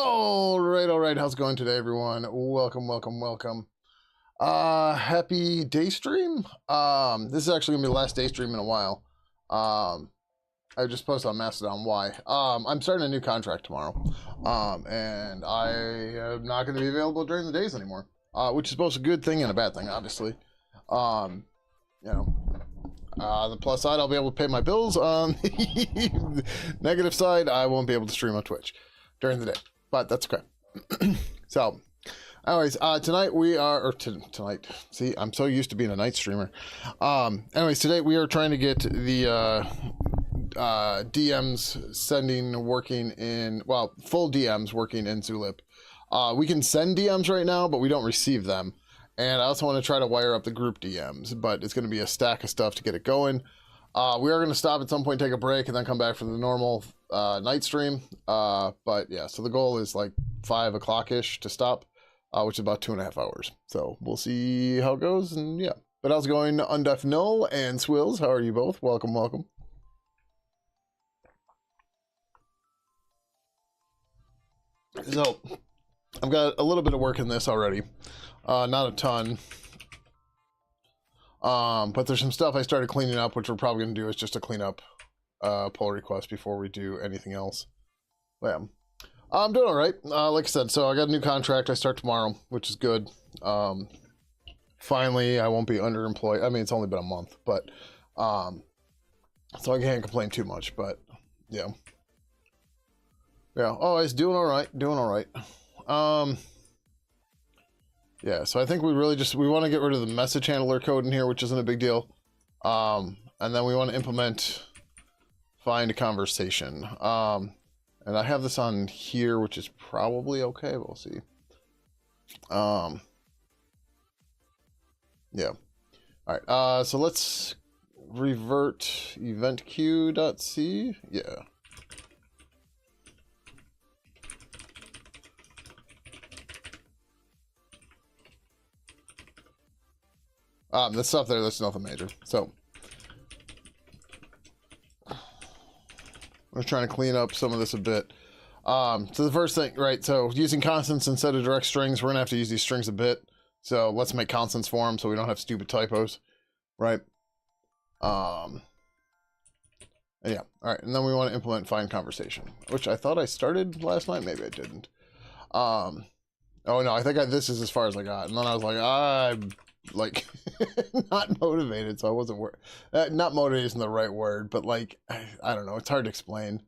All right. How's it going today, everyone? Welcome. Happy day stream. This is actually gonna be the last day stream in a while. I just posted on Mastodon why. I'm starting a new contract tomorrow. And I am not gonna be available during the days anymore. Which is both a good thing and a bad thing, obviously. You know. The plus side, I'll be able to pay my bills. On the negative side, I won't be able to stream on Twitch during the day, but that's okay. So, anyways, tonight we are, or tonight, see, I'm so used to being a night streamer. Anyways, today we are trying to get the DMs working in, well, full DMs working in Zulip. We can send DMs right now, but we don't receive them. And I also want to try to wire up the group DMs, but it's going to be a stack of stuff to get it going. We are going to stop at some point, take a break, and then come back for the normal night stream. But yeah, so the goal is like 5 o'clock-ish to stop, which is about 2.5 hours. So we'll see how it goes, and yeah. But how's it going, Undef Null and Swills? How are you both? Welcome. So, I've got a little bit of work in this already. Not a ton. But there's some stuff I started cleaning up, which we're probably going to do is just to clean up pull requests before we do anything else. But yeah. I'm doing all right. Like I said, so I got a new contract. I start tomorrow, which is good. Finally, I won't be underemployed. I mean, it's only been a month, but so I can't complain too much, but yeah. Yeah. Oh, it's doing all right. Yeah, so I think we really we want to get rid of the message handler code in here, which isn't a big deal. And then we want to implement find a conversation. And I have this on here, which is probably okay. We'll see. Yeah. All right. So let's revert event queue.c. Yeah. The stuff there, that's nothing major. So we're trying to clean up some of this a bit. So the first thing, right, so using constants instead of direct strings, we're gonna have to use these strings a bit. So let's make constants for them so we don't have stupid typos, right? And yeah, all right, and then we want to implement find conversation, which I thought I started last night, maybe I didn't. Oh no, I think this is as far as I got, and then I was like, I'm like not motivated, so I wasn't not motivated isn't the right word, but like I don't know, it's hard to explain.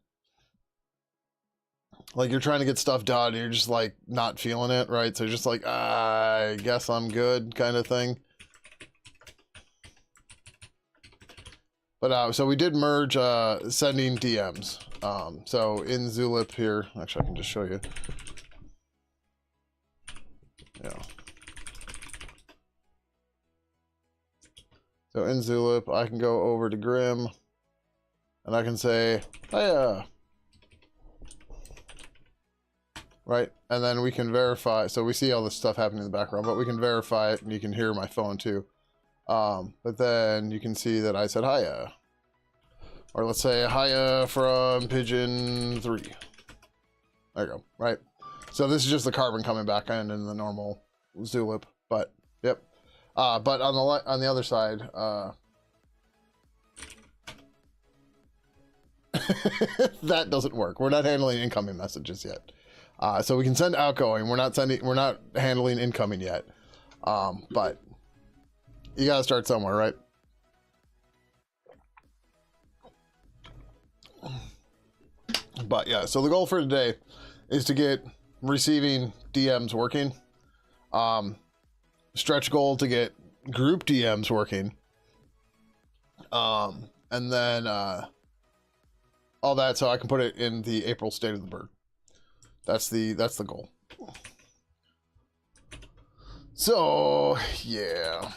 Like you're trying to get stuff done, and you're just like not feeling it, right? So you're just like, I guess I'm good kind of thing. But so we did merge sending DMs. So in Zulip here, actually I can just show you. Yeah. So in Zulip, I can go over to Grim, and I can say, hiya, right? And then we can verify, so we see all this stuff happening in the background, but we can verify it, and you can hear my phone too. But then you can see that I said hiya. Or let's say hiya from Pidgin 3. There you go, right? So this is just the carbon coming back in the normal Zulip, but yep. But on the other side, that doesn't work. We're not handling incoming messages yet. So we can send outgoing. We're not handling incoming yet. But you gotta start somewhere, right? But yeah, so the goal for today is to get receiving DMs working. Stretch goal to get group DMs working. And then all that so I can put it in the April State of the Bird. That's the goal. So yeah.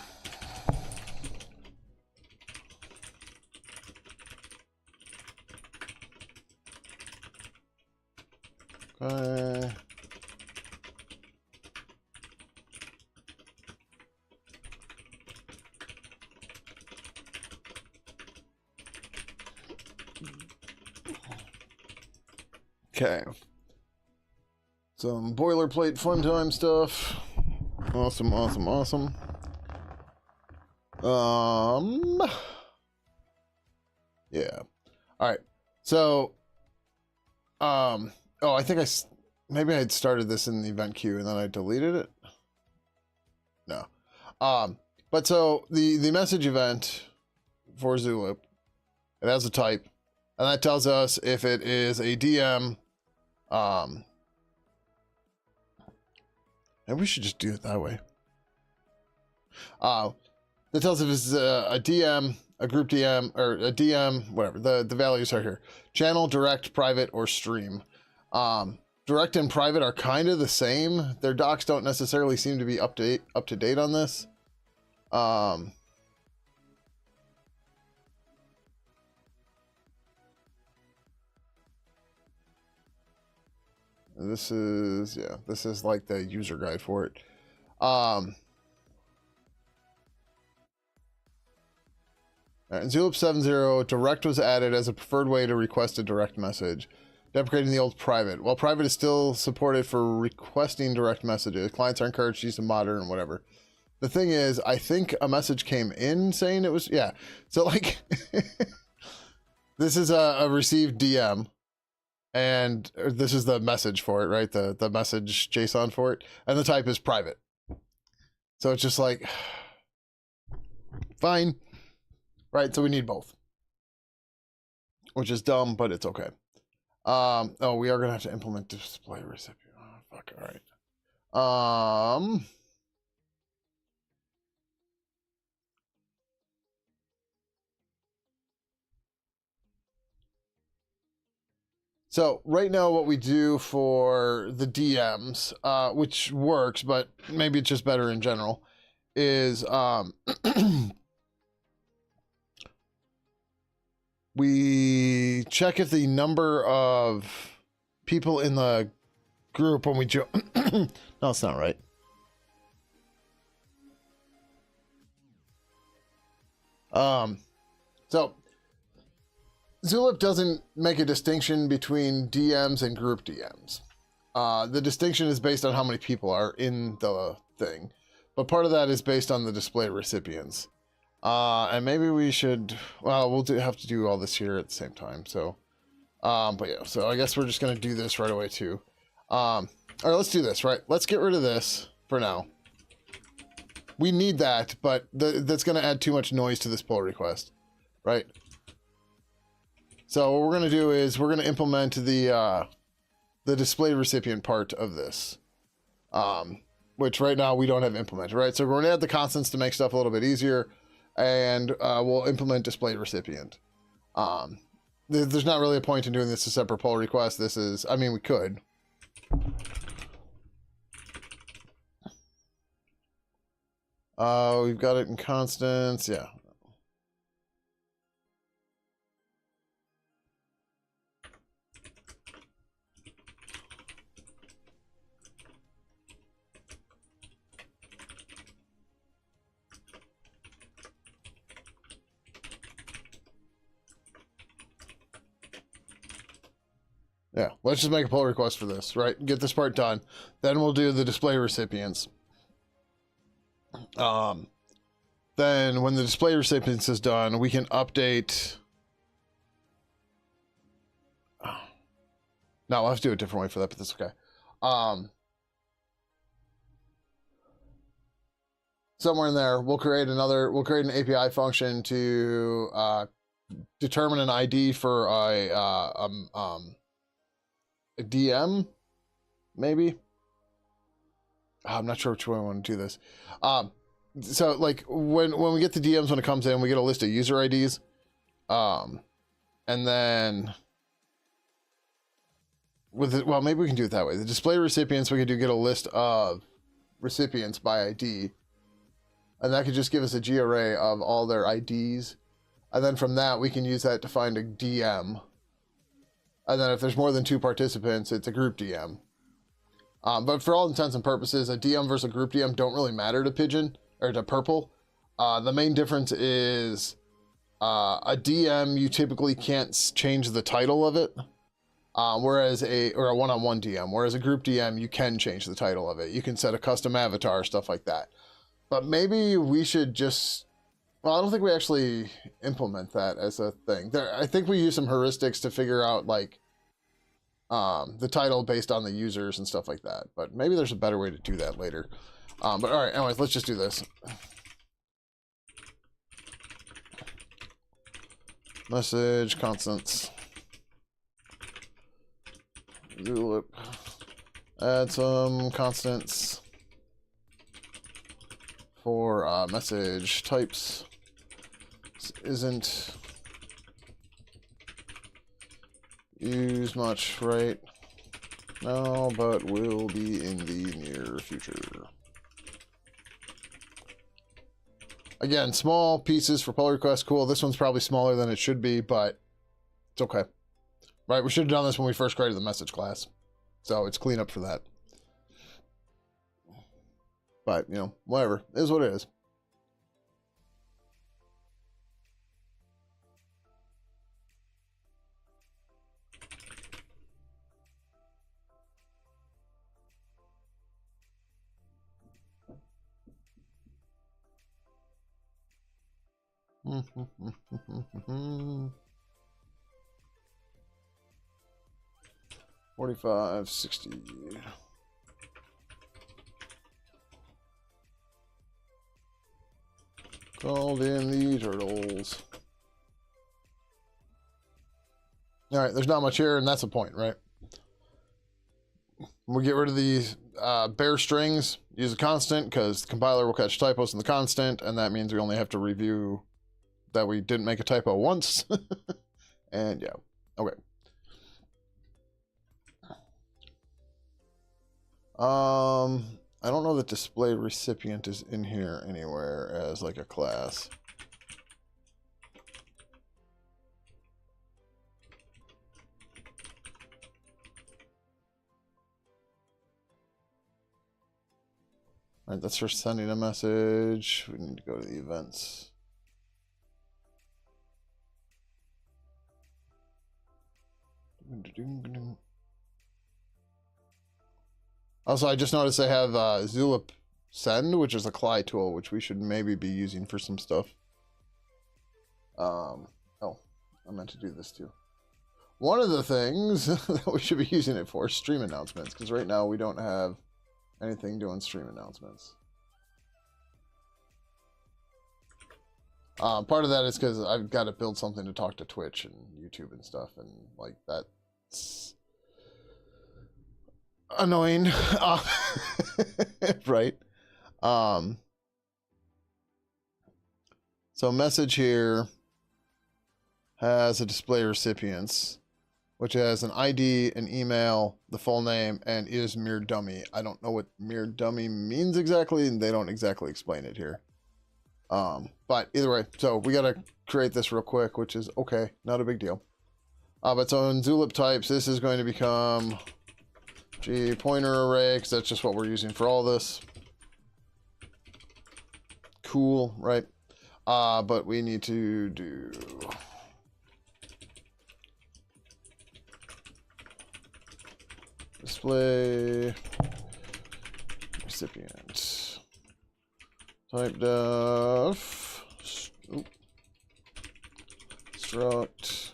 Okay. Some boilerplate fun time stuff. Awesome, awesome, awesome. Yeah. All right. So, oh, I think maybe I had started this in the event queue and then I deleted it. No. But so the message event for Zulip, it has a type, and that tells us if it is a DM. Maybe we should just do it that way. That tells us if it's a DM, a group DM, or a DM, whatever. The values are here: channel, direct, private, or stream. Direct and private are kind of the same. Their docs don't necessarily seem to be up to date on this. This is like the user guide for it. Zulip 70, direct was added as a preferred way to request a direct message, deprecating the old private. While private is still supported for requesting direct messages, clients are encouraged to use the modern and whatever. The thing is, I think a message came in saying it was, yeah. So like, this is a received DM, and this is the message for it, right? The message JSON for it, and the type is private. So it's just like, fine. Right, so we need both. Which is dumb, but it's okay. Oh, we are gonna have to implement display recipient. Oh, fuck, all right. So right now what we do for the DMs, which works, but maybe it's just better in general, is we check if the number of people in the group when we join. No, it's not right. So Zulip doesn't make a distinction between DMs and group DMs. The distinction is based on how many people are in the thing, but part of that is based on the display recipients. And maybe we should, well, we'll have to do all this here at the same time. So, but yeah, so I guess we're just going to do this right away too. All right, let's do this, right? Let's get rid of this for now. We need that, but that's going to add too much noise to this pull request, right? So what we're going to do is we're going to implement the display recipient part of this, which right now we don't have implemented, right? So we're going to add the constants to make stuff a little bit easier. And we'll implement display recipient. There's not really a point in doing this as a separate pull request. This is, I mean, we could. We've got it in constants, yeah. Yeah, let's just make a pull request for this, right? Get this part done. Then we'll do the display recipients. Then when the display recipients is done, we can update. No, we'll have to do it a different way for that, but that's okay. Somewhere in there, we'll create an API function to determine an ID for a DM, maybe. I'm not sure which way I want to do this. So like when we get the DMs, when it comes in, we get a list of user IDs. And then with it, well, maybe we can do it that way. The display recipients, we could get a list of recipients by ID. And that could just give us a G array of all their IDs. And then from that, we can use that to find a DM. And then if there's more than 2 participants, it's a group DM. But for all intents and purposes, a DM versus a group DM don't really matter to Pidgin, or to Purple. The main difference is a DM, you typically can't change the title of it. Whereas a one-on-one DM, whereas a group DM, you can change the title of it. You can set a custom avatar, stuff like that. But maybe we should just. Well, I don't think we actually implement that as a thing. I think we use some heuristics to figure out like the title based on the users and stuff like that. But maybe there's a better way to do that later. But all right, anyways, let's just do this. Message constants. Zulip. Add some constants for message types. This isn't used much right now, but will be in the near future. Again, small pieces for pull requests. Cool. This one's probably smaller than it should be, but it's okay. Right? We should have done this when we first created the message class. So it's clean up for that. But, you know, whatever. It is what it is. Mm-hmm. 45, 60. Called in the turtles. All right, there's not much here, and that's the point, right? We get rid of these bare strings, use a constant, because the compiler will catch typos in the constant, and that means we only have to review that we didn't make a typo once. And yeah, okay. I don't know that display recipient is in here anywhere as like a class. All right, that's for sending a message. We need to go to the events. Also, I just noticed they have Zulip Send, which is a CLI tool, which we should maybe be using for some stuff. Oh, I meant to do this too. One of the things that we should be using it for is stream announcements, because right now we don't have anything doing stream announcements. Part of that is because I've got to build something to talk to Twitch and YouTube and stuff, and like that's annoying. Right. So message here has a display recipients, which has an ID, an email, the full name, and is mere dummy. I don't know what mere dummy means exactly, and they don't exactly explain it here. But either way, so we gotta create this real quick, which is okay, not a big deal. But so in Zulip types, this is going to become pointer array, because that's just what we're using for all this. Cool, right? But we need to do display recipient type def struct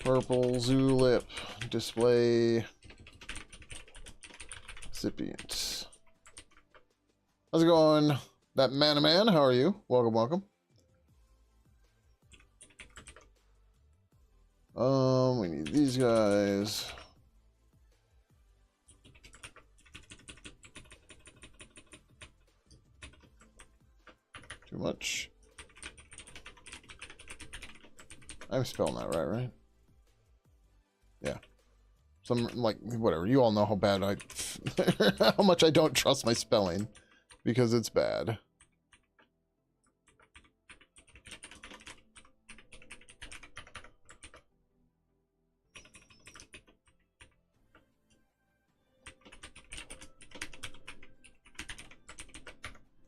purple Zulip display recipient. How's it going? That man, how are you? Welcome, welcome. We need these guys. Too much. I'm spelling that right? Yeah. Some, like, whatever. You all know how bad how much I don't trust my spelling, because it's bad.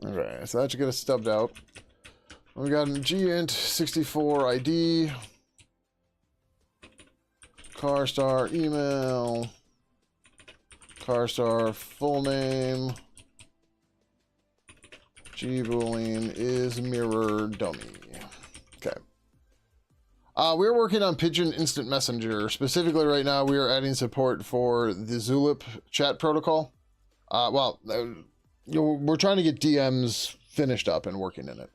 Okay, so that should get us stubbed out. We got an gint 64 ID. car star email, car star full name, G-Boolean is mirror dummy. Okay. We're working on Pidgin Instant Messenger. Specifically right now, we are adding support for the Zulip chat protocol. We're trying to get DMs finished up and working in it.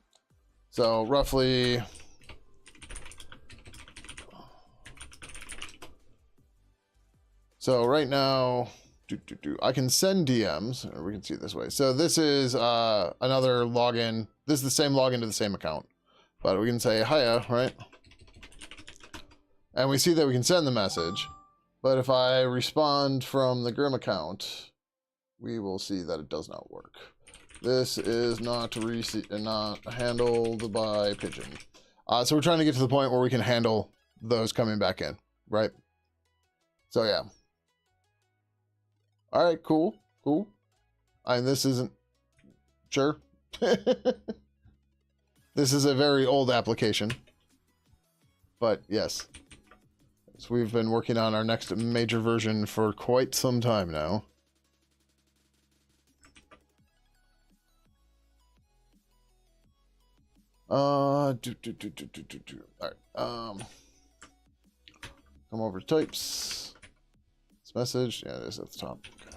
So roughly... So right now, I can send DMs, or we can see it this way. So this is another login. This is the same login to the same account. But we can say, hiya, right? And we see that we can send the message. But if I respond from the Grim account, we will see that it does not work. This is not handled by Pidgin. So we're trying to get to the point where we can handle those coming back in, right? So yeah. All right, cool. And this isn't... Sure. This is a very old application. But yes. So we've been working on our next major version for quite some time now. All right. Come over to types. This message. Yeah, it is at the top. Okay.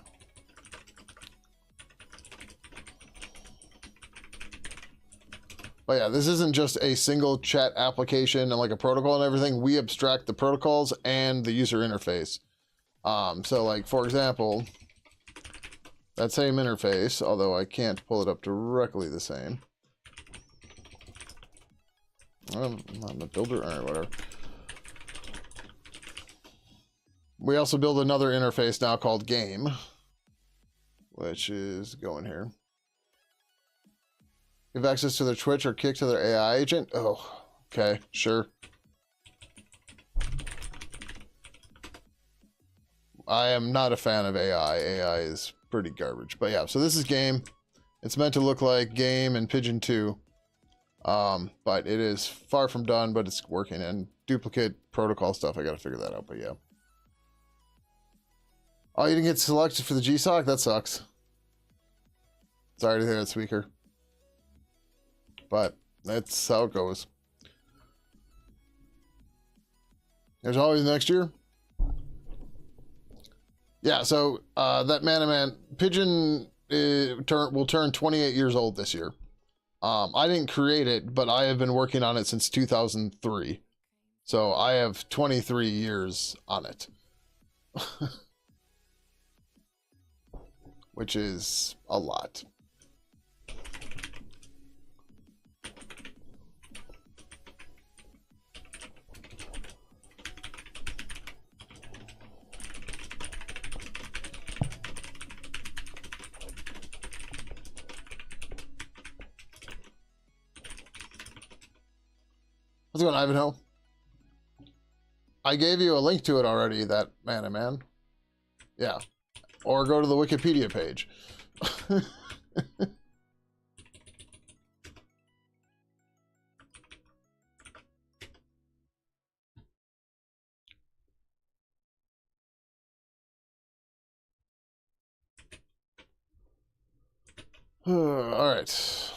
But yeah, this isn't just a single chat application and like a protocol and everything. We abstract the protocols and the user interface. So like, for example, that same interface, although I can't pull it up directly the same. I'm a builder, all right, whatever. We also build another interface now called game, which is going here. Give access to their Twitch or kick to their AI agent? Oh, okay, sure. I am not a fan of AI. AI is pretty garbage. But yeah, so this is game. It's meant to look like game and Pidgin 2. But it is far from done, but it's working. And duplicate protocol stuff, I gotta figure that out, but yeah. Oh, you didn't get selected for the GSOC? That sucks. Sorry to hear that, Sweaker. But that's how it goes. There's always next year. Yeah, so that Man Pidgin will turn 28 years old this year. I didn't create it, but I have been working on it since 2003. So I have 23 years on it. Which is a lot. How's it going, Ivanhoe? I gave you a link to it already, that Man. Yeah. Or go to the Wikipedia page. All right.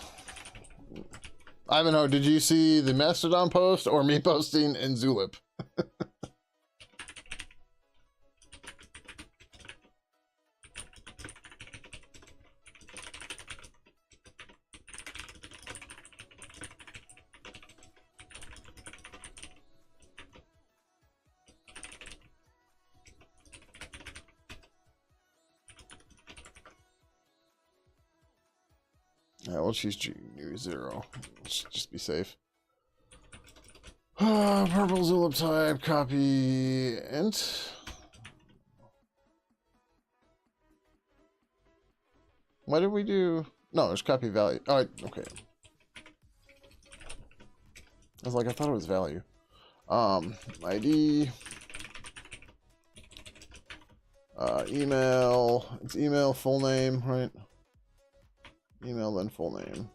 Ivanhoe, did you see the Mastodon post or me posting in Zulip? Yeah, we'll choose New 0. Let's just be safe. Purple Zulip type, copy int. What did we do? No, there's copy value. Oh, okay. I was like, I thought it was value. ID. Email. It's email, full name, right? Email, then full name.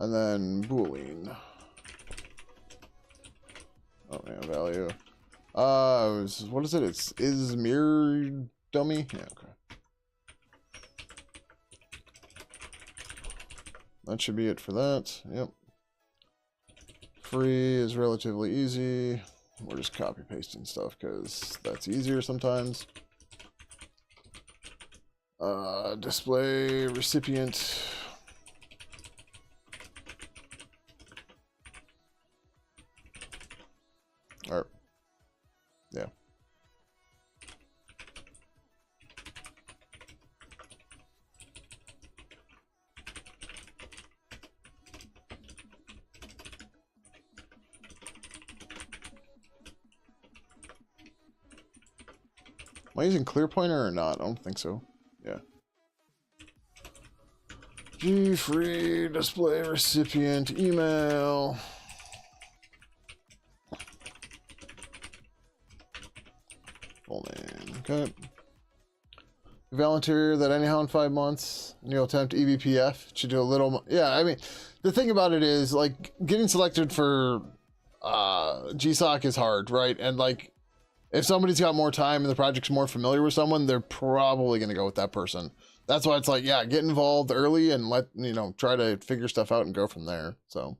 And then Boolean. Oh man, value. What is it? It's is mirror dummy? Yeah, okay. That should be it for that. Yep. Free is relatively easy. We're just copy pasting stuff because that's easier sometimes. Display recipient. Or, yeah. Am I using clear pointer or not? I don't think so. Yeah. G free display recipient email. Full name. Okay. Volunteer that anyhow in 5 months and you'll attempt EBPF. Should do a little. Yeah, I mean, the thing about it is like getting selected for GSOC is hard, right? And like, if somebody's got more time and the project's more familiar with someone, they're probably going to go with that person. That's why it's like, yeah, get involved early and try to figure stuff out and go from there. So,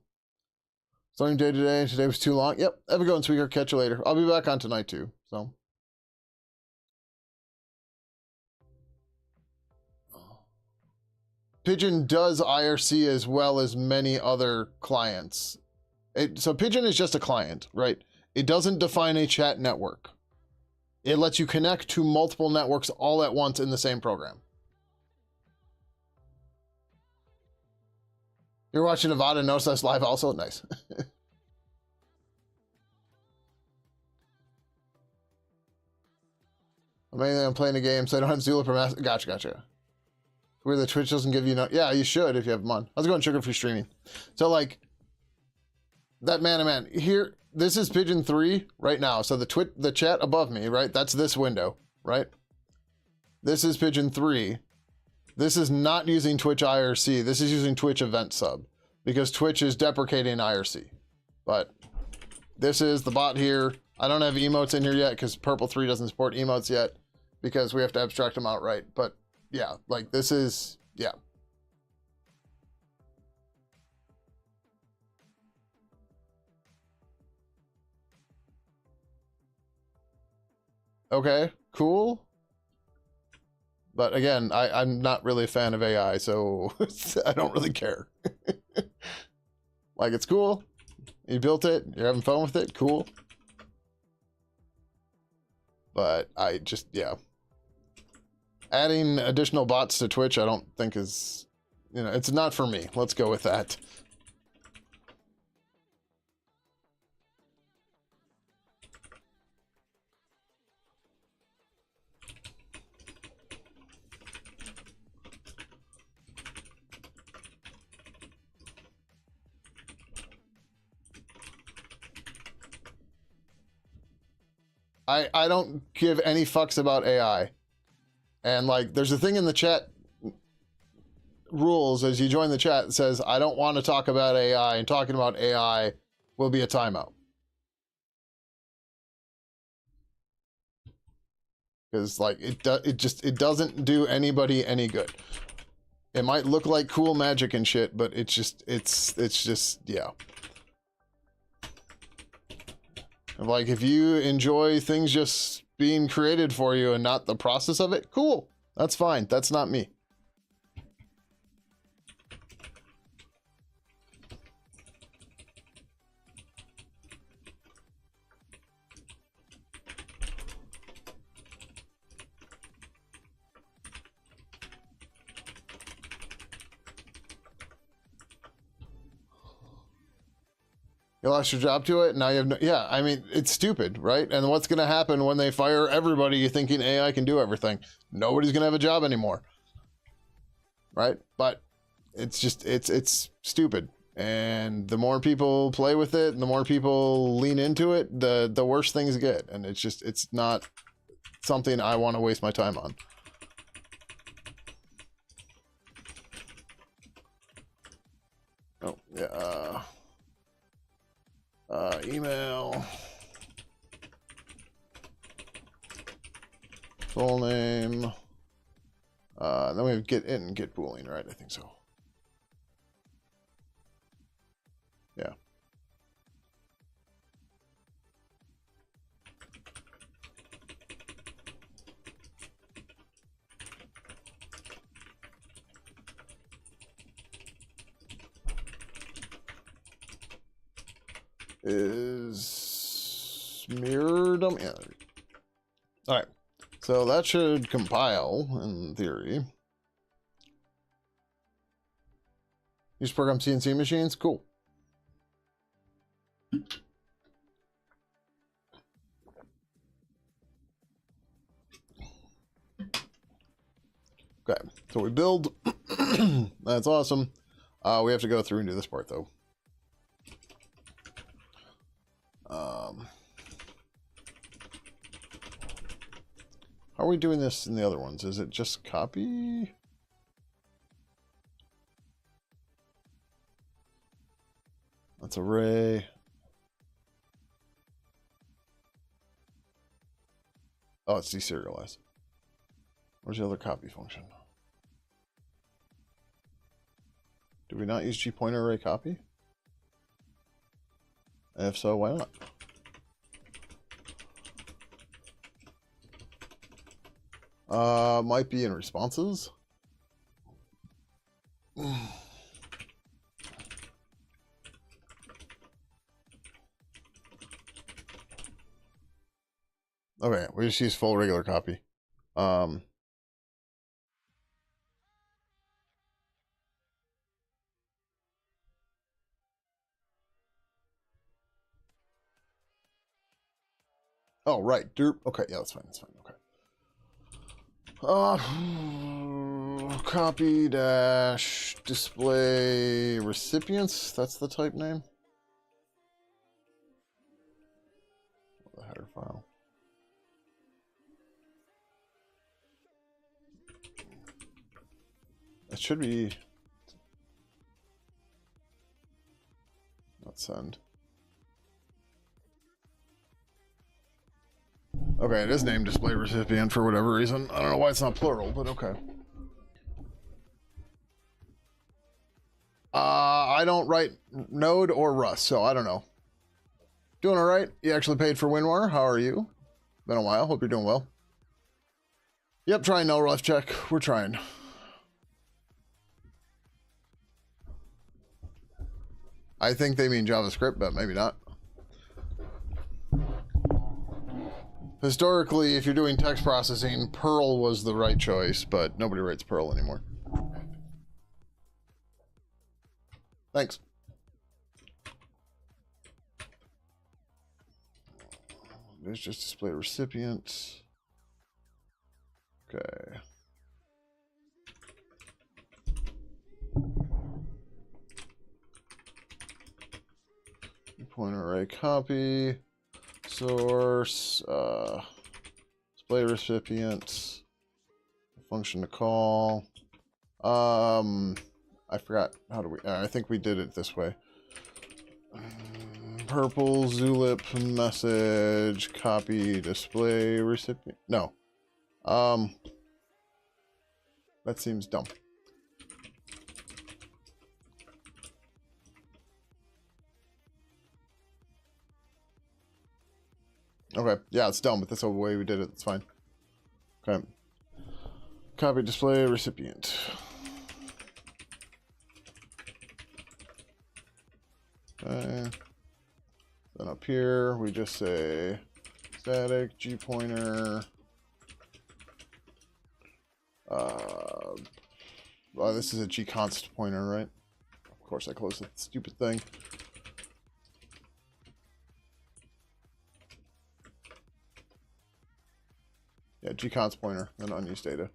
starting day today. Today was too long. Yep. Have a good one, sweetheart. Catch you later. I'll be back on tonight too. So. Pidgin does IRC as well as many other clients. So Pidgin is just a client, right? It doesn't define a chat network. It lets you connect to multiple networks all at once in the same program. You're watching Nevada, notice us live also? Nice. I'm playing a game, so I don't have Zula per mass. Gotcha. Where the Twitch doesn't give you no. Yeah, you should if you have them on. How's it going, Sugar, for streaming? So like, that man, here, this is Pidgin 3 right now. So the chat above me, right? That's this window, right? This is Pidgin 3. This is not using Twitch IRC. This is using Twitch event sub because Twitch is deprecating IRC. But this is the bot here. I don't have emotes in here yet because Purple 3 doesn't support emotes yet because we have to abstract them out, right? But yeah, like this is, yeah. Okay, cool. But again, I'm not really a fan of AI, so I don't really care. Like, it's cool. You built it. You're having fun with it. Cool. But I just, yeah. Adding additional bots to Twitch, I don't think is, it's not for me. Let's go with that. I don't give any fucks about AI. And like, there's a thing in the chat rules as you join the chat that says, I don't want to talk about AI, and talking about AI will be a timeout. Because like, it doesn't do anybody any good. It might look like cool magic and shit, but it's just, yeah. Like, if you enjoy things just being created for you and not the process of it, cool. That's fine. That's not me. You lost your job to it, now you have no, yeah, I mean, it's stupid, right? And what's going to happen when they fire everybody thinking AI can do everything? Nobody's going to have a job anymore, right? But it's just, it's stupid. And the more people play with it, and the more people lean into it, the worse things get. And it's just, it's not something I want to waste my time on. Oh, yeah. full name. Then we have get in and get boolean, right? I think so. Yeah. Is mirrored them? Yeah. All right. So that should compile in theory. Use program CNC machines? Cool. Okay, so we build. That's awesome. We have to go through and do this part though. How are we doing this in the other ones? Is it just copy? That's array. Oh, it's deserialized. Where's the other copy function? Do we not use gpointer array copy? And if so, why not? Might be in responses. Okay, we just use full regular copy. Oh, right. Derp. Okay, yeah, that's fine. That's fine. Okay. Copy dash display recipients. That's the type name. The header file. It should be. Not send. Okay, it is named display recipient for whatever reason. I don't know why it's not plural, but okay. I don't write Node or Rust, so I don't know. Doing all right. You actually paid for WinRAR. How are you? Been a while. Hope you're doing well. Yep, trying no rough check. We're trying. I think they mean JavaScript, but maybe not. Historically, if you're doing text processing, Perl was the right choice, but nobody writes Perl anymore. Thanks. There's just display recipient. Okay. Pointer array copy. Source. Display recipient. Function to call. I forgot. How do we... I think we did it this way. Purple Zulip message copy display recipient. No. That seems dumb. Okay, yeah, it's dumb, but that's the way we did it. It's fine. Okay. Copy display recipient. Okay. Then up here, we just say static G pointer. Well, this is a G const pointer, right? Of course, I closed that stupid thing. Yeah, G const pointer and unused data.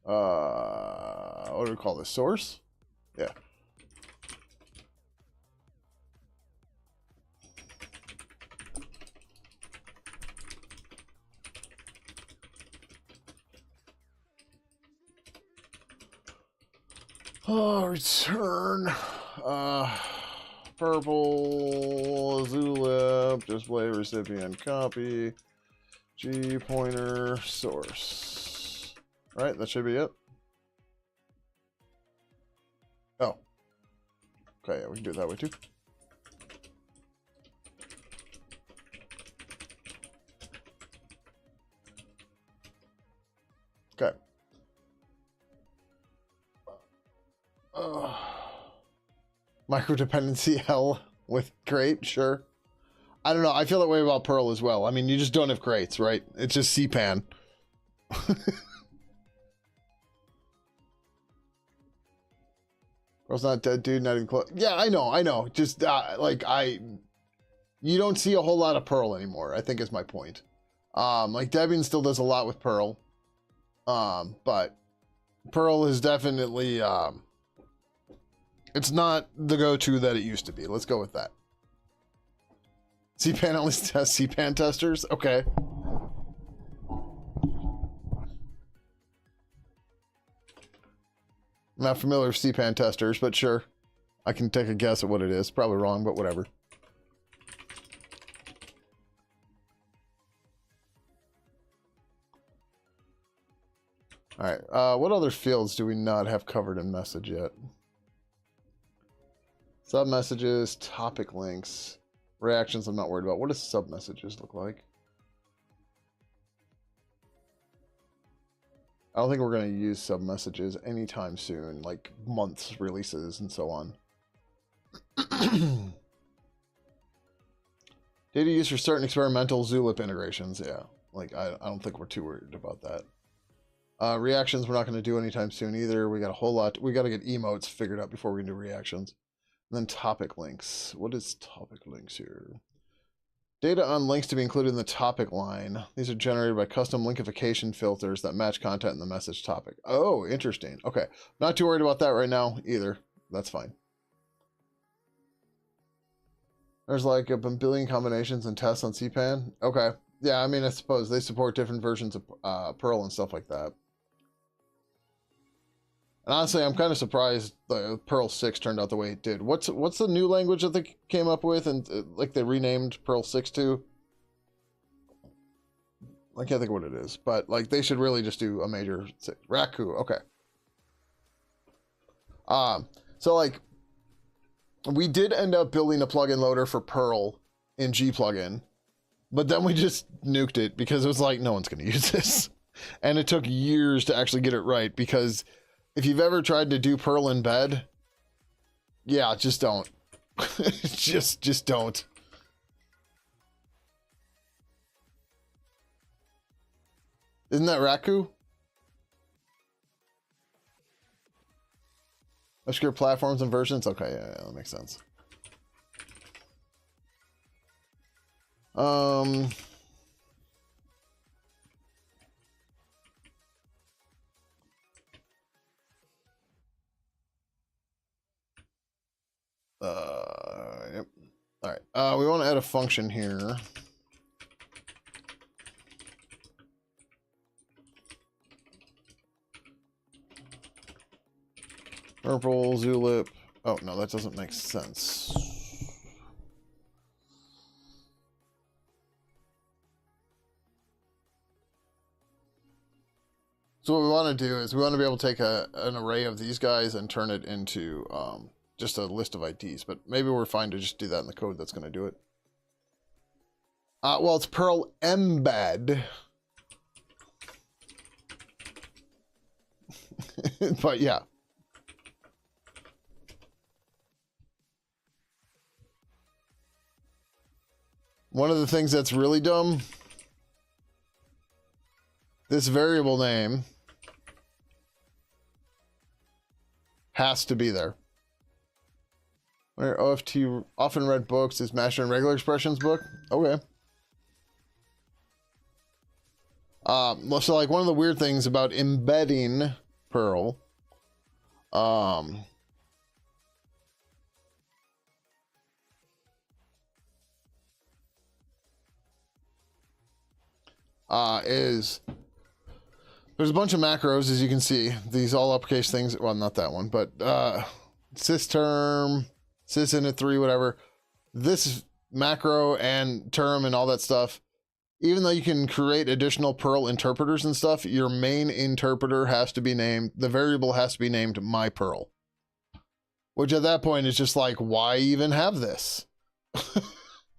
What do we call this? Source? Yeah. Oh, return. Purple Zulip display recipient copy G pointer source. Right, that should be it. Oh. Okay, yeah, we can do it that way too. Okay. Micro dependency L with crate, sure. I don't know. I feel that way about Perl as well. I mean, you just don't have crates, right? It's just CPAN. Perl's not dead, dude. Not even close. Yeah, I know. Just like you don't see a whole lot of Perl anymore, I think is my point. Like Debian still does a lot with Perl. But Perl is definitely, it's not the go-to that it used to be. Let's go with that. CPAN only tests CPAN testers? Okay. I'm not familiar with CPAN testers, but sure. I can take a guess at what it is. Probably wrong, but whatever. Alright, what other fields do we not have covered in message yet? Sub-messages, topic links, reactions I'm not worried about. What does sub-messages look like? I don't think we're going to use sub-messages anytime soon, like months releases and so on. Data used for certain experimental Zulip integrations, yeah. Like, I don't think we're too worried about that. Reactions we're not going to do anytime soon either. We got a whole lot. We got to get emotes figured out before we can do reactions. And then topic links. What is topic links here? Data on links to be included in the topic line. These are generated by custom linkification filters that match content in the message topic. Oh, interesting. Okay. Not too worried about that right now either. That's fine. There's like a billion combinations and tests on CPAN. Okay. Yeah, I mean, I suppose they support different versions of Perl and stuff like that. And honestly, I'm kind of surprised the Perl 6 turned out the way it did. What's the new language that they came up with and like they renamed Perl 6 to? I can't think of what it is, but like they should really just do a major Raku. Okay. So like we did end up building a plugin loader for Perl in G plugin, but then we just nuked it because it was like no one's going to use this, and it took years to actually get it right because. If you've ever tried to do Perl embed, yeah, just don't. just don't. Isn't that Raku? Obscure platforms and versions? Okay, yeah, that makes sense. Yep. All right. We want to add a function here. Purple Zulip. Oh no, that doesn't make sense. So what we want to do is we want to be able to take an array of these guys and turn it into just a list of IDs, but maybe we're fine to just do that in the code that's going to do it. Well, it's Perl embed. But yeah. One of the things that's really dumb, this variable name has to be there. Where OFT often read books is master and regular expressions book. Okay. So like one of the weird things about embedding Perl, is there's a bunch of macros, as you can see. These all uppercase things. Well, not that one, but systerm, sysinit3, whatever. This macro and term and all that stuff even though you can create additional Perl interpreters and stuff, your main interpreter has to be named, the variable has to be named my Perl. Which at that point is just like, why even have this?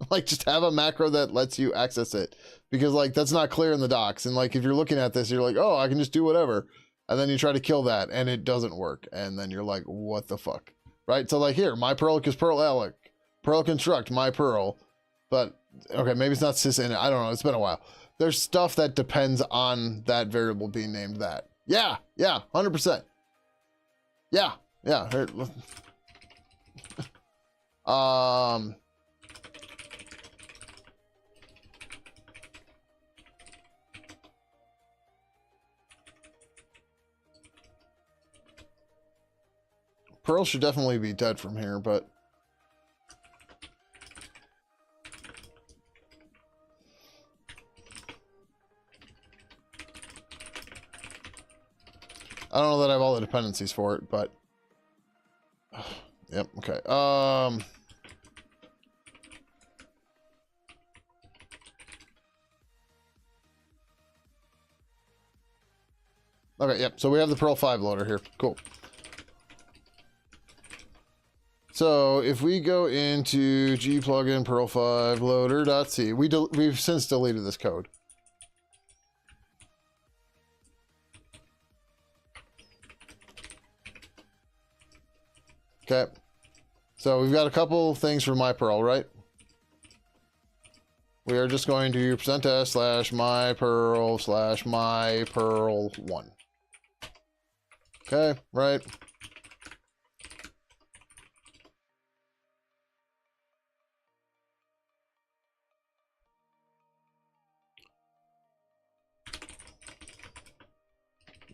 Like, just have a macro that lets you access it. Because, like, that's not clear in the docs. And, like, if you're looking at this, you're like, oh, I can just do whatever. And then you try to kill that, and it doesn't work. And then you're like, what the fuck? Right? So, like, here, my Perl is Perl alloc. Perl construct, my Perl. But, okay, maybe it's not sys in it. I don't know. It's been a while. There's stuff that depends on that variable being named that. Yeah, 100%. Yeah. Here, Perl should definitely be dead from here, but I don't know that I have all the dependencies for it, but yep, okay. Okay, yep, so we have the Perl 5 loader here. Cool. So if we go into G plugin Perl 5 loader.c, we've since deleted this code. Okay. So we've got a couple things for my Perl, right? We are just going to present s slash my Perl 1. Okay, right?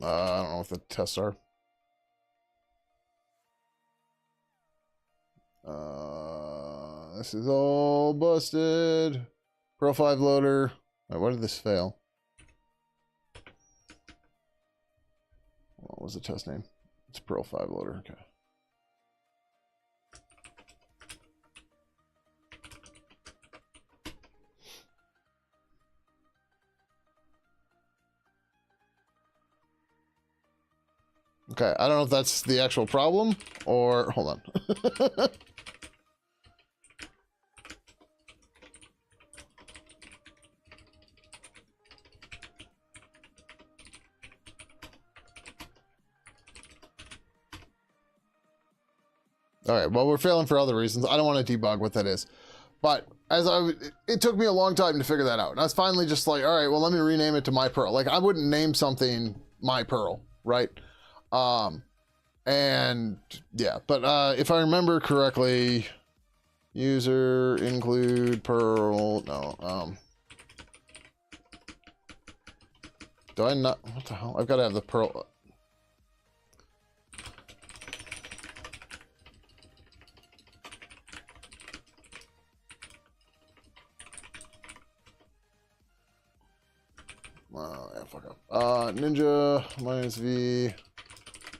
I don't know what the tests are. This is all busted. Perl 5 loader. Wait, why did this fail? What was the test name? It's Perl 5 loader. Okay. Okay, I don't know if that's the actual problem or hold on. All right, well, we're failing for other reasons. I don't want to debug what that is. But it took me a long time to figure that out. And I was finally just like, all right, well, let me rename it to my Perl. Like, I wouldn't name something my Perl, right? And yeah, but if I remember correctly, user include Perl, no, do I not, what the hell? I've got to have the Perl. Yeah, fuck up. Ninja minus V,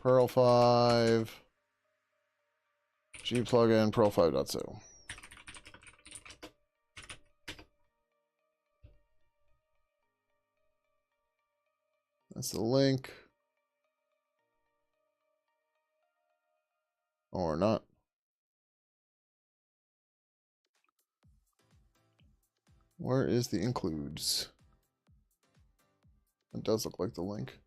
Perl 5, G plugin, Perl 5.0. That's the link. Or not. Where is the includes? It does look like the link.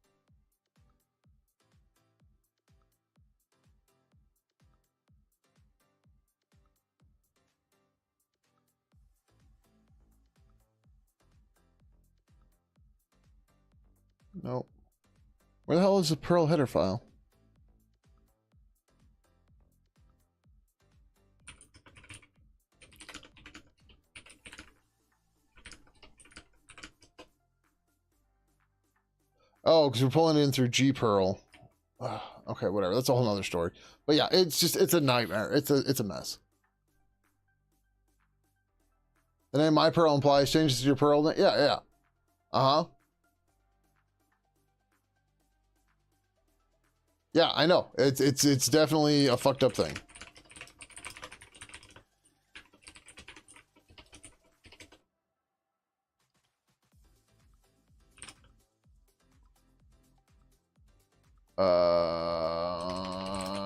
Nope. Where the hell is the Perl header file? Oh, because we're pulling it in through gperl. Okay, whatever. That's a whole nother story. But yeah, it's a nightmare. It's a mess. The name my Perl implies changes to your Perl name. Yeah. Uh-huh. Yeah, I know. It's definitely a fucked up thing.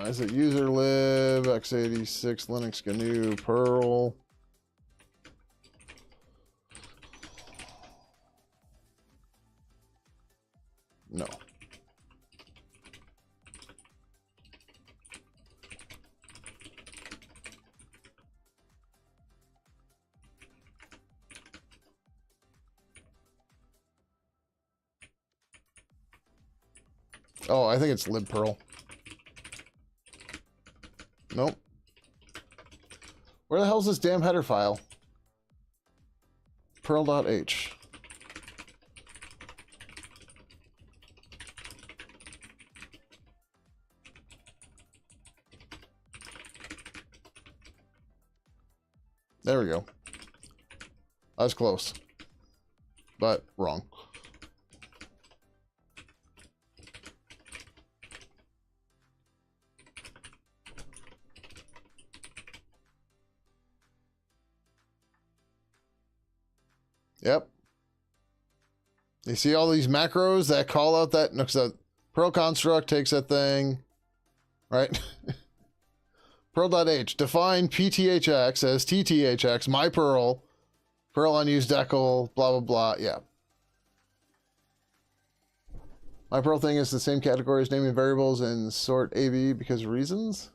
Is it user lib, x86, Linux GNU, Perl? No. Oh, I think it's libperl. Nope. Where the hell's this damn header file? Perl.h. There we go. I was close, but wrong. Yep. You see all these macros that call out that, no, so Perl construct takes that thing, right? Perl.h, define pthx as tthx, my Perl, Perl unused decal, blah, blah, blah. Yeah. My Perl thing is the same category as naming variables and sort AB because of reasons.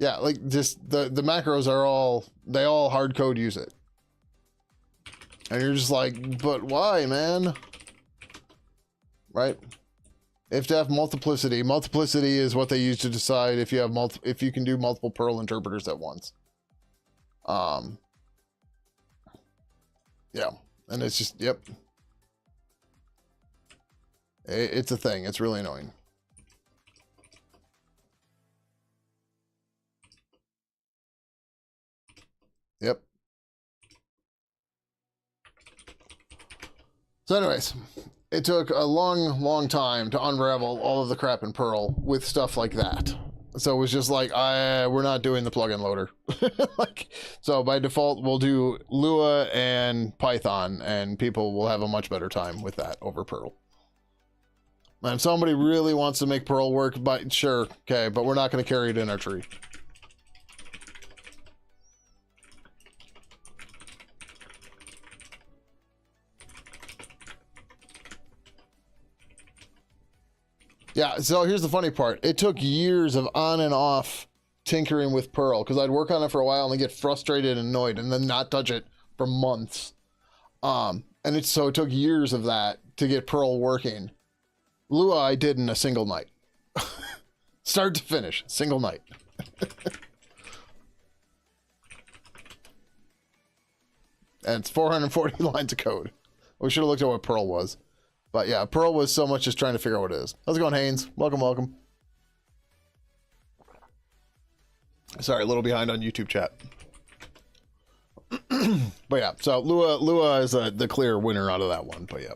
Yeah, like just the macros are all, they all hard code use it. And you're just like, but why, man? Right? If to have multiplicity, multiplicity is what they use to decide if you have if you can do multiple Perl interpreters at once. Yeah, and it's just, yep. It's a thing. It's really annoying. Yep. So anyways, it took a long time to unravel all of the crap in Perl with stuff like that. So it was just like, we're not doing the plugin loader. Like, so by default, we'll do Lua and Python, and people will have a much better time with that over Perl. And if somebody really wants to make Perl work, but sure, okay, but we're not going to carry it in our tree. Yeah, so here's the funny part. It took years of on and off tinkering with Perl, because I'd work on it for a while and then get frustrated and annoyed and then not touch it for months. And so it took years of that to get Perl working. Lua I did in a single night. Start to finish, single night. And it's 440 lines of code. We should have looked at what Perl was. But yeah, Perl was so much just trying to figure out what it is. How's it going, Haynes? Welcome, welcome. Sorry, a little behind on YouTube chat. But yeah, so Lua is the clear winner out of that one, but yeah.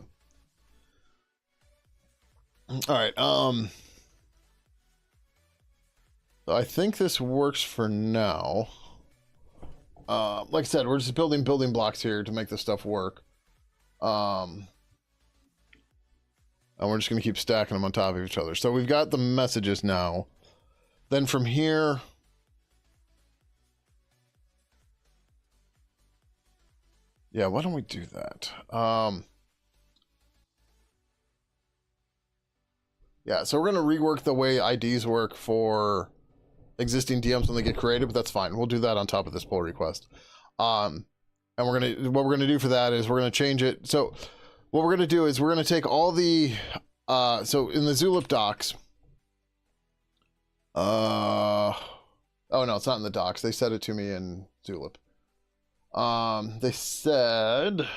All right, so I think this works for now. Like I said, we're just building blocks here to make this stuff work. And we're just going to keep stacking them on top of each other. So we've got the messages now. Then from here, yeah, why don't we do that? Yeah, so we're going to rework the way IDs work for existing DMs when they get created, but that's fine. We'll do that on top of this pull request. And what we're going to do for that is we're going to change it. So what we're going to do is we're going to take all the, so in the Zulip docs, oh no, it's not in the docs. They said it to me in Zulip. They said,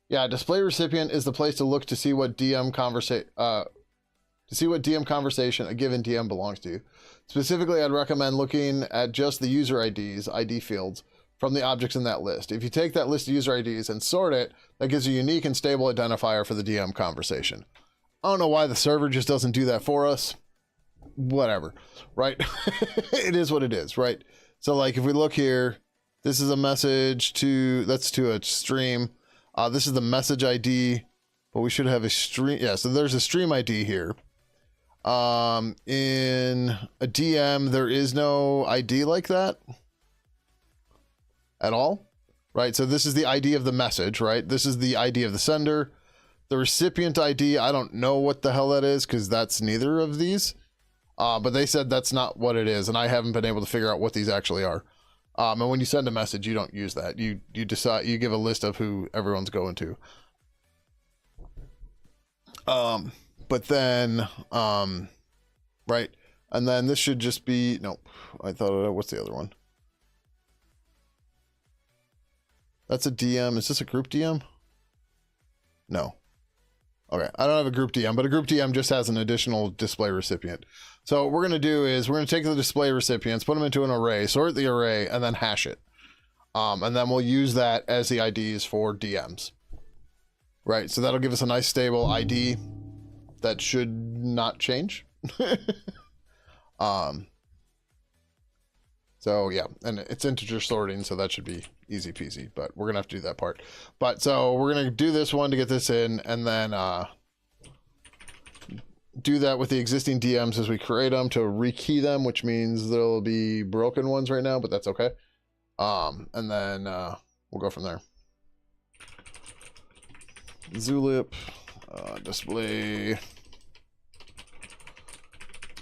yeah, display recipient is the place to look to see what DM conversation a given DM belongs to. Specifically, I'd recommend looking at just the user IDs, ID fields, from the objects in that list. If you take that list of user IDs and sort it, that gives a unique and stable identifier for the DM conversation. I don't know why the server just doesn't do that for us. Whatever, right? It is what it is, right? So like if we look here, this is a message to, that's to a stream. This is the message ID, but we should have a stream. Yeah, so there's a stream ID here. In a DM, there is no ID like that at all, right? So this is the ID of the message, right? This is the ID of the sender. The recipient ID, I don't know what the hell that is because that's neither of these. But they said that's not what it is, and I haven't been able to figure out what these actually are. And when you send a message, you don't use that. You decide, you give a list of who everyone's going to. But then, right, and then this should just be, nope, I thought, what's the other one? That's a DM. Is this a group DM? No. Okay, I don't have a group DM, but a group DM just has an additional display recipient. So what we're going to do is we're going to take the display recipients, put them into an array, sort the array, and then hash it. And then we'll use that as the IDs for DMs. Right, so that'll give us a nice stable ID that should not change. So yeah, and it's integer sorting, so that should be easy peasy, but we're gonna have to do that part. But so we're gonna do this one to get this in, and then do that with the existing DMs as we create them to rekey them, which means there'll be broken ones right now, but that's okay. And then we'll go from there. Zulip, display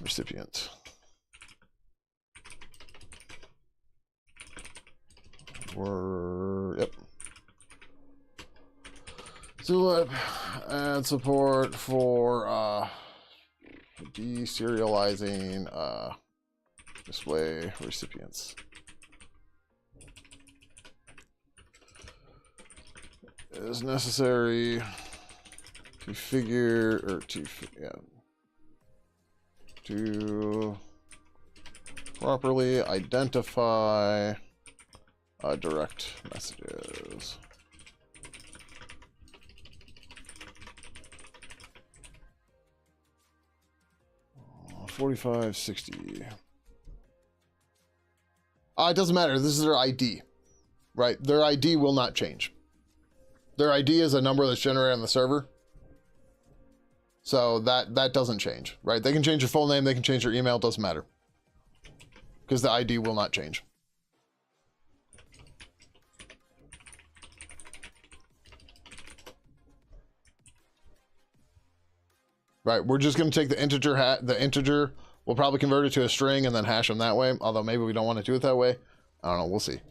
recipient. Yep. Zulip, add support for deserializing display recipients. Is necessary to figure or to properly identify direct messages. $45.60. It doesn't matter. This is their ID, right? Their ID will not change. Their ID is a number that's generated on the server. So that doesn't change, right? They can change your full name, they can change your email, it doesn't matter. Because the ID will not change. Right, we're just going to take the integer, we'll probably convert it to a string and then hash them that way. Although maybe we don't want to do it that way. I don't know, we'll see.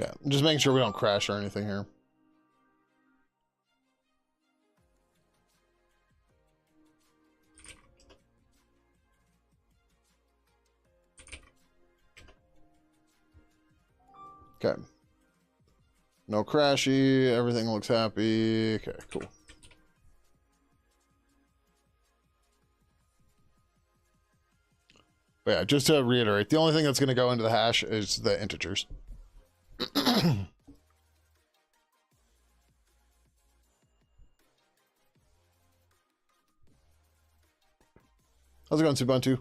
Okay, just making sure we don't crash or anything here. Okay. No crashy, everything looks happy. Okay, cool. But yeah, just to reiterate, the only thing that's going to go into the hash is the integers. How's it going, Subuntu?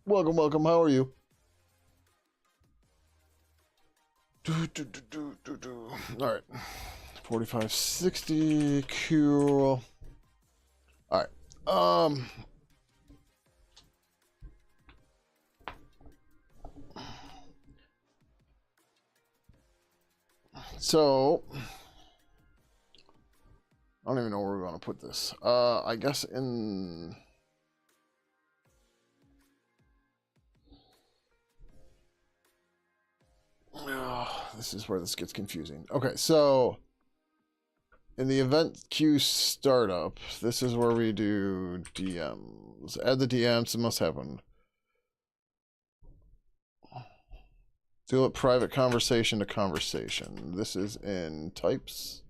Welcome, welcome. How are you? All right. 4560. Cool. All right. So I don't even know where we're going to put this. I guess in. Oh, this is where this gets confusing. Okay, so in the event queue startup, this is where we do DMs. Add the DMs, it must happen. Do it private conversation to conversation. This is in types.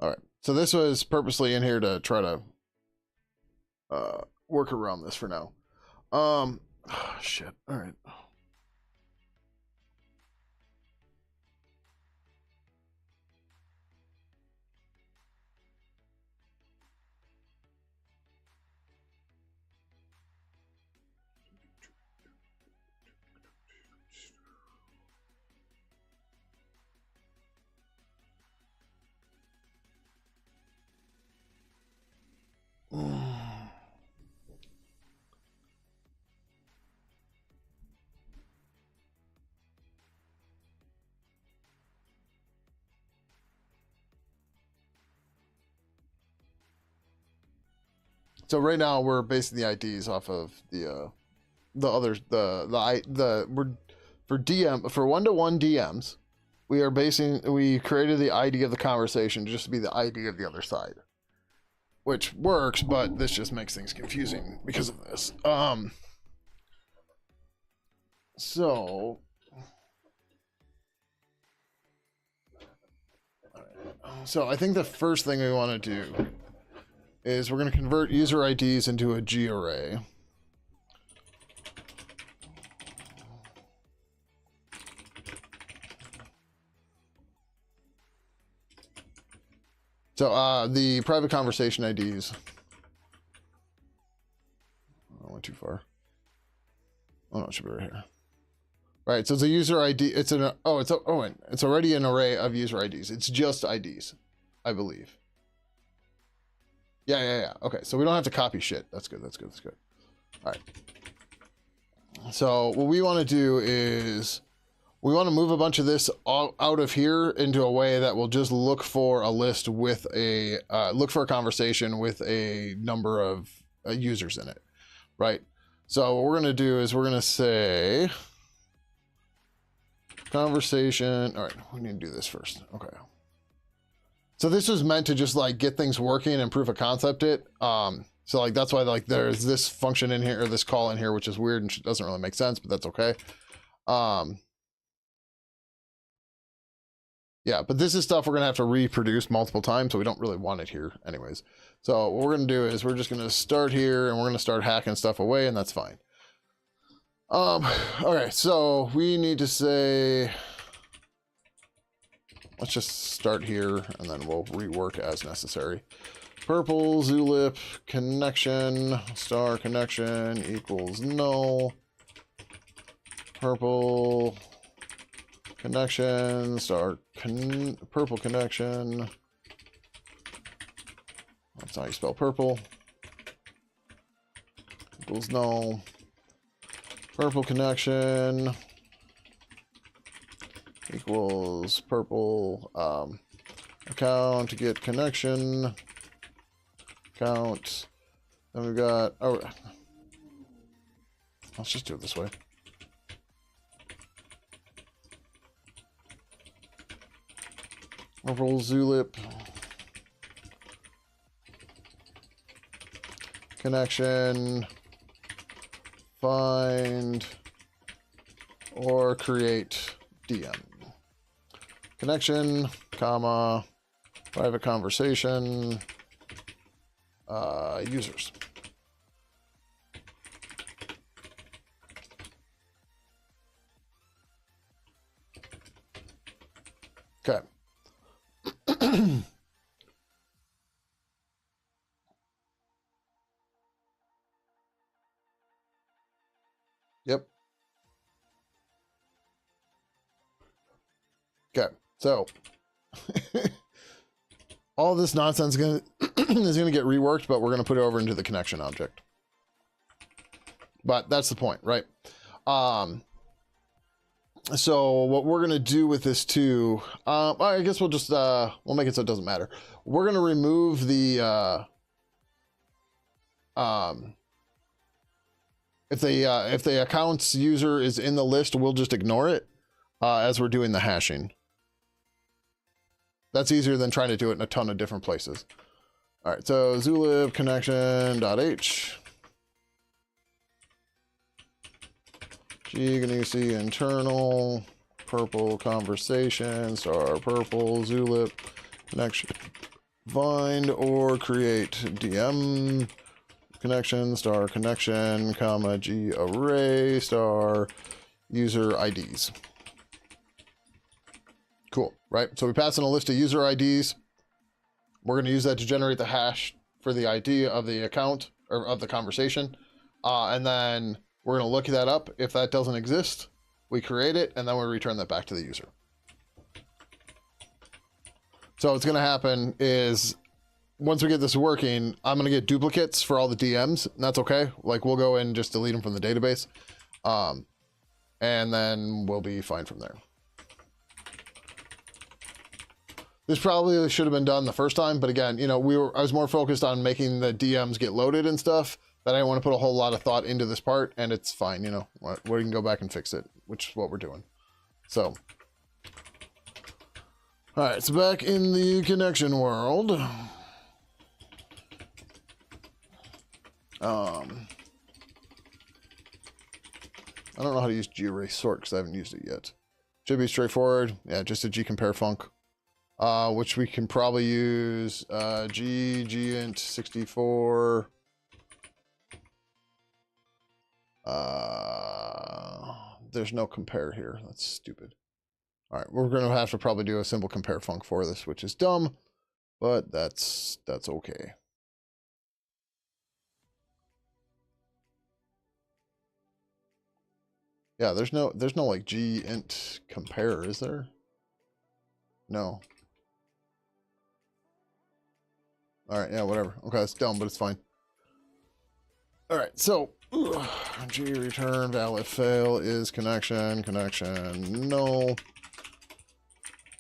All right, so this was purposely in here to try to work around this for now. Shit. All right. So right now we're basing the IDs off of the others we're for DM for 1-to-1 DMs. We created the ID of the conversation just to be the ID of the other side, which works, but this just makes things confusing because of this. So I think the first thing we want to do is we're going to convert user IDs into a G array. So the private conversation IDs. I went too far. Oh no, it should be right here. Right, so it's a user ID. It's it's already an array of user IDs. It's just IDs, I believe. Yeah. Okay, so we don't have to copy shit. That's good. All right. So what we want to do is we want to move a bunch of this out of here into a way that will just look for a list with a look for a conversation with a number of users in it, right? So what we're going to do is we're going to say conversation. All right, we need to do this first. Okay. So this was meant to just like get things working and proof of concept it. So like that's why like there's this function in here or this call in here, which is weird and doesn't really make sense, but that's okay. Yeah, but this is stuff we're gonna have to reproduce multiple times, so we don't really want it here anyways. So what we're gonna do is we're just gonna start here and we're gonna start hacking stuff away, and that's fine. Okay, so we need to say, let's just start here and then we'll rework as necessary. Purple zulip connection star connection equals null. Purple connection star purple connection. That's how you spell purple. Equals null. Purple connection equals purple account get connection count. Then we've got, oh, let's just do it this way. Purple zulip connection find or create DM connection, comma, private conversation, users. Okay. Yep. Okay, so all this nonsense is gonna get reworked, but we're gonna put it over into the connection object. But that's the point, right? So what we're gonna do with this too, I guess we'll just we'll make it so it doesn't matter. We're gonna remove the if the account's user is in the list, we'll just ignore it as we're doing the hashing. That's easier than trying to do it in a ton of different places. All right, so zulip connection.h. G gonna see internal purple conversation star purple zulip connection find or create DM connection star connection comma G array star user IDs. Cool, right? So we pass in a list of user IDs. We're going to use that to generate the hash for the ID of the account or of the conversation. And then we're going to look that up. If that doesn't exist, we create it and then we return that back to the user. So what's going to happen is once we get this working, I'm going to get duplicates for all the DMs. And that's okay. Like we'll go in and just delete them from the database. And then we'll be fine from there. This probably should have been done the first time, but again, you know, I was more focused on making the DMs get loaded and stuff, that I didn't want to put a whole lot of thought into this part, and it's fine, you know, we can go back and fix it, which is what we're doing. So, all right, so back in the connection world, I don't know how to use garray sort because I haven't used it yet. Should be straightforward. Yeah, just a gcompare func. Which we can probably use gint 64. There's no compare here. That's stupid. All right, we're gonna have to probably do a simple compare func for this, which is dumb, but that's okay. Yeah, there's no like gint compare, is there? No. All right, yeah, whatever. Okay, that's dumb, but it's fine. All right, so G return valid fail is connection null.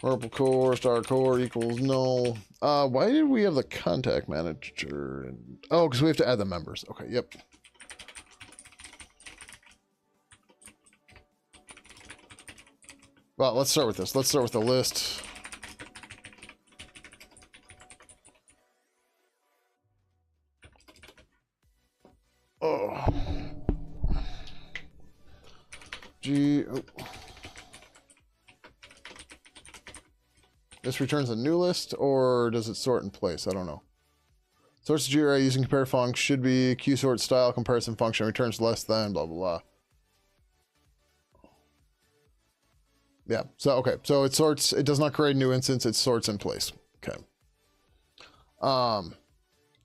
Purple core star core equals null. Why did we have the contact manager? Oh, because we have to add the members. Okay, yep. Well, let's start with this. Let's start with the list. Oh. This returns a new list, or does it sort in place? I don't know. Sorts of GRA using compare func should be qsort style comparison function returns less than blah blah blah. Yeah. So okay. So it sorts. It does not create a new instance. It sorts in place. Okay. So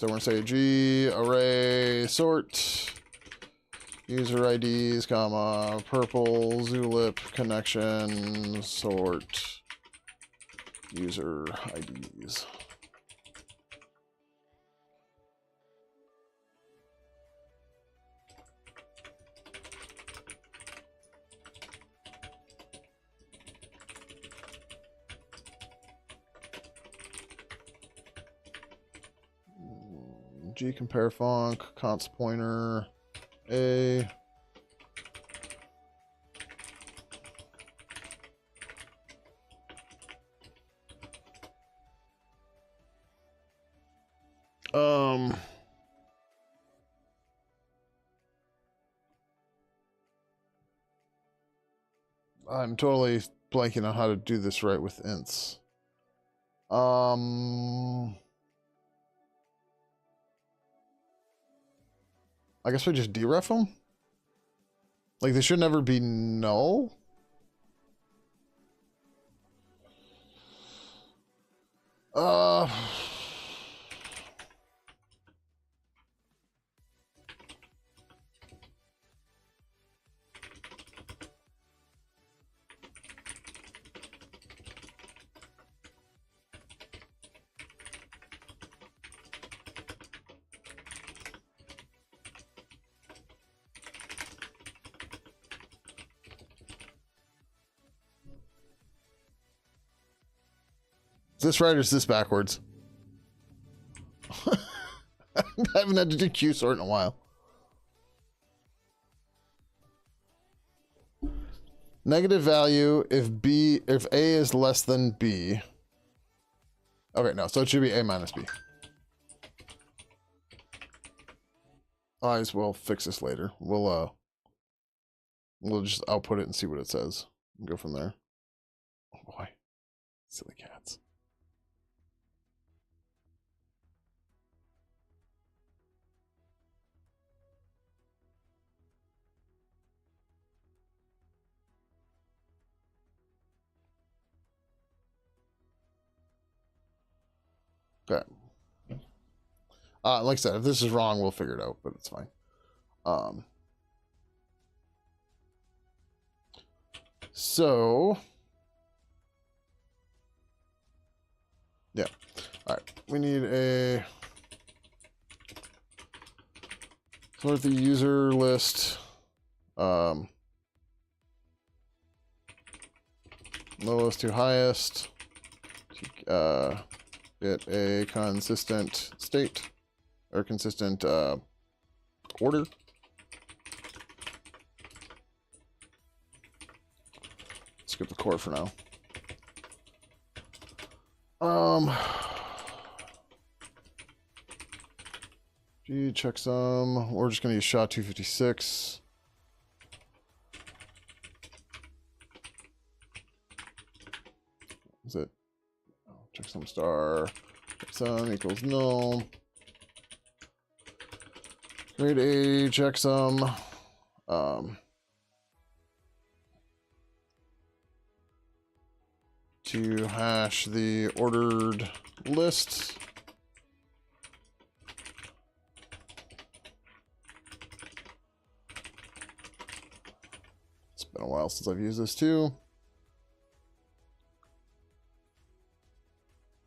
we're gonna say G array sort user IDs, comma purple zulip connection sort user IDs. G compare func const pointer a I'm totally blanking on how to do this right with ints. I guess we just deref them? Like, they should never be null? Is this right or is this backwards? I haven't had to do qsort in a while. Negative value if A is less than B. Okay, no, so it should be A minus B. We'll fix this later. We'll just output it and see what it says. And go from there. Oh boy. Silly cats. Okay. Like I said, if this is wrong, we'll figure it out, but it's fine. So, yeah. All right. We need a sort the user list. Lowest to highest. To, get a consistent state or consistent order. Skip the core for now. G checksum. We're just gonna use SHA-256. Is it? Oh, checksum star. Checksum equals null. Grade A checksum. To hash the ordered list. It's been a while since I've used this too.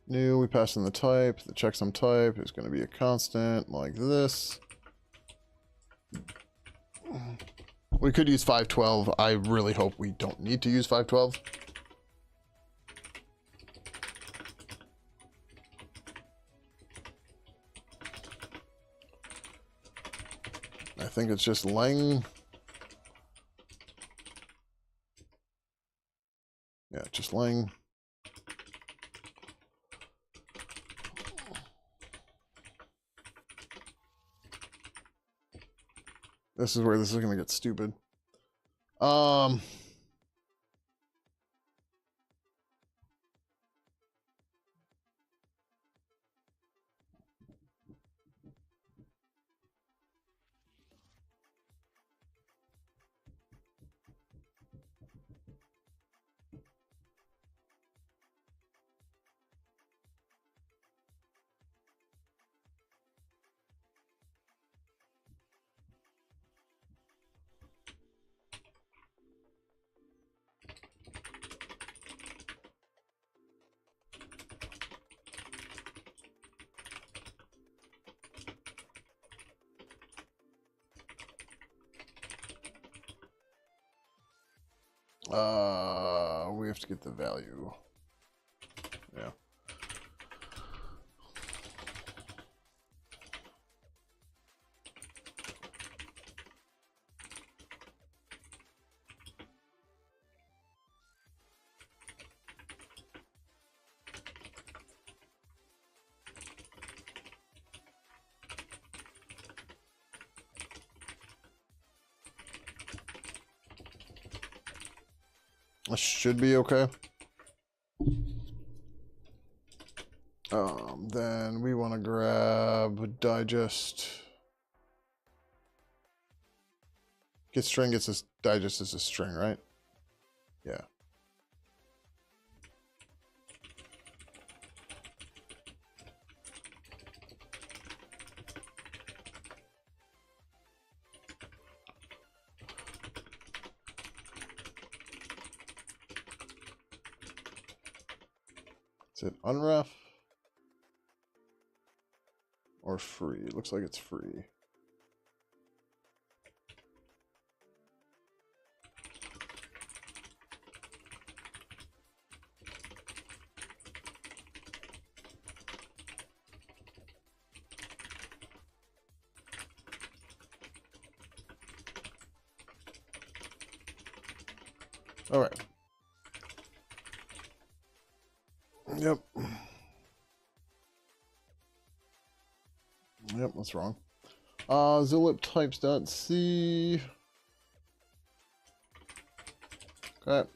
New, we pass in the type. The checksum type is going to be a constant like this. We could use 512. I really hope we don't need to use 512. I think it's just lang. Yeah, just lang. This is where this is going to get stupid. We have to get the value. Yeah. That should be okay. Then we want to grab digest. Get string gets this digest as a string, right? Yeah. Is it unref or free? It looks like it's free. All right. Yep. Yep, that's wrong. Zilip types.c. Okay.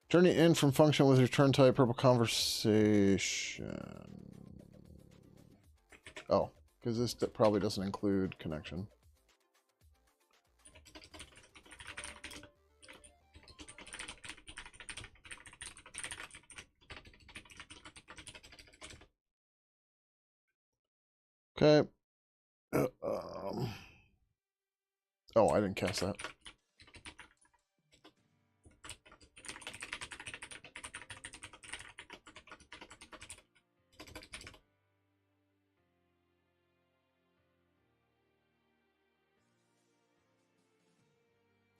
Turning in from function with return type purple conversation. Oh, because this probably doesn't include connection. Okay. Oh, I didn't cast that.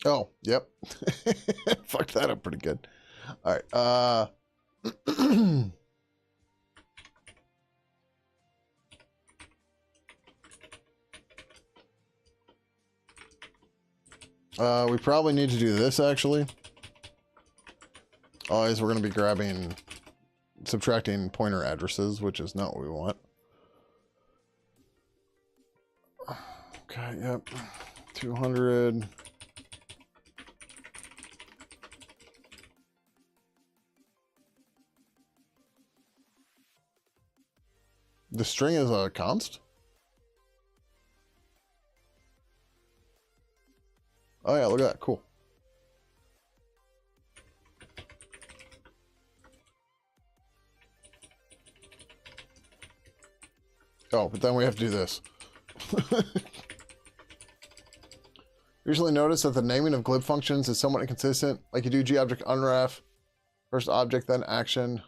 Oh, yep. Fucked that up pretty good. All right. We probably need to do this, actually. Otherwise, we're going to be subtracting pointer addresses, which is not what we want. Okay, yep. 200. The string is a const? Oh yeah, look at that. Cool. Oh, but then we have to do this. Usually notice that the naming of glib functions is somewhat inconsistent. Like you do gobject unref, first object, then action.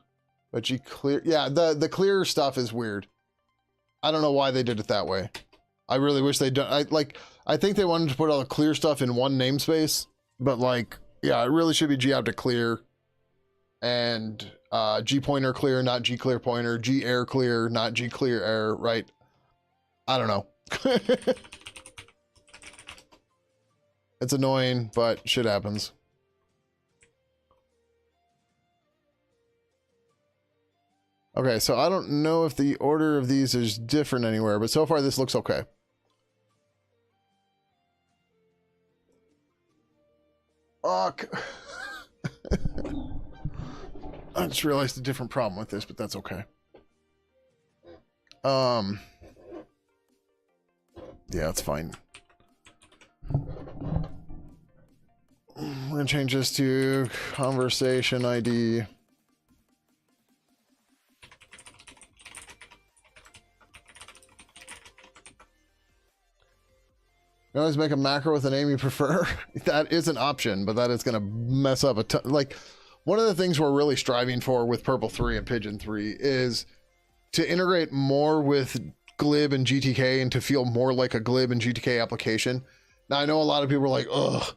But gclear, yeah, the clear stuff is weird. I don't know why they did it that way. I really wish they'd done. I think they wanted to put all the clear stuff in one namespace, but like, yeah, it really should be gobject clear, and gpointer clear, not gclear pointer, gair clear, not gclear air, right? I don't know. It's annoying, but shit happens. Okay, so I don't know if the order of these is different anywhere, but so far this looks okay. Fuck. I just realized a different problem with this, but that's okay. Yeah, it's fine. We're gonna change this to conversation ID. You always make a macro with a name you prefer. That is an option, but that is going to mess up a ton. Like, one of the things we're really striving for with Purple 3 and Pidgin 3 is to integrate more with glib and GTK and to feel more like a glib and GTK application. Now, I know a lot of people are like, ugh,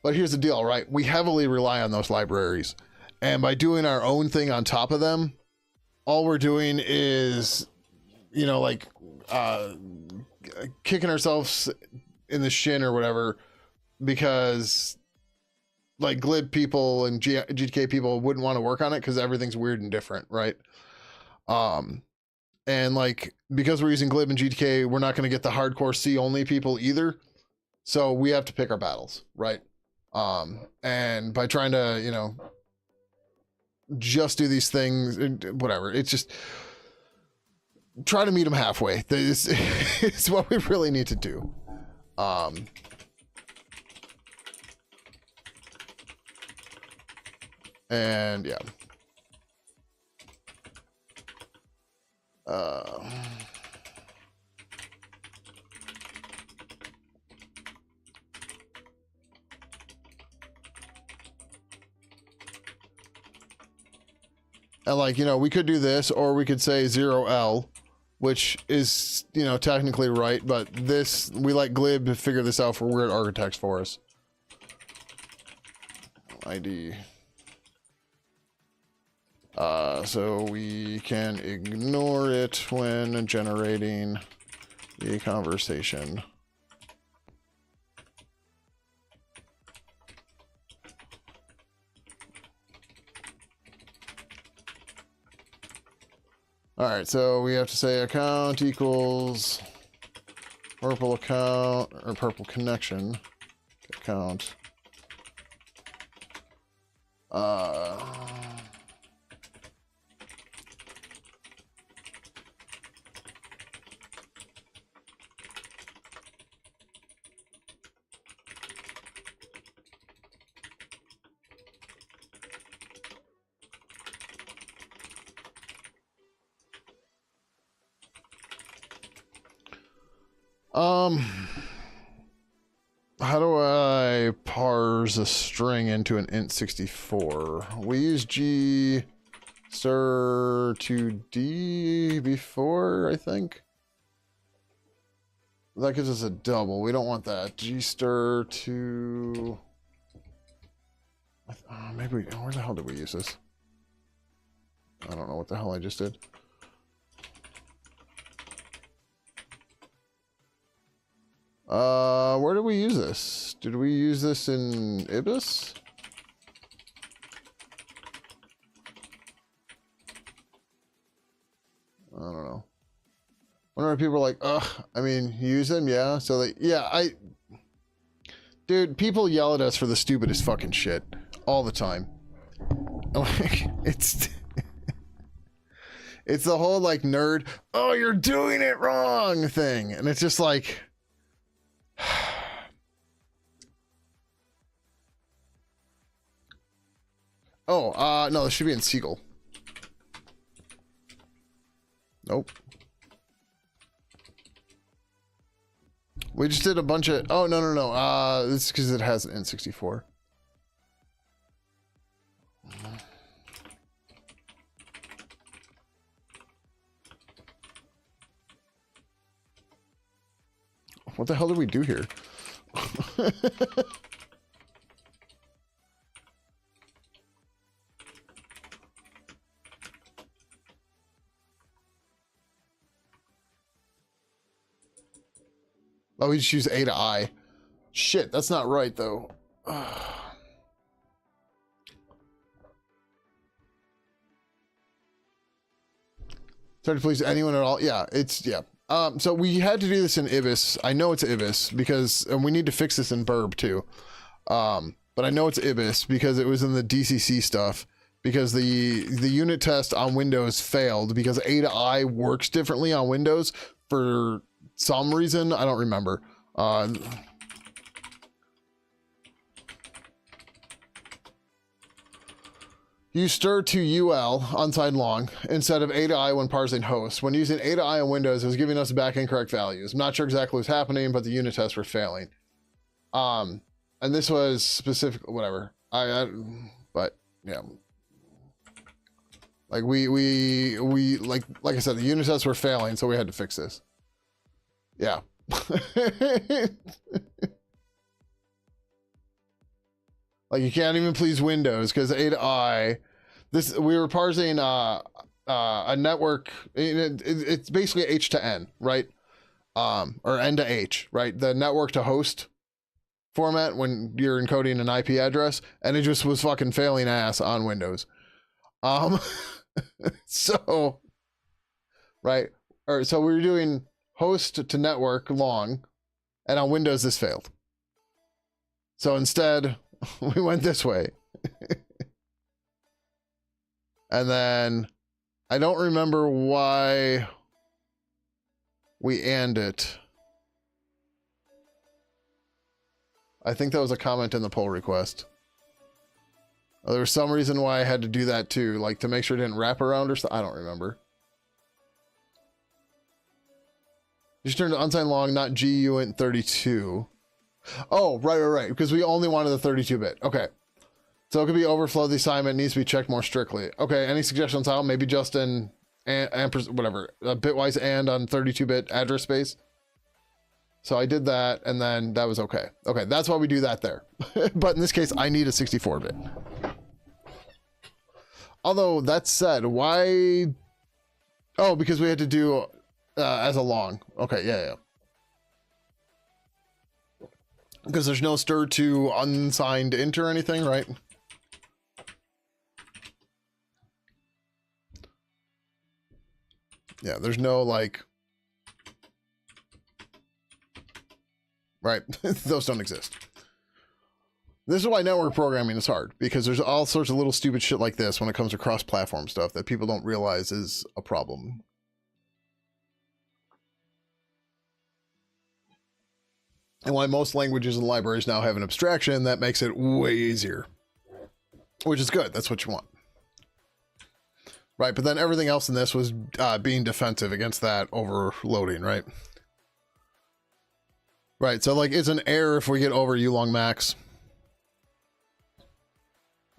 but here's the deal, right? We heavily rely on those libraries. And by doing our own thing on top of them, all we're doing is, you know, like, kicking ourselves in the shin or whatever, because like glib people and GTK people wouldn't want to work on it because everything's weird and different, right? And like, because we're using glib and GTK, we're not going to get the hardcore C only people either, so we have to pick our battles, right? And by trying to, you know, just do these things, whatever, it's just try to meet them halfway. This is what we really need to do. And yeah. And like, you know, we could do this, or we could say 0L, which is, you know, technically right, but this, we let glib figure this out for weird architects for us. ID. So we can ignore it when generating the conversation. All right, so we have to say account equals purple account, or purple connection account. Um, how do I parse a string into an int 64? We use G stir to D before, I think. That gives us a double. We don't want that. G stir to... maybe we... Where the hell did we use this? I don't know what the hell I just did. Where did we use this? Did we use this in Ibis? I don't know. Whenever people are like, ugh, I mean, use them, yeah. So they, yeah, dude, people yell at us for the stupidest fucking shit all the time. Like, it's the whole like nerd, oh, you're doing it wrong thing, and it's just like, oh, no, this should be in Seagull. Nope. We just did a bunch of... Oh, no. This is because it has an N64. What the hell did we do here? Oh, we just use A to I. Shit, that's not right, though. Sorry to please anyone at all. Yeah, it's, yeah. So we had to do this in Ibis. I know it's Ibis because, and we need to fix this in Burb too. But I know it's Ibis because it was in the DCC stuff, because the unit test on Windows failed because A to I works differently on Windows for some reason. I don't remember. Use stir to UL unsigned long instead of A to I when parsing host. When using A to I on Windows, it was giving us back incorrect values. I'm not sure exactly what's happening, but the unit tests were failing. And this was specific, whatever. But yeah. Like we like I said, the unit tests were failing, so we had to fix this. Yeah. Like, you can't even please Windows because A to I, this, we were parsing a network. It's basically H to N, right? Or N to H, right? The network to host format when you're encoding an IP address, and it just was fucking failing ass on Windows. So, right? Or so we were doing host to network long, and on Windows this failed. So instead, we went this way. And then I don't remember why we and it. I think that was a comment in the pull request. There was some reason why I had to do that too, like to make sure it didn't wrap around or something. I don't remember. You should turn to unsigned long, not GUINT 32. Oh, right. Because we only wanted the 32-bit. Okay. So it could be overflow. The assignment needs to be checked more strictly. Okay. Any suggestions how? Maybe just in whatever, bitwise and on 32-bit address space. So I did that, and then that was okay. Okay, that's why we do that there. But in this case, I need a 64-bit. Although, that said, why... Oh, because we had to do as a long. Okay, yeah. Because there's no stir to unsigned int or anything, right? Yeah, there's no, like... Right, those don't exist. This is why network programming is hard, because there's all sorts of little stupid shit like this when it comes to cross-platform stuff that people don't realize is a problem. And why most languages and libraries now have an abstraction that makes it way easier. Which is good, that's what you want. Right, but then everything else in this was being defensive against that overloading, right? Right, so like it's an error if we get over ulong max.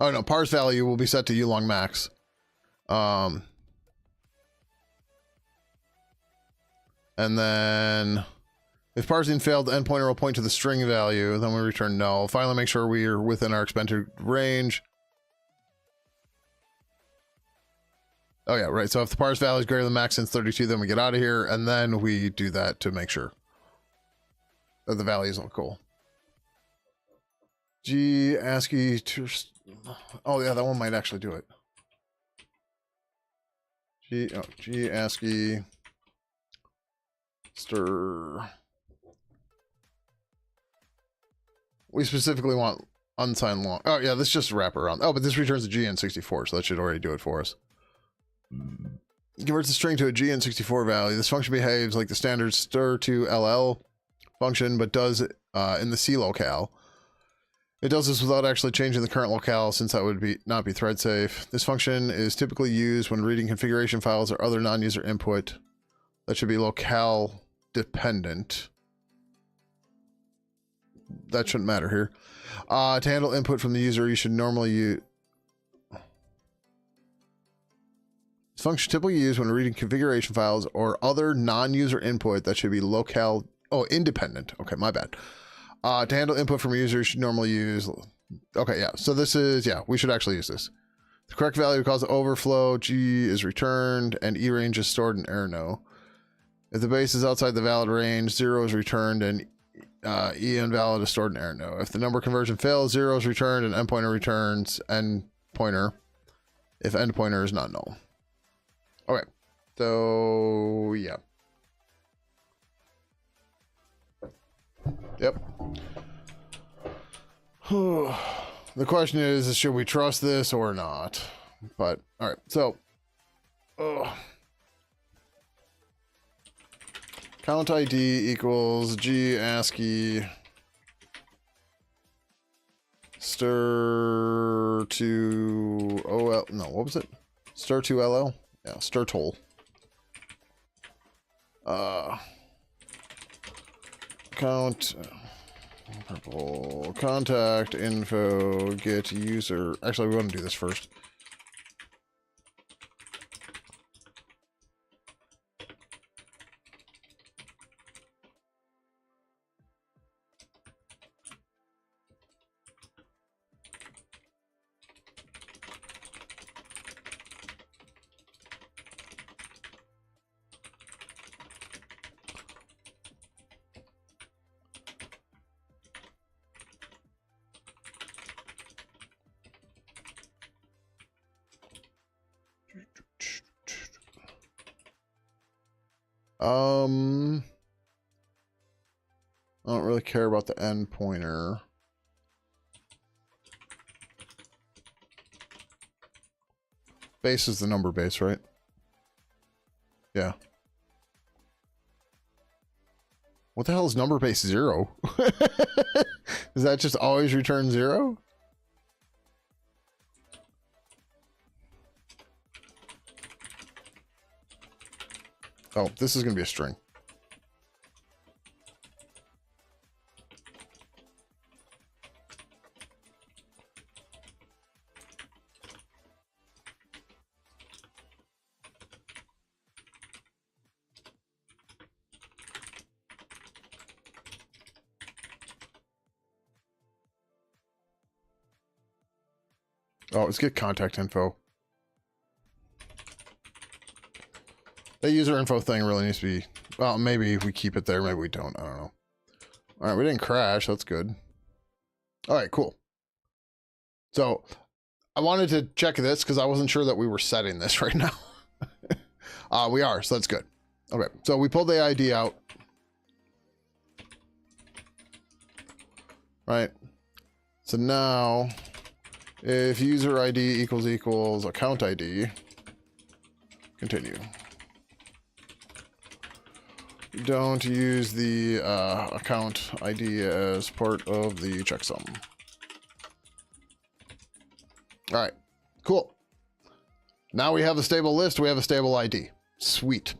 Oh no, parse value will be set to ulong max. And then if parsing failed, the endpointer will point to the string value, then we return null. Finally, make sure we are within our expected range. Oh yeah, right. So if the parse value is greater than max since 32, then we get out of here, and then we do that to make sure that the values look cool. G ASCII to... Oh yeah, that one might actually do it. G ASCII stir. We specifically want unsigned long. Oh yeah, this just wrap around. Oh, but this returns a GN64, so that should already do it for us. Converts the string to a GN64 value. This function behaves like the standard stir2ll function, but does in the C locale. It does this without actually changing the current locale, since that would not be thread safe. This function is typically used when reading configuration files or other non-user input that should be locale dependent. That shouldn't matter here. To handle input from the user, you should normally use... This function typically used when reading configuration files or other non-user input that should be locale... Oh, independent. Okay, my bad. To handle input from a user, you should normally use... Okay, yeah. So this is... Yeah, we should actually use this. The correct value causes overflow. G is returned, and E range is stored in error no. If the base is outside the valid range, 0 is returned, and E invalid is stored in error no. If the number conversion fails, 0 is returned, and endpointer returns endpointer if endpointer is not null. Okay, so yeah. Yep. The question is, should we trust this or not? But, alright, so... count ID equals G ASCII stir to OL... No, what was it? Stir to LL? Yeah, stir toll. Count... Purple contact info get user. Actually, we want to do this first. I don't really care about the end pointer. Base is the number base, right? Yeah. What the hell is number base 0? Does that just always return 0? Oh, this is going to be a string. Oh, let's get contact info. That user info thing really needs to be... Well, maybe we keep it there, maybe we don't. I don't know. Alright, we didn't crash. That's good. Alright, cool. So, I wanted to check this because I wasn't sure that we were setting this right now. We are, so that's good. Okay, so we pulled the ID out. Right. So now... If user ID equals account ID, continue. Don't use the account ID as part of the checksum. All right, cool. Now we have a stable list, we have a stable ID. Sweet.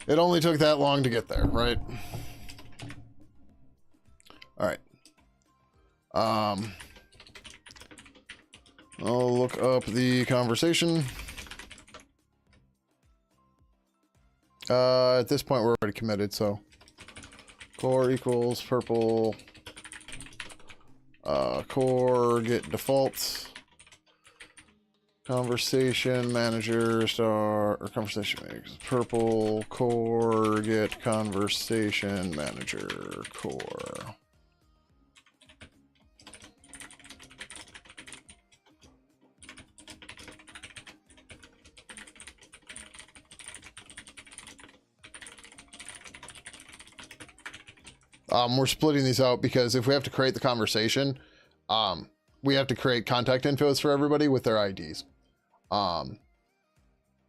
It only took that long to get there, right? All right. I'll look up the conversation. At this point, we're already committed, so core equals purple. Core get default. Conversation manager star or conversation manager purple core get conversation manager core. We're splitting these out because if we have to create the conversation, we have to create contact infos for everybody with their IDs. And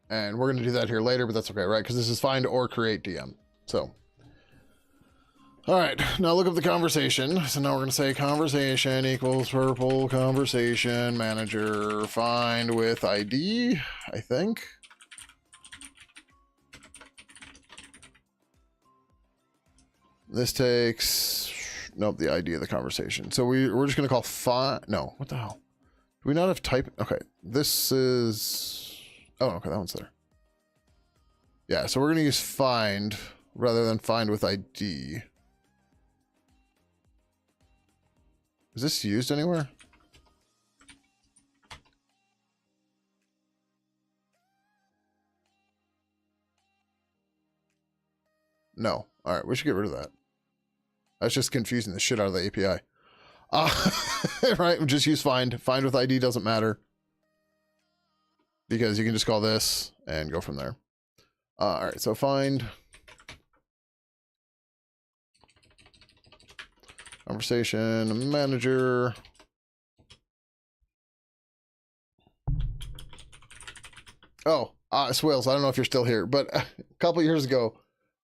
we're going to do that here later, but that's okay, right? Because this is find or create DM. So, all right, now look up the conversation. So now we're going to say conversation equals purple conversation manager find with ID, I think. This takes, nope, the ID of the conversation. So we're just going to call find, no, what the hell? Do we not have type? Okay, this is, oh, okay, that one's there. Yeah, so we're going to use find rather than find with ID. Is this used anywhere? No. All right, we should get rid of that. That's just confusing the shit out of the API. Right, just use find. Find with ID doesn't matter. Because you can just call this and go from there. All right, so find. Conversation manager. Oh, Swills, I don't know if you're still here, but a couple years ago,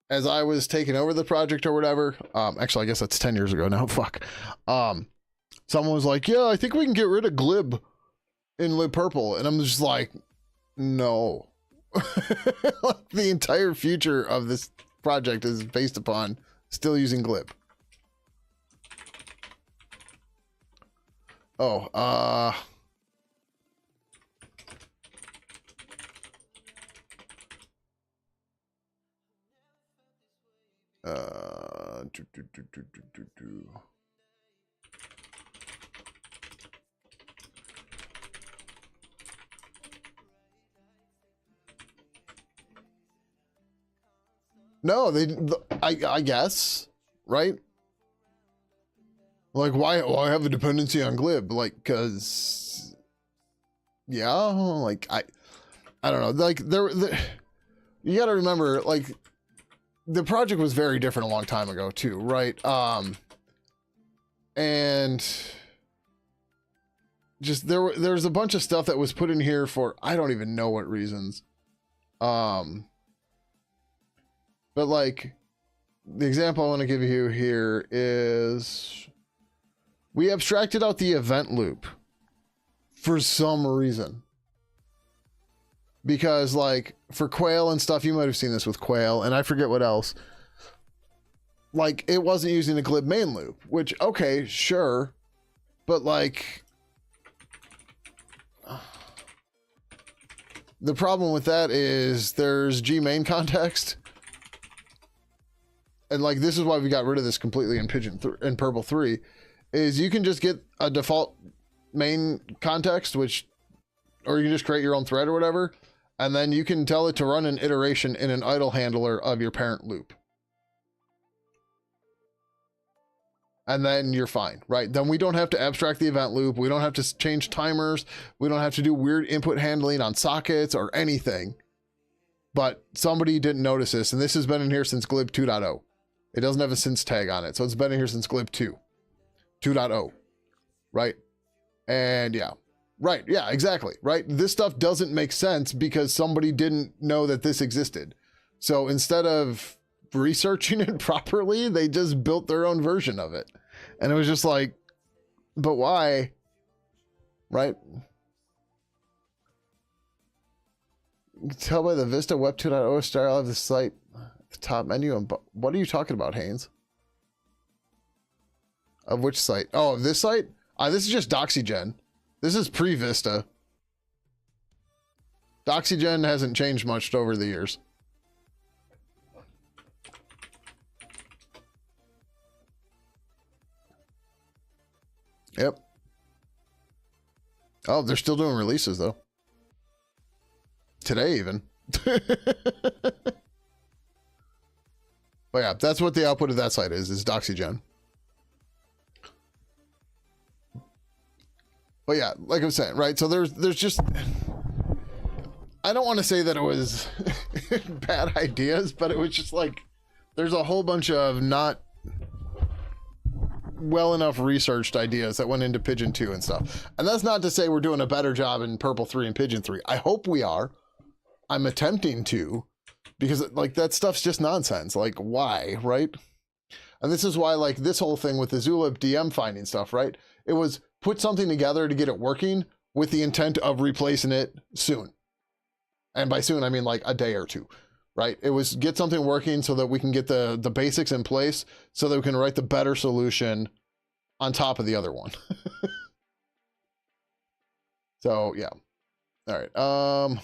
as I was taking over the project or whatever, actually, I guess that's 10 years ago now, fuck. Someone was like, yeah, I think we can get rid of glib in libpurple. And I'm just like, no. The entire future of this project is based upon still using glib. Oh, no, I guess, right? Like, why have a dependency on glib? Like, cause, yeah, like, I don't know. Like, you gotta remember, like, the project was very different a long time ago too, right? And just there's a bunch of stuff that was put in here for I don't even know what reasons. But like the example I want to give you here is we abstracted out the event loop for some reason. Because like for Quail and stuff, you might have seen this with Quail and I forget what else. Like it wasn't using a glib main loop, which okay, sure. But like the problem with that is there's G main context. And like this is why we got rid of this completely in in Purple 3 is you can just get a default main context, which or you can just create your own thread or whatever. And then you can tell it to run an iteration in an idle handler of your parent loop. And then you're fine, right? Then we don't have to abstract the event loop. We don't have to change timers. We don't have to do weird input handling on sockets or anything. But somebody didn't notice this. And this has been in here since glib 2.0. It doesn't have a since tag on it. So it's been in here since glib 2.0, right? And yeah. Right, yeah, exactly, right? This stuff doesn't make sense because somebody didn't know that this existed. So instead of researching it properly, they just built their own version of it. And it was just like, but why? Right? You can tell by the Vista Web 2.0 style of the site. The top menu and what are you talking about, Haynes? Of which site? Oh, this site? This is just Doxygen. This is pre-Vista. Doxygen hasn't changed much over the years. Yep. Oh, they're still doing releases, though. Today, even. But yeah, that's what the output of that site is Doxygen. But yeah, like I was saying, right? So there's just... I don't want to say that it was bad ideas, but it was just like... There's a whole bunch of not well enough researched ideas that went into Pidgin 2 and stuff. And that's not to say we're doing a better job in Purple 3 and Pidgin 3. I hope we are. I'm attempting to, because like that stuff's just nonsense. Like why, right? And this is why like this whole thing with the Zulip DM finding stuff, right? It was put something together to get it working with the intent of replacing it soon. And by soon, I mean like a day or two, right? It was get something working so that we can get the basics in place so that we can write the better solution on top of the other one. So yeah. All right.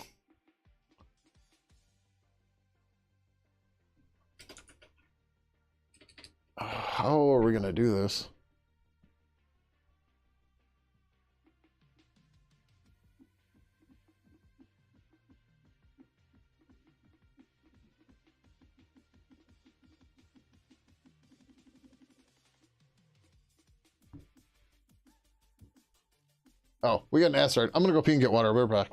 How are we going to do this? Oh, we got an asteroid. I'm going to go pee and get water. We're back.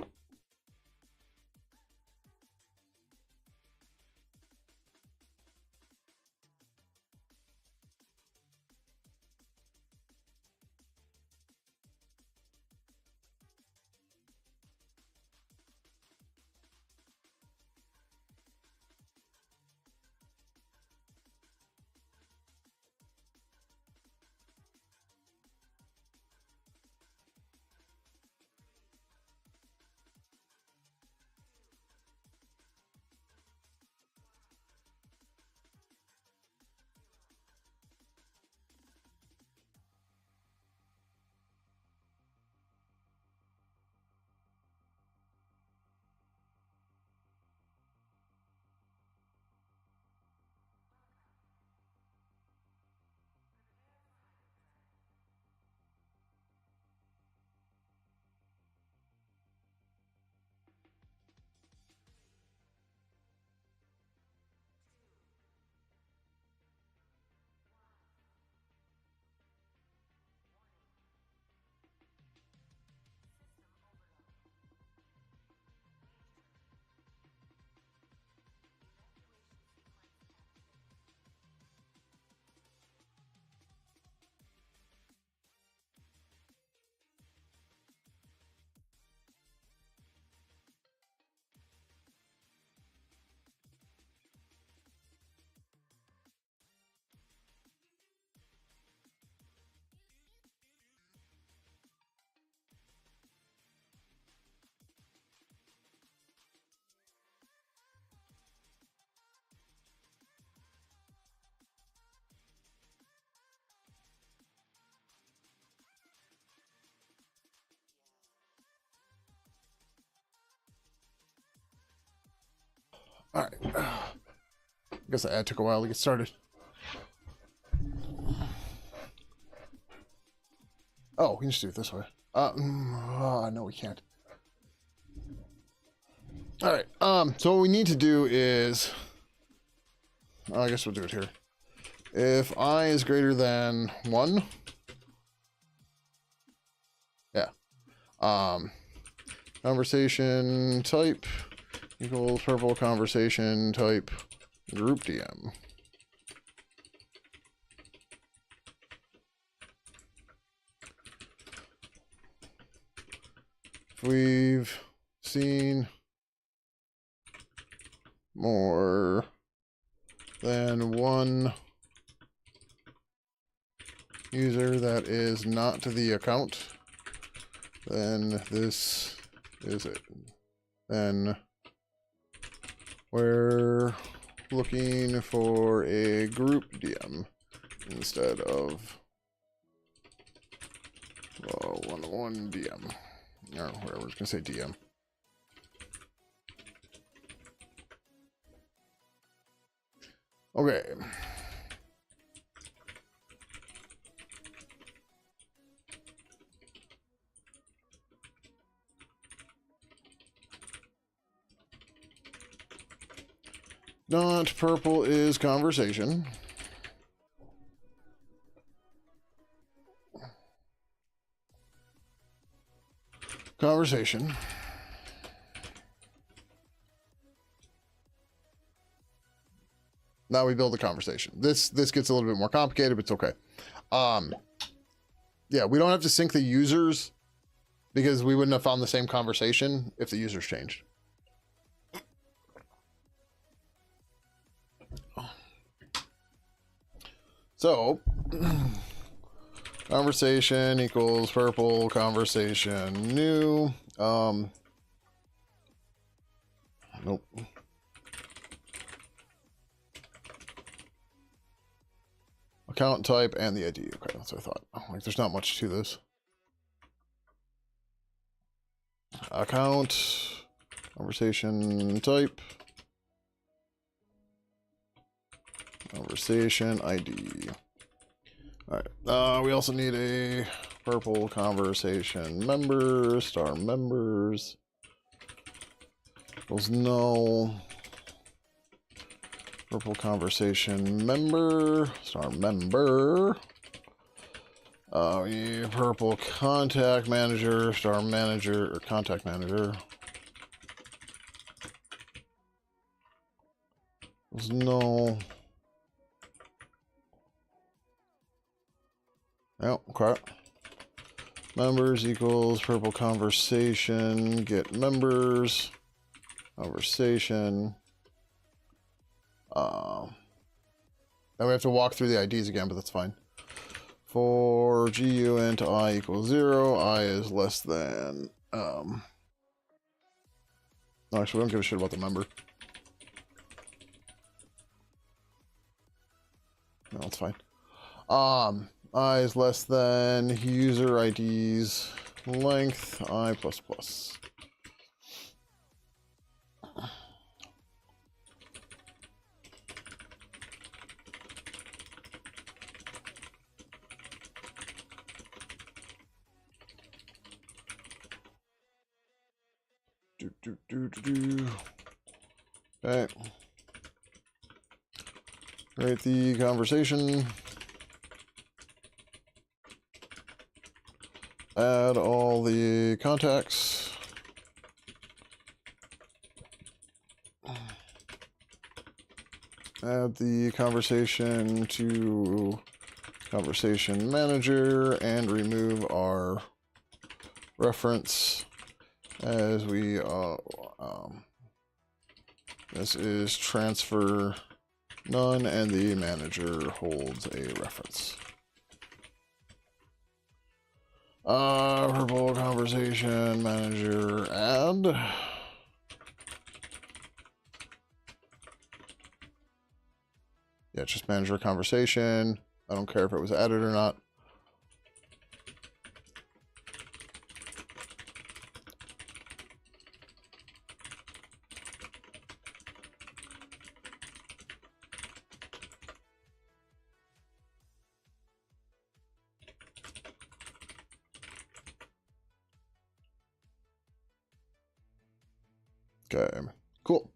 All right. I guess the ad took a while to get started. Oh, we can just do it this way. No, we can't. All right. So what we need to do is, I guess we'll do it here. If I is greater than 1, yeah. Conversation type equals purple conversation type group DM. We've seen more than one user that is not the account, then this is it. Then where looking for a group DM instead of one DM. Or whatever, I was gonna say DM. Okay. Not purple is conversation. Conversation. Now we build a conversation. This gets a little bit more complicated, but it's okay. Yeah, we don't have to sync the users because we wouldn't have found the same conversation if the users changed. So, conversation equals purple, conversation new. Nope. Account type and the ID. Okay, that's what I thought. Like, there's not much to this. Account, conversation type, conversation ID. All right. We also need a purple conversation member, star members. Equals no. Purple conversation member, star member. Purple contact manager, star manager, or contact manager. There's no. Oh, okay. Members equals purple conversation, get members, conversation. Now we have to walk through the IDs again, but that's fine. For GU int I equals 0, I is less than, no, actually, we don't give a shit about the member. No, it's fine. I is less than user IDs length I plus plus. Okay. Write the conversation. Add all the contacts. Add the conversation to conversation manager and remove our reference as we this is transfer none and the manager holds a reference. Purple conversation manager add. Yeah, just manager conversation. I don't care if it was added or not. Okay, cool.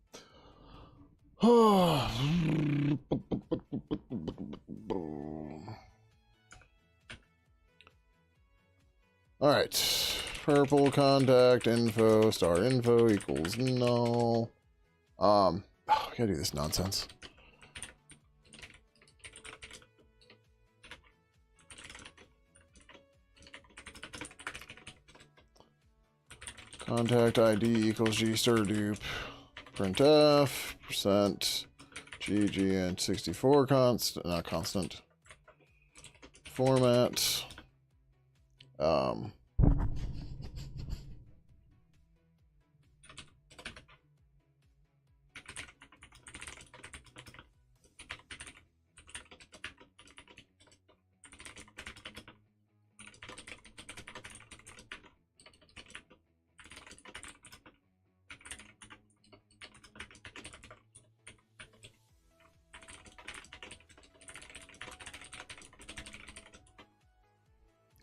All right, purple contact info star info equals null. I gotta do this nonsense. Contact ID equals G stir dupe. Printf percent GG and 64 constant, not constant. Format.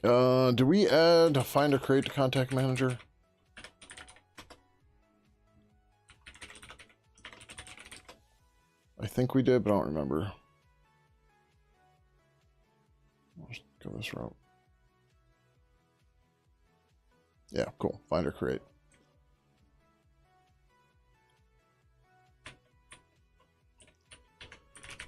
Do we add find or create to contact manager? I think we did, but I don't remember. I'll just go this route. Yeah, cool. Find or create.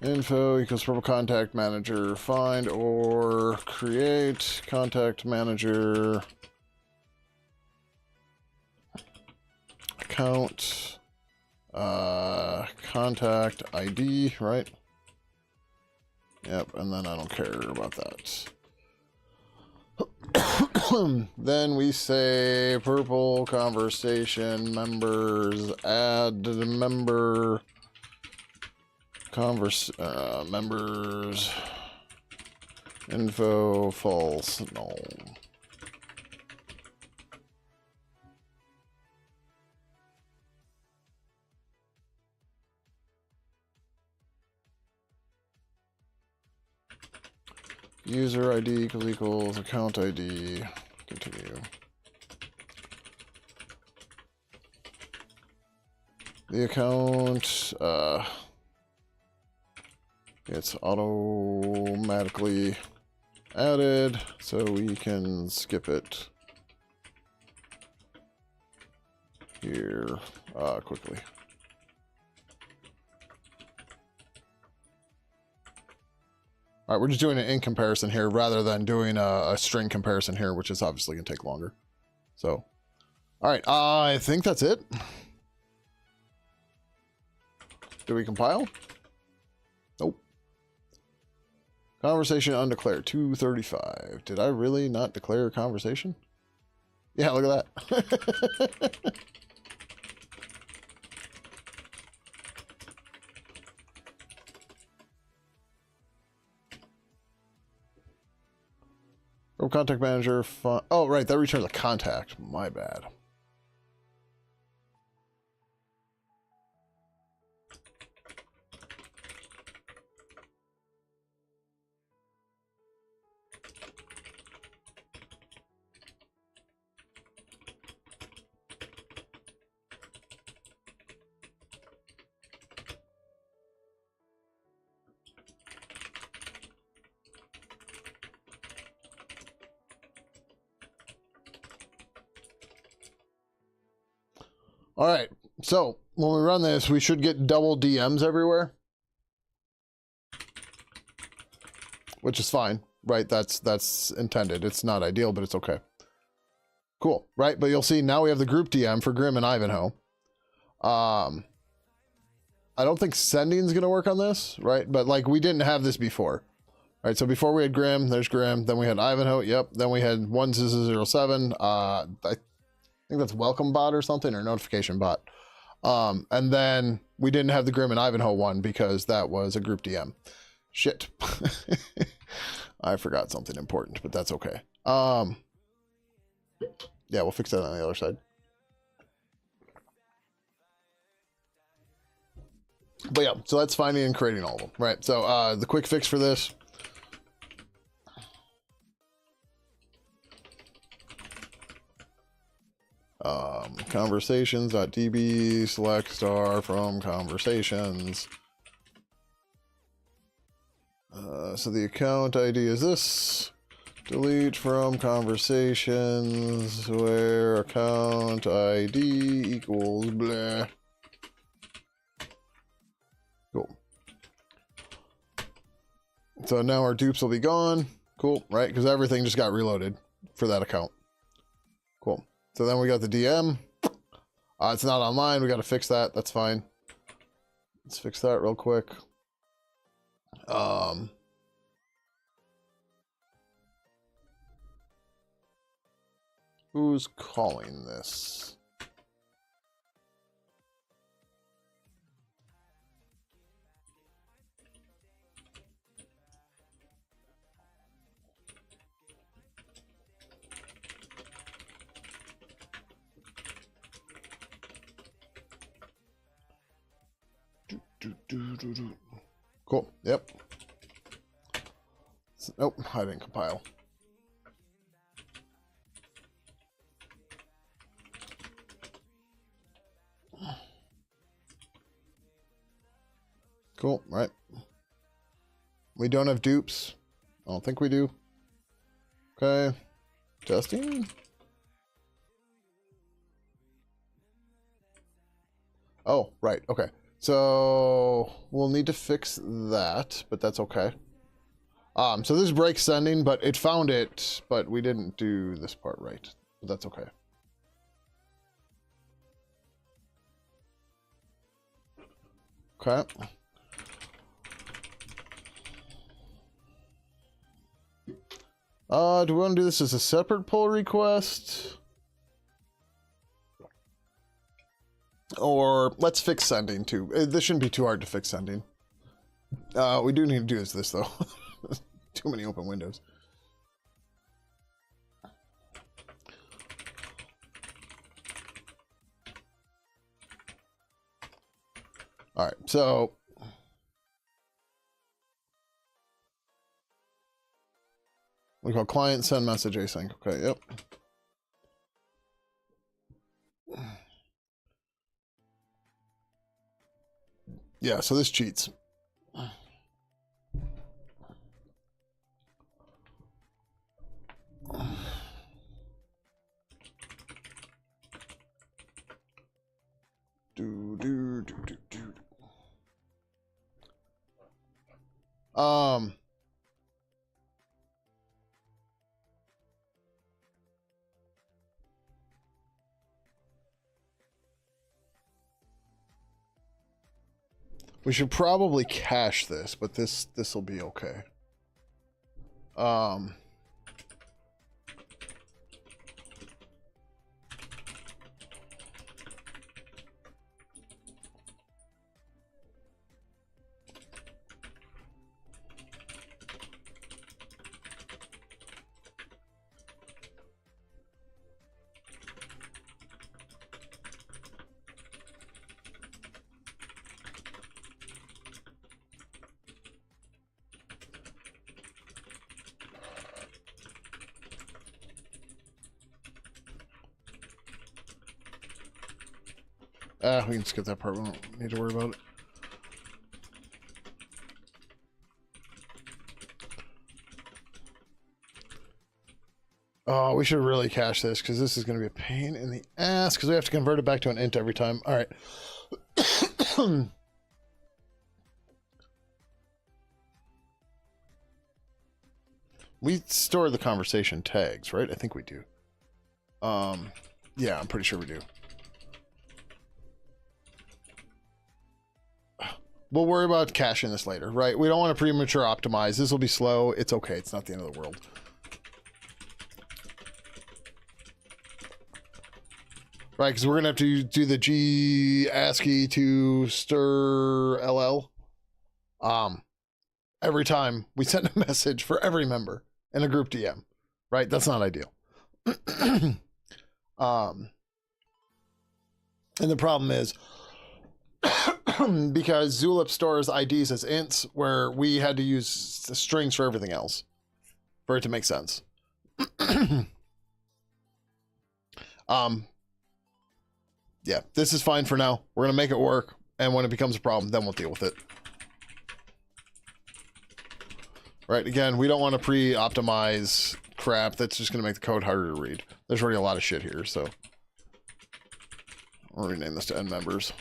Info equals purple contact manager. Find or create contact manager. Account. Contact ID, right? Yep, and then I don't care about that. Then we say purple conversation members, add member members info false null. User ID equals account ID. Continue. The account, it's automatically added, so we can skip it here quickly. All right, we're just doing an in comparison here rather than doing a string comparison here, which is obviously going to take longer. So, all right, I think that's it. Do we compile? Nope. Conversation undeclared, 235. Did I really not declare a conversation? Yeah, look at that. From contact manager. Oh, right. That returns a contact. My bad. All right, so when we run this, we should get double DMs everywhere, which is fine, right? That's intended. It's not ideal, but it's okay. Cool, right? But you'll see now we have the group DM for Grim and Ivanhoe. I don't think sending is going to work on this, right? But like we didn't have this before, right? So before we had Grim, there's Grim. Then we had Ivanhoe. Yep. Then we had 1007. I think that's welcome bot or something, or notification bot. And then we didn't have the Grim and Ivanhoe one because that was a group DM. Shit. I forgot something important, but that's okay. Yeah, we'll fix that on the other side. But yeah, so that's finding and creating all of them, right? So the quick fix for this. Conversations.db select star from conversations. So the account ID is this. Delete from conversations where account ID equals blah. Cool. So now our dupes will be gone. Cool, right? Because everything just got reloaded for that account. Cool. So then we got the DM. It's not online. We got to fix that. That's fine. Let's fix that real quick. Who's calling this? Cool. Yep. Nope, I didn't compile. Cool, right. We don't have dupes. I don't think we do. Okay. Testing. Oh, right. Okay. So we'll need to fix that, but that's okay. So this breaks sending, but it found it, but we didn't do this part right. But that's okay. Okay. Do we want to do this as a separate pull request? Or let's fix sending too. This shouldn't be too hard to fix sending. We do need to do this though. Too many open windows. All right, so we call client send message async. Okay, yep. Yeah, so this cheats. We should probably cache this, but this will be okay. We can skip that part. We don't need to worry about it. Oh, we should really cache this because this is going to be a pain in the ass because we have to convert it back to an int every time. All right. We store the conversation tags, right? I think we do. Yeah, I'm pretty sure we do. We'll worry about caching this later, right? We don't want to premature optimize. This will be slow. It's okay. It's not the end of the world. Right, because we're going to have to do the G ASCII to stir LL. Every time we send a message for every member in a group DM, right? That's not ideal. And the problem is because Zulip stores IDs as ints where we had to use the strings for everything else for it to make sense. Yeah, this is fine for now. We're going to make it work. And when it becomes a problem, then we'll deal with it. Right, again, we don't want to pre-optimize crap that's just going to make the code harder to read. There's already a lot of shit here, so I'll rename this to end members.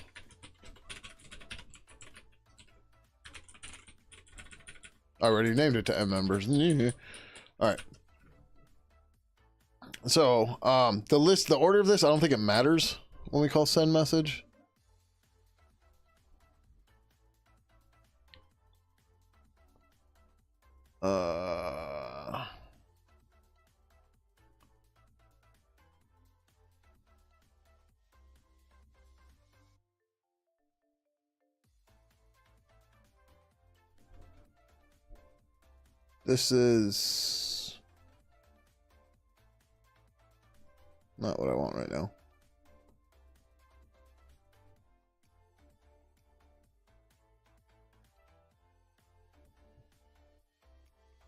I already named it to end members. All right. So, the order of this, I don't think it matters when we call send message. This is not what I want right now.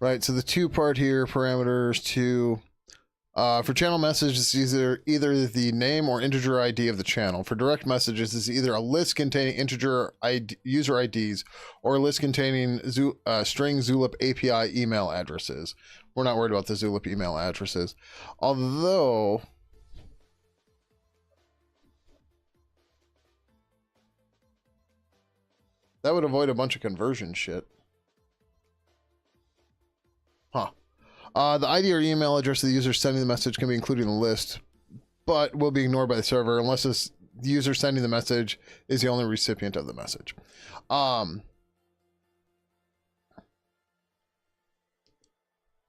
Right, so the two part here, parameters to For channel messages, it's either the name or integer ID of the channel. For direct messages, it's either a list containing integer user IDs or a list containing string Zulip API email addresses. We're not worried about the Zulip email addresses. Although... that would avoid a bunch of conversion shit. Huh. The ID or email address of the user sending the message can be included in the list, but will be ignored by the server unless the user sending the message is the only recipient of the message. So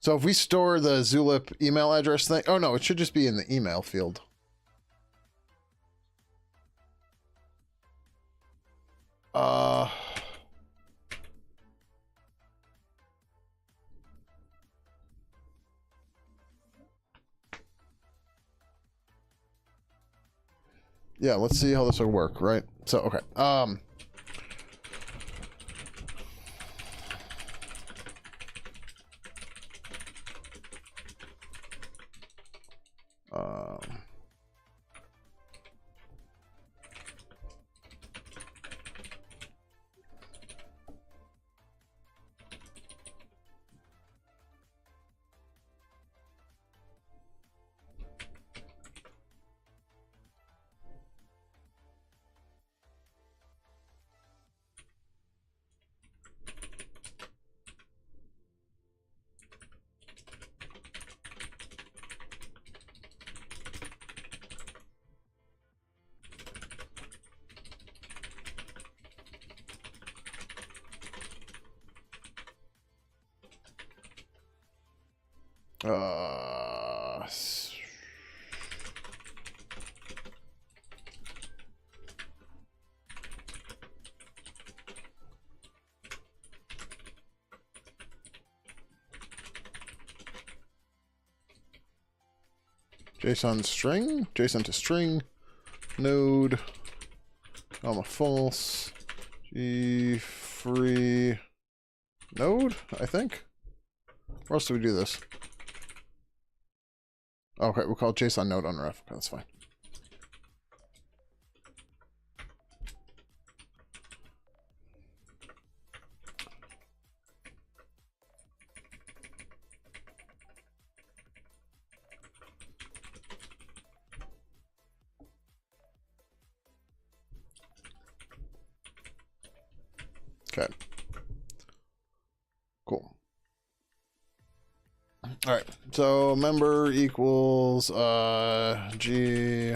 if we store the Zulip email address thing... oh, no, it should just be in the email field. Yeah, let's see how this will work, right? So, okay. JSON string, JSON to string, node, comma false, g free node, I think. Where else do we do this? Okay, we'll call JSON node on ref. Okay, that's fine. Okay. Cool. All right. So member equals g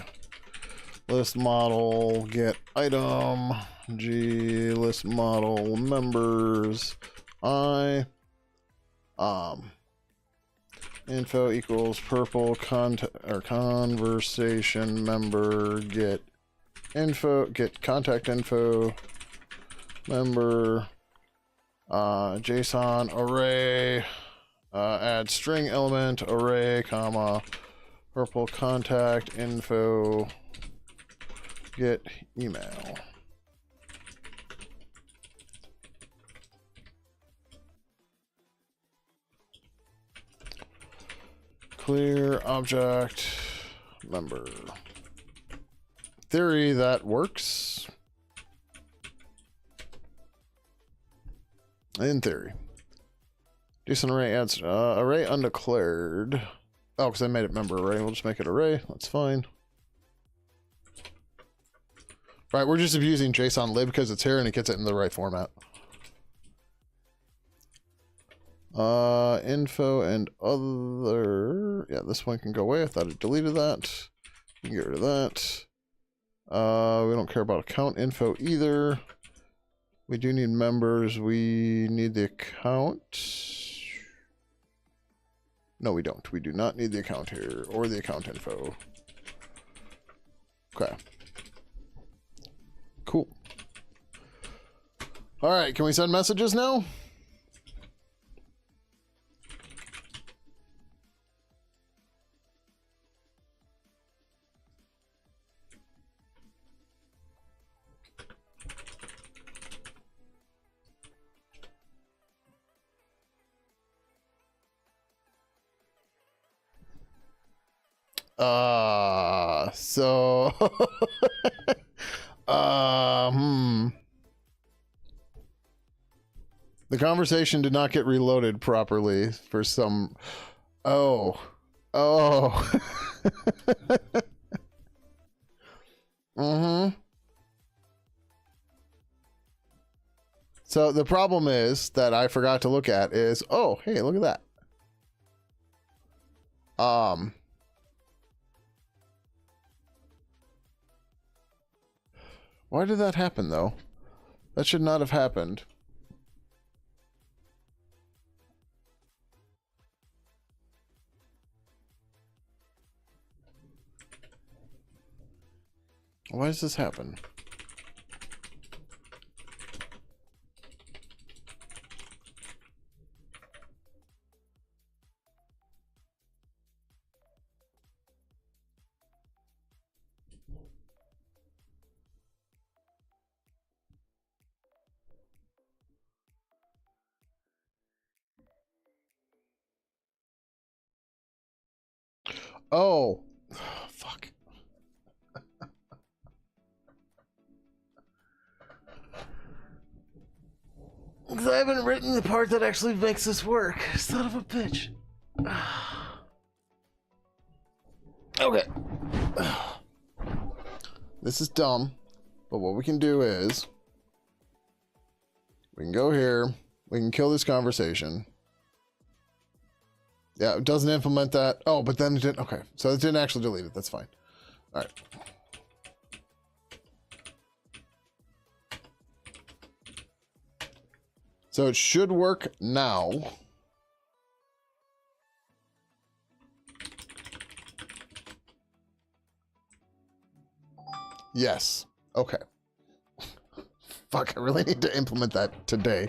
list model get item g list model members I info equals purple conversation member get info get contact info member JSON array add string element array comma purple contact info get email. Clear object member. Theory that works. In theory. JSON array adds array undeclared. Oh, because I made it member array. We'll just make it array. That's fine. Right, we're just abusing JSON lib because it's here and it gets it in the right format. Info and other. Yeah, this one can go away. I thought I deleted that. We can get rid of that. We don't care about account info either. We do need members. We need the account. No, we don't. We do not need the account here or the account info. Okay. Cool. All right, can we send messages now? So the conversation did not get reloaded properly for some. Oh. Mm-hmm. So the problem is that I forgot to look at is, oh, hey, look at that. Why did that happen though? That should not have happened. Why does this happen? Oh, fuck. Because I haven't written the part that actually makes this work. Son of a bitch. Okay. This is dumb, but what we can do is we can go here. We can kill this conversation. Yeah, it doesn't implement that. Oh, but then it didn't. Okay, so it didn't actually delete it. That's fine. All right. So it should work now. Yes. Okay. Fuck, I really need to implement that today.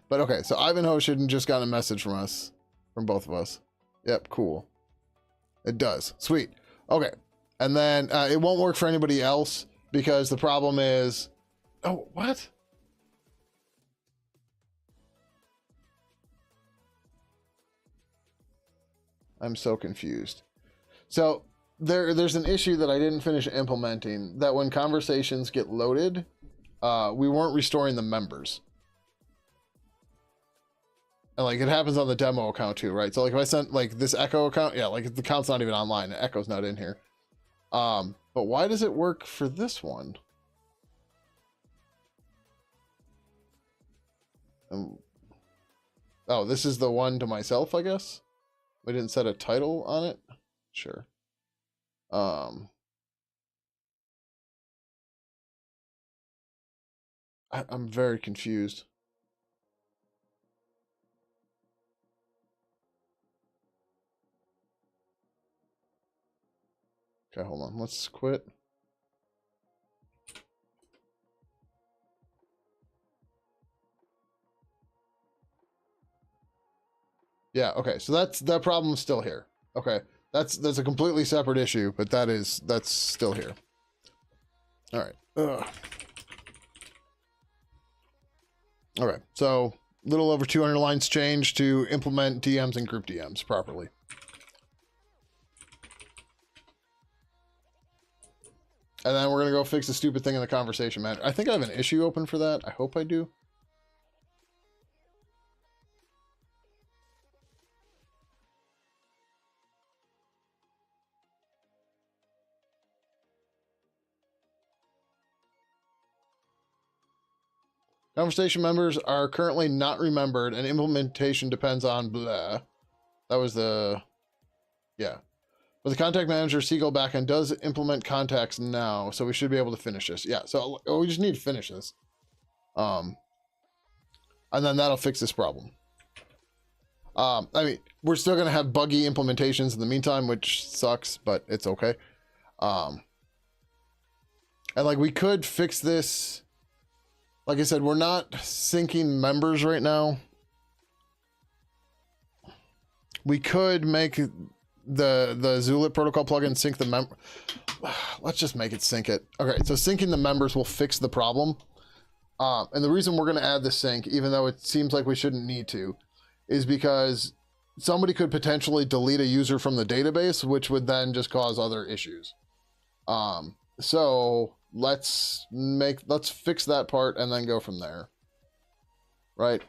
But okay, so Ivanhoe shouldn't just got a message from us. From both of us. Yep, cool. It does. Sweet. Okay. And then it won't work for anybody else because the problem is... Oh, what? I'm so confused. So there's an issue that I didn't finish implementing, that when conversations get loaded, we weren't restoring the members. And like it happens on the demo account too, right? So like if I sent like this Echo account, yeah, like the account's not even online, Echo's not in here. But why does it work for this one? Oh, this is the one to myself, I guess. We didn't set a title on it. Sure. I'm very confused. Okay, hold on. Let's quit. Yeah, okay. So that problem's still here. Okay. That's a completely separate issue, but that's still here. All right. Ugh. Okay. So, little over 200 lines changed to implement DMs and group DMs properly. And then we're going to go fix the stupid thing in the conversation manager. I think I have an issue open for that. I hope I do. Conversation members are currently not remembered and implementation depends on blah. That was the... Yeah. But the contact manager Seagull backend does implement contacts now, so we should be able to finish this. Yeah, so we just need to finish this. And then that'll fix this problem. I mean, we're still going to have buggy implementations in the meantime, which sucks, but it's okay. And like we could fix this. Like I said, we're not syncing members right now. We could make the Zulip protocol plugin sync the member. Let's just make it sync it. Okay, so syncing the members will fix the problem. And the reason we're going to add the sync, even though it seems like we shouldn't need to, is because somebody could potentially delete a user from the database, which would then just cause other issues. So let's fix that part and then go from there. Right?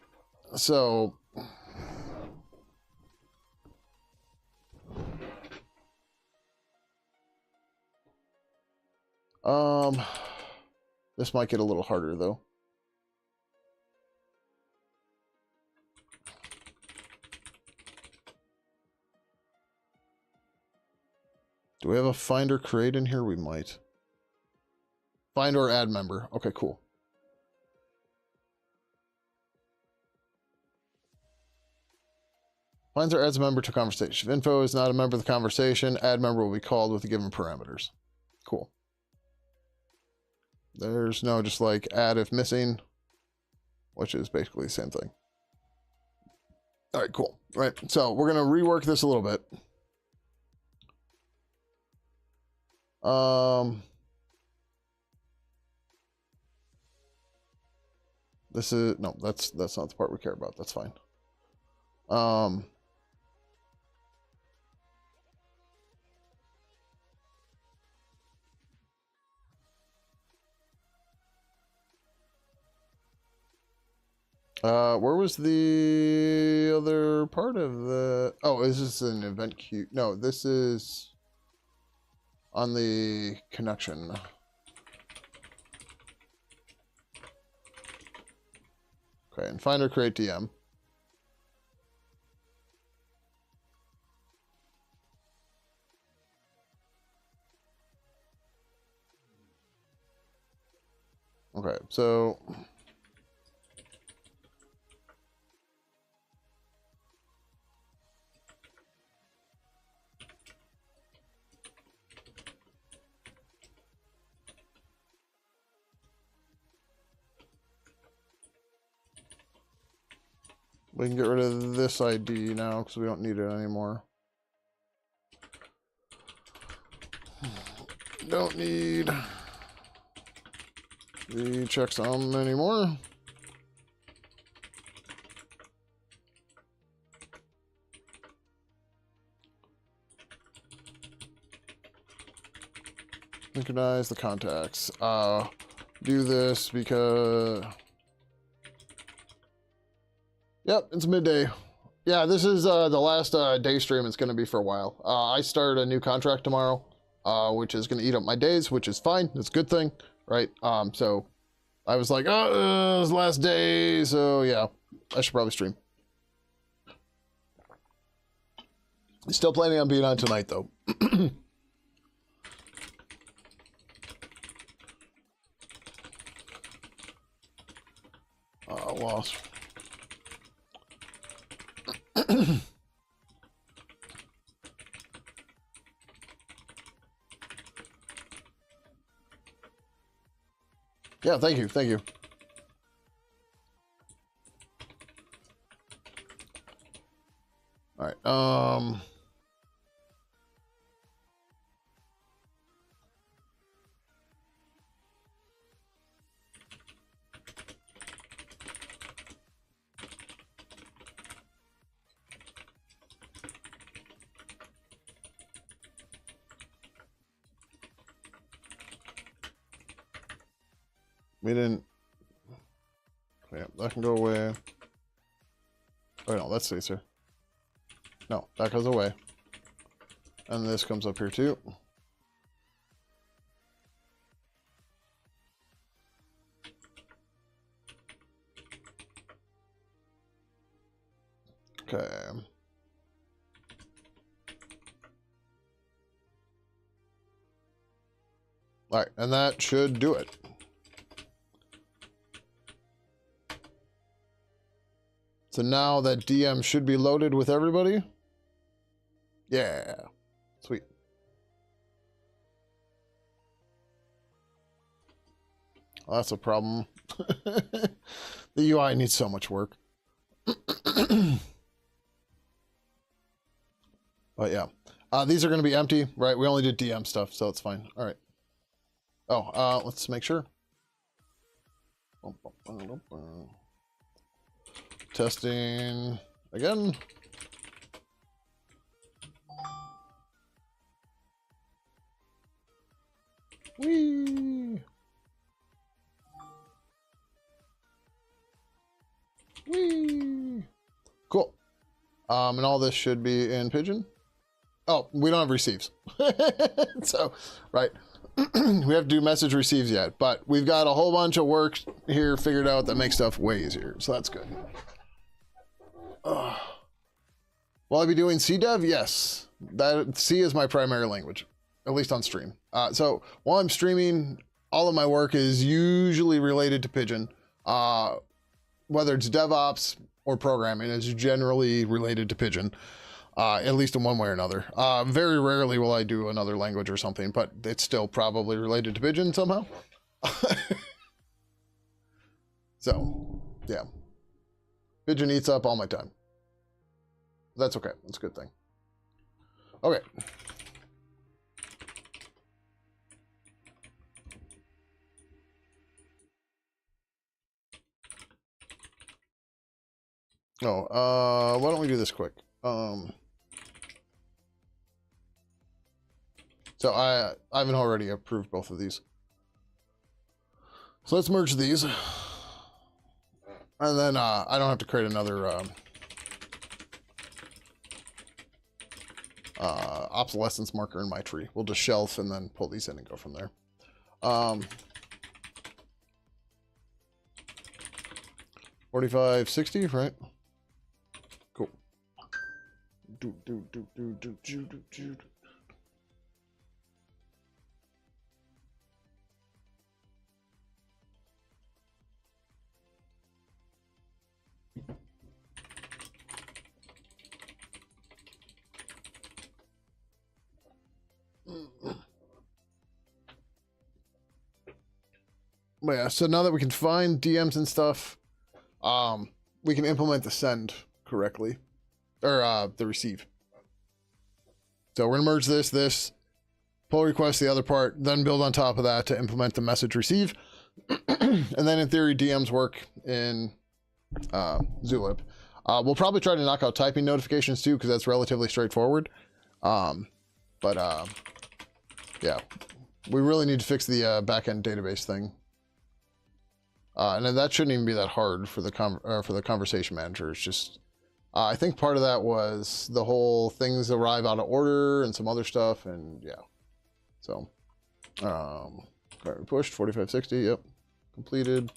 So this might get a little harder though. Do we have a find or create in here? We might. Find or add member. Okay, cool. Finds or adds a member to conversation. If info is not a member of the conversation, add member will be called with the given parameters. Cool. There's no just like add if missing, which is basically the same thing. All right, cool. All right, so we're going to rework this a little bit. This is, no, that's not the part we care about. That's fine. Where was the other part of the, oh, is this an event queue? No, this is on the connection. Okay, and find or create DM. Okay, so we can get rid of this ID now because we don't need it anymore. Don't need the checksum anymore. Synchronize the contacts. Do this because... Yep, it's midday. Yeah, this is the last day stream it's going to be for a while. I start a new contract tomorrow, which is going to eat up my days, which is fine. It's a good thing, right? So I was like, oh, it's last day, so yeah, I should probably stream. Still planning on being on tonight, though. Lost. Yeah, thank you, thank you. All right, we didn't. Yeah, that can go away. Oh no, that stays here. No, that goes away. And this comes up here too. Okay. All right, and that should do it. So now that DM should be loaded with everybody. Yeah, sweet. Well, that's a problem. The UI needs so much work. But yeah, these are going to be empty, right? We only did DM stuff, so it's fine. All right. Oh, let's make sure. Testing again. Whee! Whee! Cool. And all this should be in Pidgin. Oh, we don't have receives. So, right. We have to do message receives yet, but we've got a whole bunch of work here figured out that makes stuff way easier. So that's good. Will I be doing C dev? Yes. That C is my primary language, at least on stream. So while I'm streaming, all of my work is usually related to Pidgin. Whether it's DevOps or programming, is generally related to Pidgin, at least in one way or another. Very rarely will I do another language or something, but it's still probably related to Pidgin somehow. So, yeah. Pidgin eats up all my time. That's okay. That's a good thing. Okay. Oh, why don't we do this quick? So I haven't already approved both of these. So let's merge these. And then I don't have to create another obsolescence marker in my tree. We'll just shelf and then pull these in and go from there. 4560, right? Cool. But yeah, so now that we can find DMs and stuff, we can implement the send correctly, or the receive. So we're gonna merge this, pull request the other part, then build on top of that to implement the message receive. And then in theory, DMs work in Zulip. We'll probably try to knock out typing notifications too, because that's relatively straightforward. Yeah, we really need to fix the backend database thing. And then that shouldn't even be that hard for the conversation manager. It's just, I think part of that was the whole things arrive out of order and some other stuff, and yeah. So, pushed 4560. Yep, completed.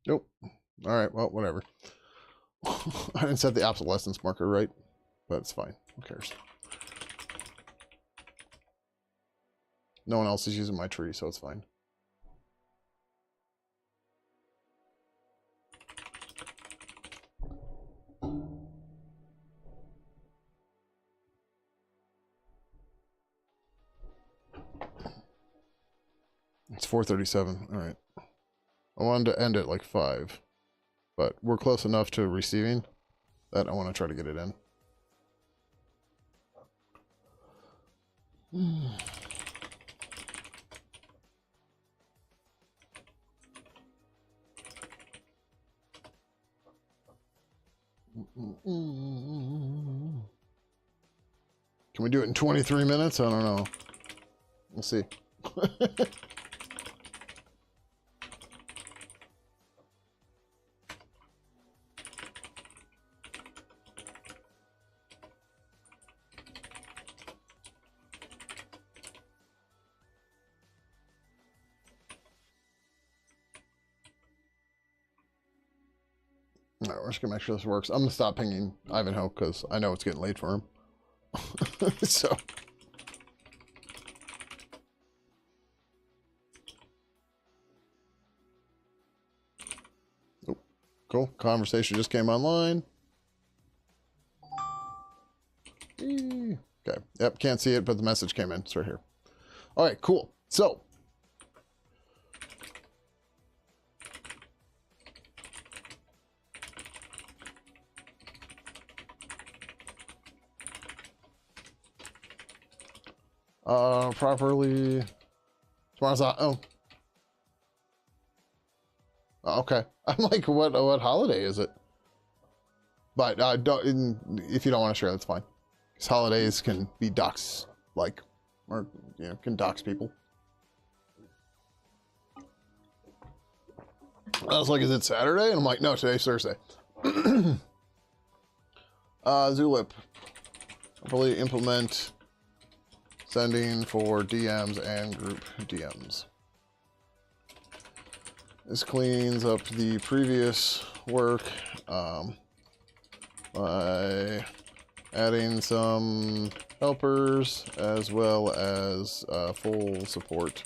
Nope. All right, well, whatever. I didn't set the obsolescence marker right, but it's fine. Who cares? No one else is using my tree, so it's fine. It's 4:37. All right. I wanted to end at like 5, but we're close enough to receiving that I want to try to get it in. Can we do it in 23 minutes? I don't know. We'll see. All right, we're just gonna make sure this works. I'm gonna stop pinging Ivanhoe because I know it's getting late for him. So. Oh, cool. Conversation just came online. Okay. Yep, can't see it, but the message came in. It's right here. All right, cool. So, properly. Tomorrow's oh. Okay. I'm like, what holiday is it? But don't, if you don't want to share, that's fine. Because holidays can be dox, like, or, you know, can dox people. I was like, is it Saturday? And I'm like, no, today's Thursday. Zulip. Probably implement sending for DMs and group DMs. This cleans up the previous work by adding some helpers as well as full support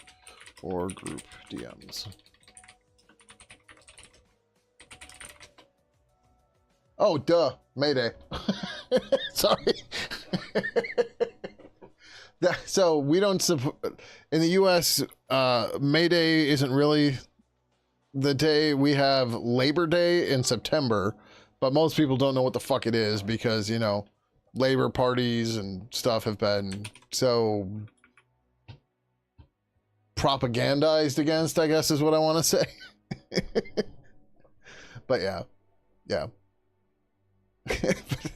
for group DMs. Oh, duh. Mayday. Sorry. So we don't support in the US. Mayday isn't really the day. We have Labor Day in September, but most people don't know what the fuck it is because, you know, labor parties and stuff have been so propagandized against, I guess is what I want to say. But yeah.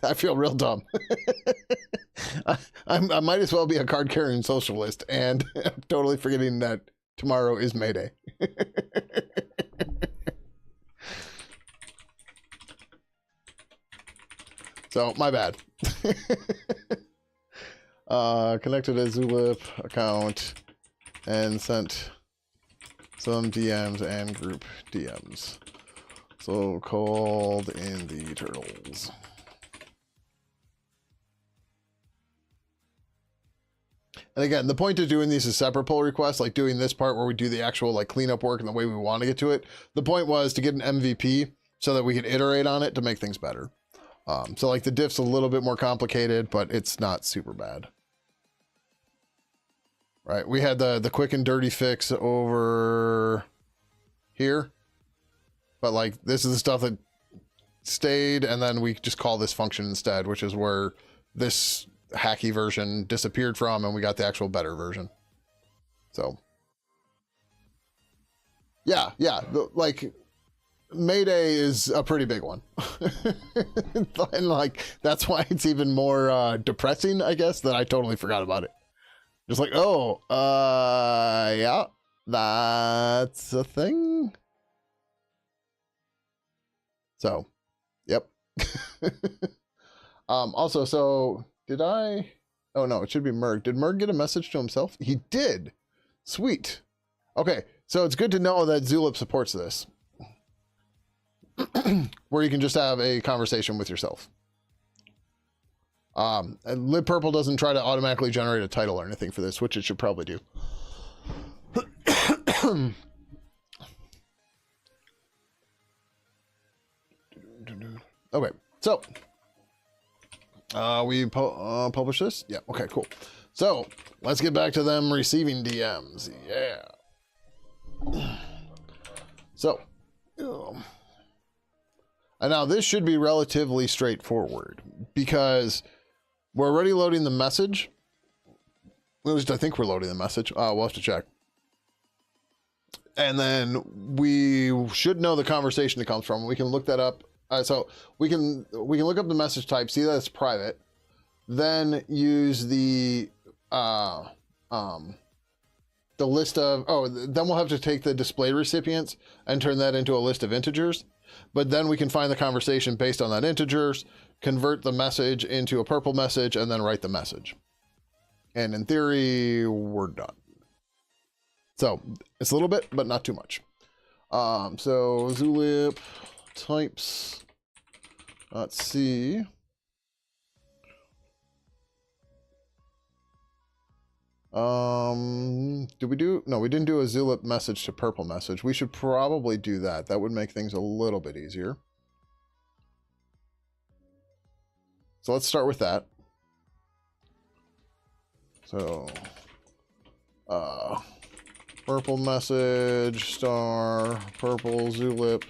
I feel real dumb. I might as well be a card-carrying socialist, and I'm totally forgetting that tomorrow is May Day. So, my bad. Connected a Zulip account and sent some DMs and group DMs. So called in the turtles. And again, the point of doing these is separate pull requests, like doing this part where we do the actual like cleanup work and the way we want to get to it. The point was to get an MVP so that we could iterate on it to make things better. So like the diff's a little bit more complicated, but it's not super bad. Right, we had the quick and dirty fix over here. But like, this is the stuff that stayed, and then we just call this function instead, which is where this hacky version disappeared from, and we got the actual better version. So, yeah, like, Mayday is a pretty big one. And like, that's why it's even more depressing, I guess, that I totally forgot about it. Just like, oh, yeah, that's a thing. So, yep. Also, so did I? Oh no, it should be Merg. Did Merg get a message to himself? He did. Sweet. Okay, so it's good to know that Zulip supports this, where you can just have a conversation with yourself. And LibPurple doesn't try to automatically generate a title or anything for this, which it should probably do. Okay, so we publish this. Yeah. Okay. Cool. So let's get back to them receiving DMs. Yeah. So, and now this should be relatively straightforward because we're already loading the message. At least I think we're loading the message. We'll have to check. And then we should know the conversation it comes from. We can look that up. So we can look up the message type, see that it's private, then use the list of, then we'll have to take the display recipients and turn that into a list of integers. But then we can find the conversation based on that integers, convert the message into a purple message, and then write the message. And in theory, we're done. So it's a little bit, but not too much. So Zulip types, let's see. Did we do? No, we didn't do a Zulip message to purple message. We should probably do that. That would make things a little bit easier. So let's start with that. So Purple message star purple zulip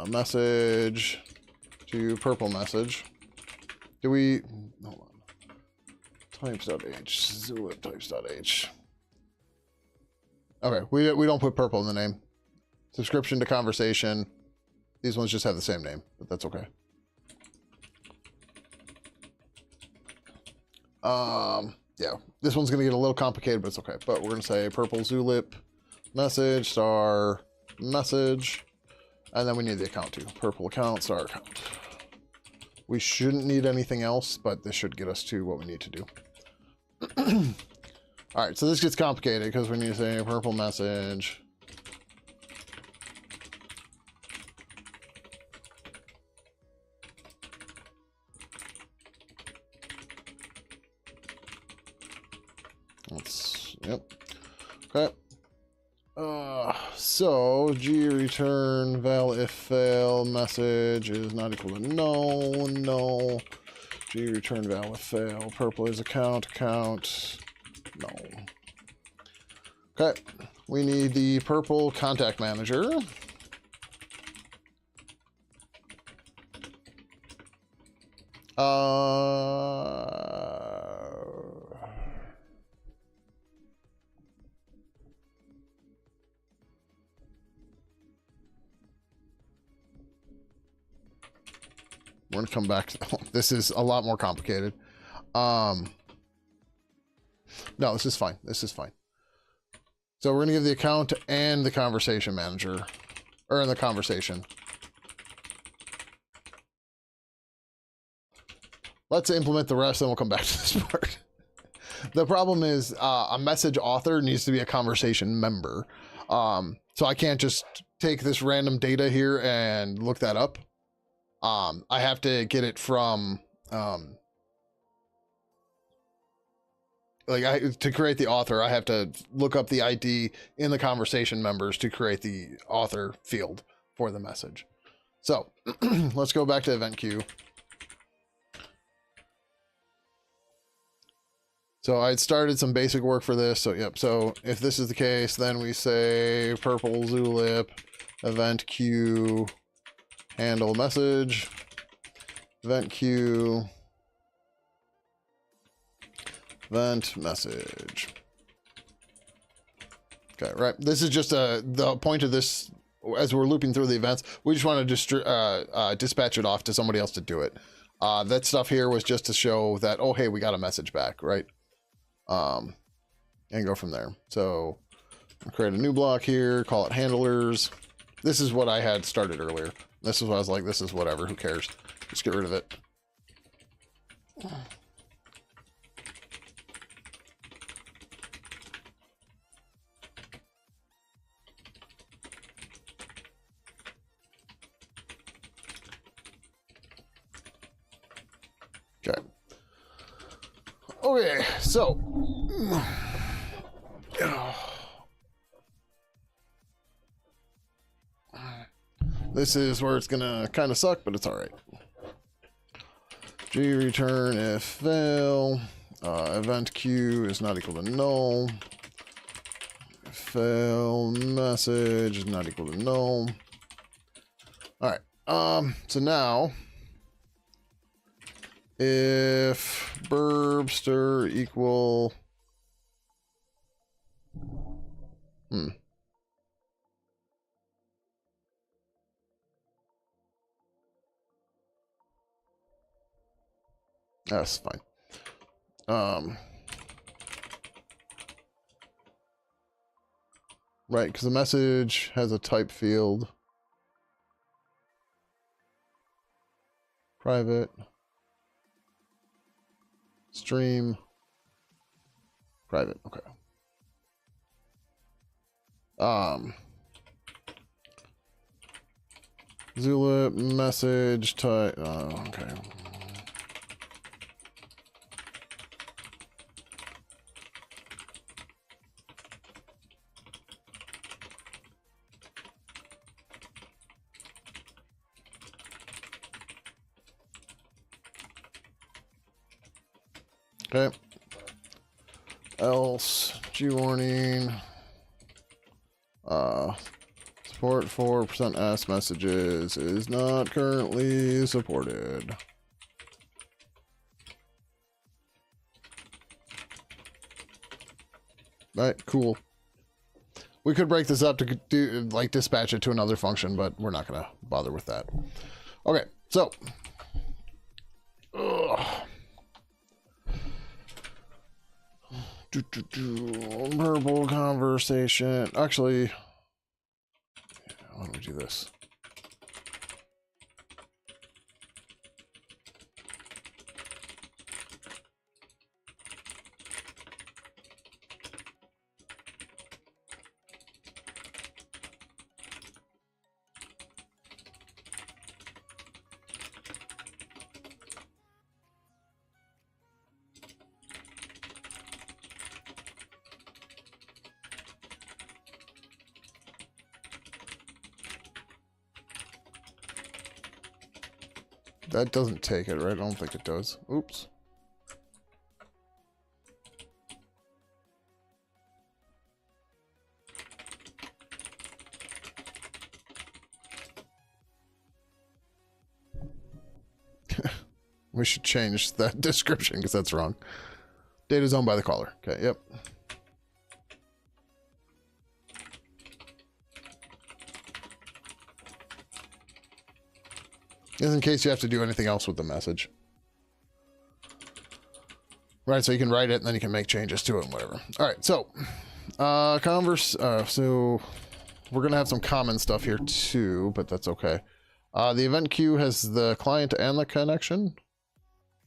message to purple message. Do we hold on? Types.h zulip types.h. Okay, we don't put purple in the name. Subscription to conversation. These ones just have the same name, but that's okay. Yeah, this one's gonna get a little complicated, but it's okay. But we're gonna say purple zulip message star message, and then we need the account too. Purple account star account. We shouldn't need anything else, but this should get us to what we need to do. All right, so this gets complicated because we need to say purple message. Yep. Okay. So G return val if fail message is not equal to no. G return val if fail. Purple is account no. Okay. We need the purple contact manager. We're gonna come back to this is a lot more complicated. No, this is fine. This is fine. So we're gonna give the account and the conversation manager, or in the conversation. Let's implement the rest, and we'll come back to this part. The problem is a message author needs to be a conversation member. So I can't just take this random data here and look that up. I have to get it from, to create the author, I have to look up the ID in the conversation members to create the author field for the message. So let's go back to event queue. So I'd started some basic work for this. So yep. So if this is the case, then we say purple zulip event queue handle message event queue event message. Okay, right. This is just the point of this. As we're looping through the events, we just want to dispatch it off to somebody else to do it. That stuff here was just to show that, oh, hey, we got a message back, right? And go from there. So I'll create a new block here, call it handlers. This is what I had started earlier. This is what I was like, this is whatever, who cares? Just get rid of it. Okay. Okay, so this is where it's gonna kind of suck, but it's all right. G return if fail. Event queue is not equal to null. Fail message is not equal to null. All right. So now, if burbster equal that's fine. Right, because the message has a type field. Private. Stream. Private, okay. Zulip message type, okay. Okay. else G warning. Support for %s messages is not currently supported. Right, cool. We could break this up to do, like, dispatch it to another function, but we're not gonna bother with that. Okay, so. Verbal conversation. Actually, why don't we do this? That doesn't take it, right? I don't think it does. Oops. We should change that description because that's wrong. Data is owned by the caller. Okay, yep. Just in case you have to do anything else with the message. Right, so you can write it and then you can make changes to it and whatever. All right, so so we're gonna have some common stuff here too, but that's okay. The event queue has the client and the connection.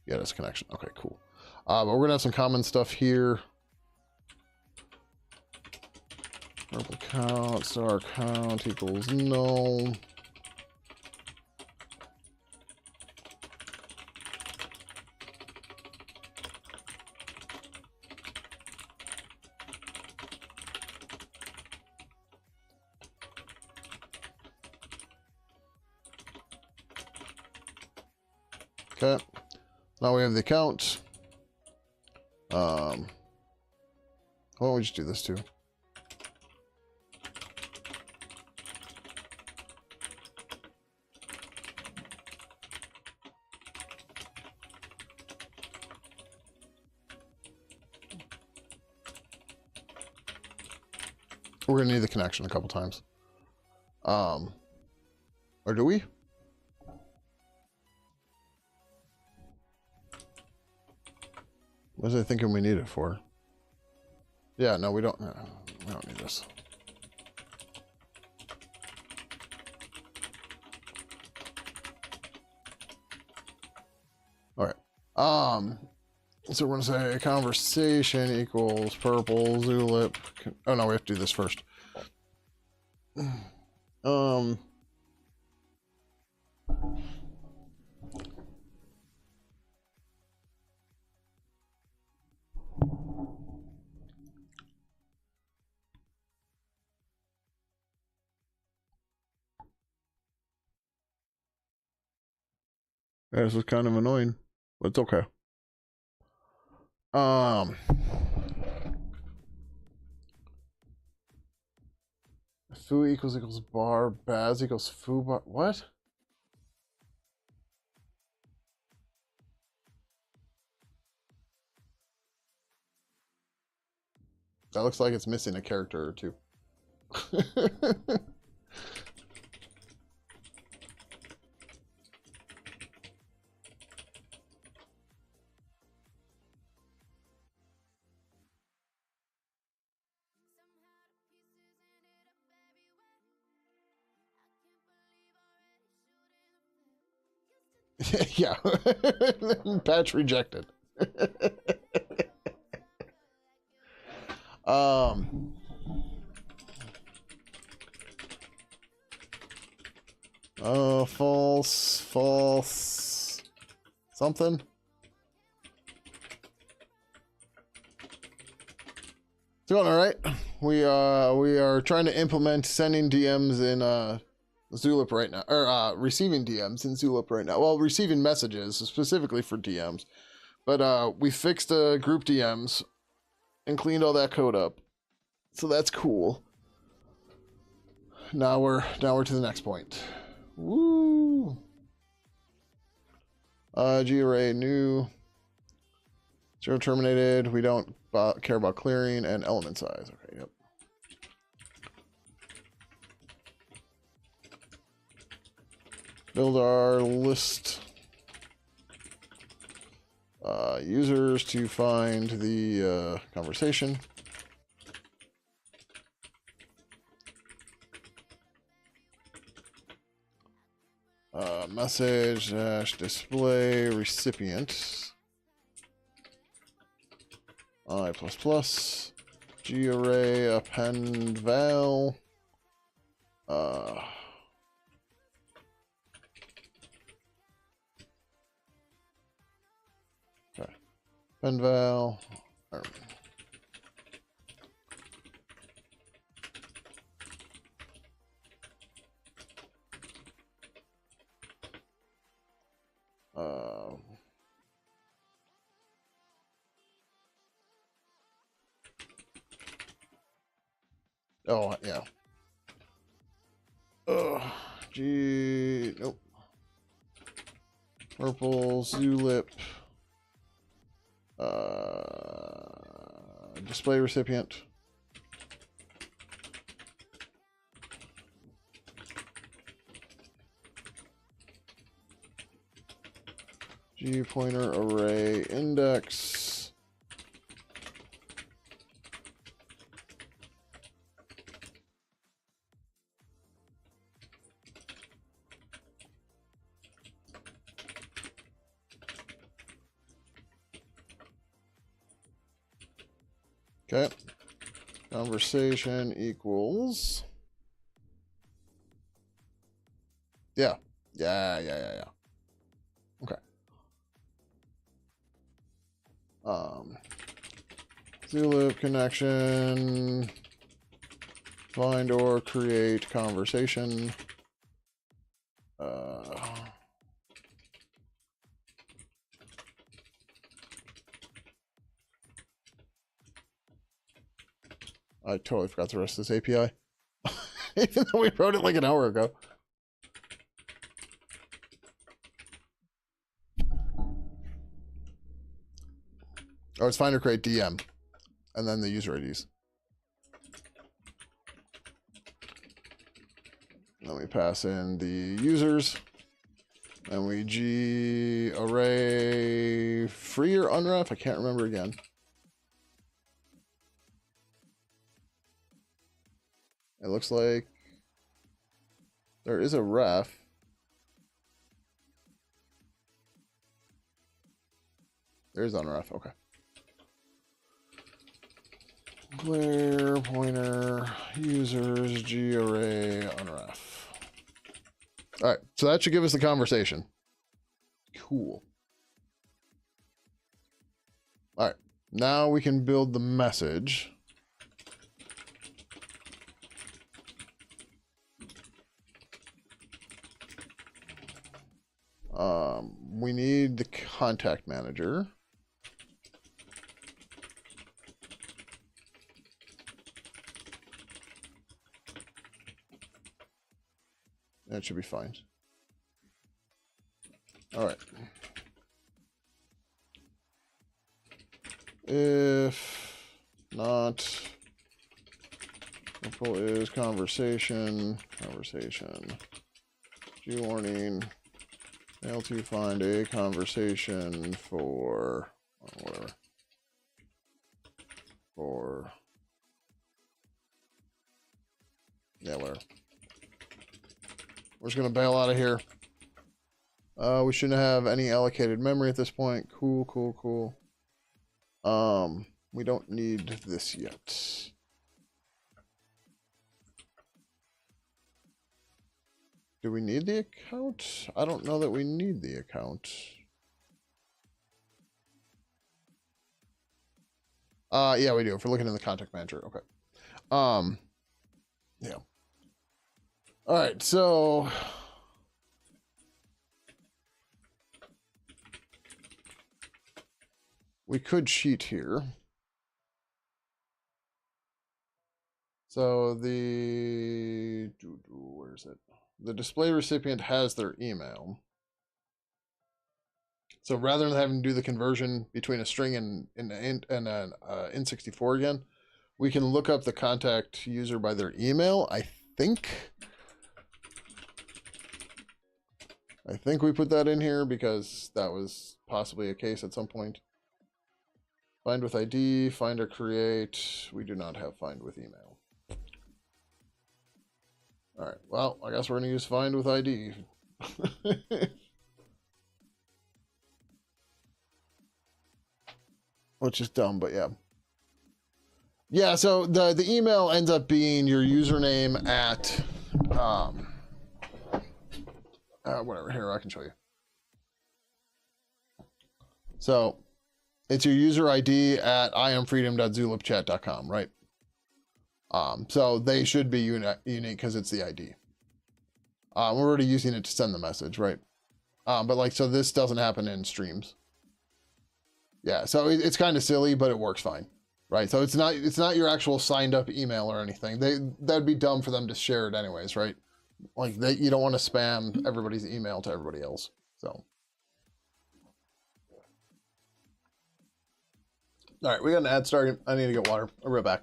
Yeah, that's connection. Okay, cool. But we're gonna have some common stuff here. Purple count, star count equals null. Okay, now we have the account. Why don't we just do this too? We're gonna need the connection a couple times. Or do we? What was I thinking we need it for? Yeah, no, we don't need this. All right. So we're gonna say conversation equals purple zulip. Oh no, we have to do this first. Yeah, this is kind of annoying, but it's okay. Foo equals bar, baz equals foo bar. What? That looks like it's missing a character or two. Yeah. Patch rejected. Oh, false. Something. It's going all right. We are trying to implement sending DMs in Zulip right now, or receiving DMs in Zulip right now. Well, receiving messages specifically for DMs, but we fixed group DMs and cleaned all that code up. So that's cool. Now we're to the next point. Woo! GArray new. 0 terminated. We don't care about clearing and element size. Okay, yep. Build our list. Users to find the conversation. Message dash display recipient. I++. GArray append val. Okay. Append val. Oh, yeah. Nope. Purple, Zulip. Display recipient. G pointer array index. Okay. Conversation equals. Yeah. Yeah. Okay. Zulip connection. Find or create conversation. I totally forgot the rest of this API. Even though we wrote it like an hour ago. Oh, it's find or create DM. And then the user IDs. Then we pass in the users. And we G array free or unref? I can't remember again. It looks like there is a ref. There's unref, okay. Clear pointer users G array unref. All right, so that should give us the conversation. Cool. All right, now we can build the message. We need the contact manager. That should be fine. All right. If not, simple is conversation. G warning. Fail to find a conversation for whatever. Yeah, whatever. We're just gonna bail out of here. We shouldn't have any allocated memory at this point. Cool. We don't need this yet. Do we need the account? I don't know that we need the account. Yeah, we do. If we're looking in the contact manager, okay. Yeah. All right, so we could cheat here. So where is it? The display recipient has their email. So rather than having to do the conversion between a string and an N64 again, we can look up the contact user by their email. I think we put that in here because that was possibly a case at some point. Find with ID, find or create. We do not have find with email. All right, well, I guess we're going to use find with ID. Which is dumb, but yeah. Yeah, so the email ends up being your username at, whatever, here, I can show you. So it's your user ID at iamfreedom.zulipchat.com, right? So they should be unique because it's the ID. We're already using it to send the message, right? But like, so this doesn't happen in streams. Yeah, so it's kind of silly, but it works fine, right? So it's not your actual signed up email or anything. That'd be dumb for them to share it anyways, right? Like you don't want to spam everybody's email to everybody else. So, all right, we got an ad starting. I need to get water. I'll be right back.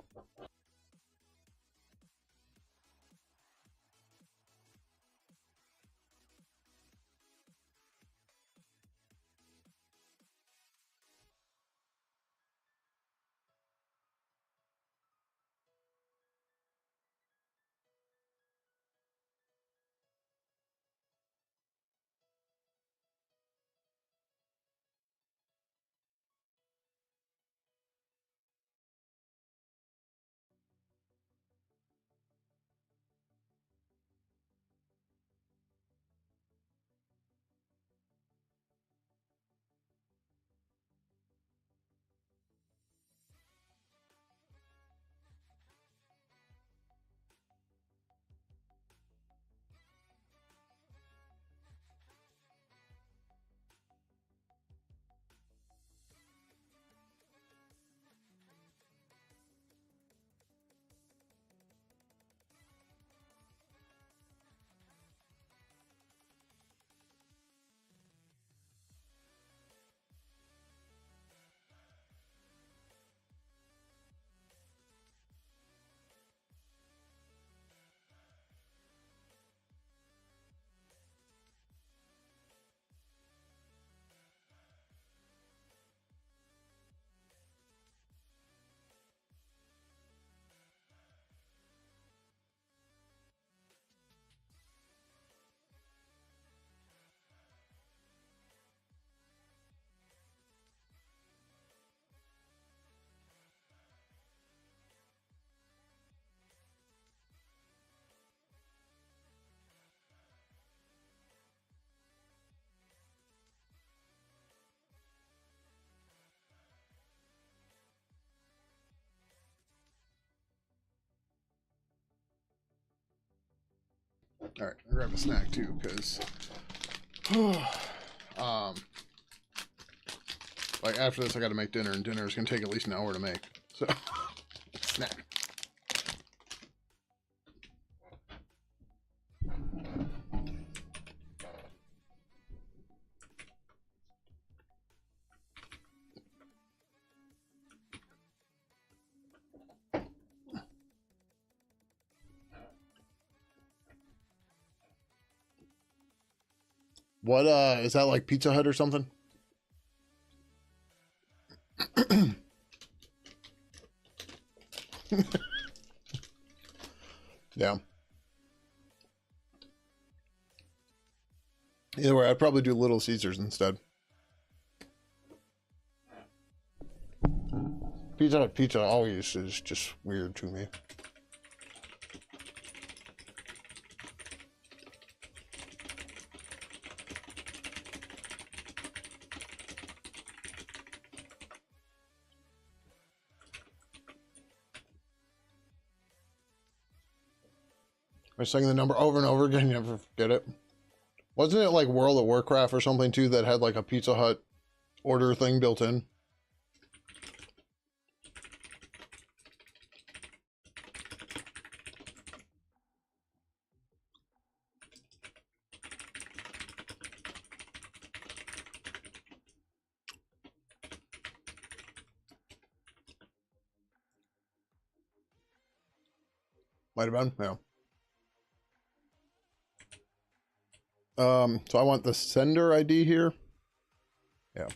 All right, I'll grab a snack too, because like after this I got to make dinner, and dinner is gonna take at least an hour to make. So snack. What is that, like Pizza Hut or something? Yeah. Either way, I'd probably do Little Caesars instead. Pizza Hut pizza always is just weird to me. I was saying the number over and over again, you never forget it. Wasn't it like World of Warcraft or something too that had like a Pizza Hut order thing built in? Might have been, yeah. So I want the sender ID here. Yeah.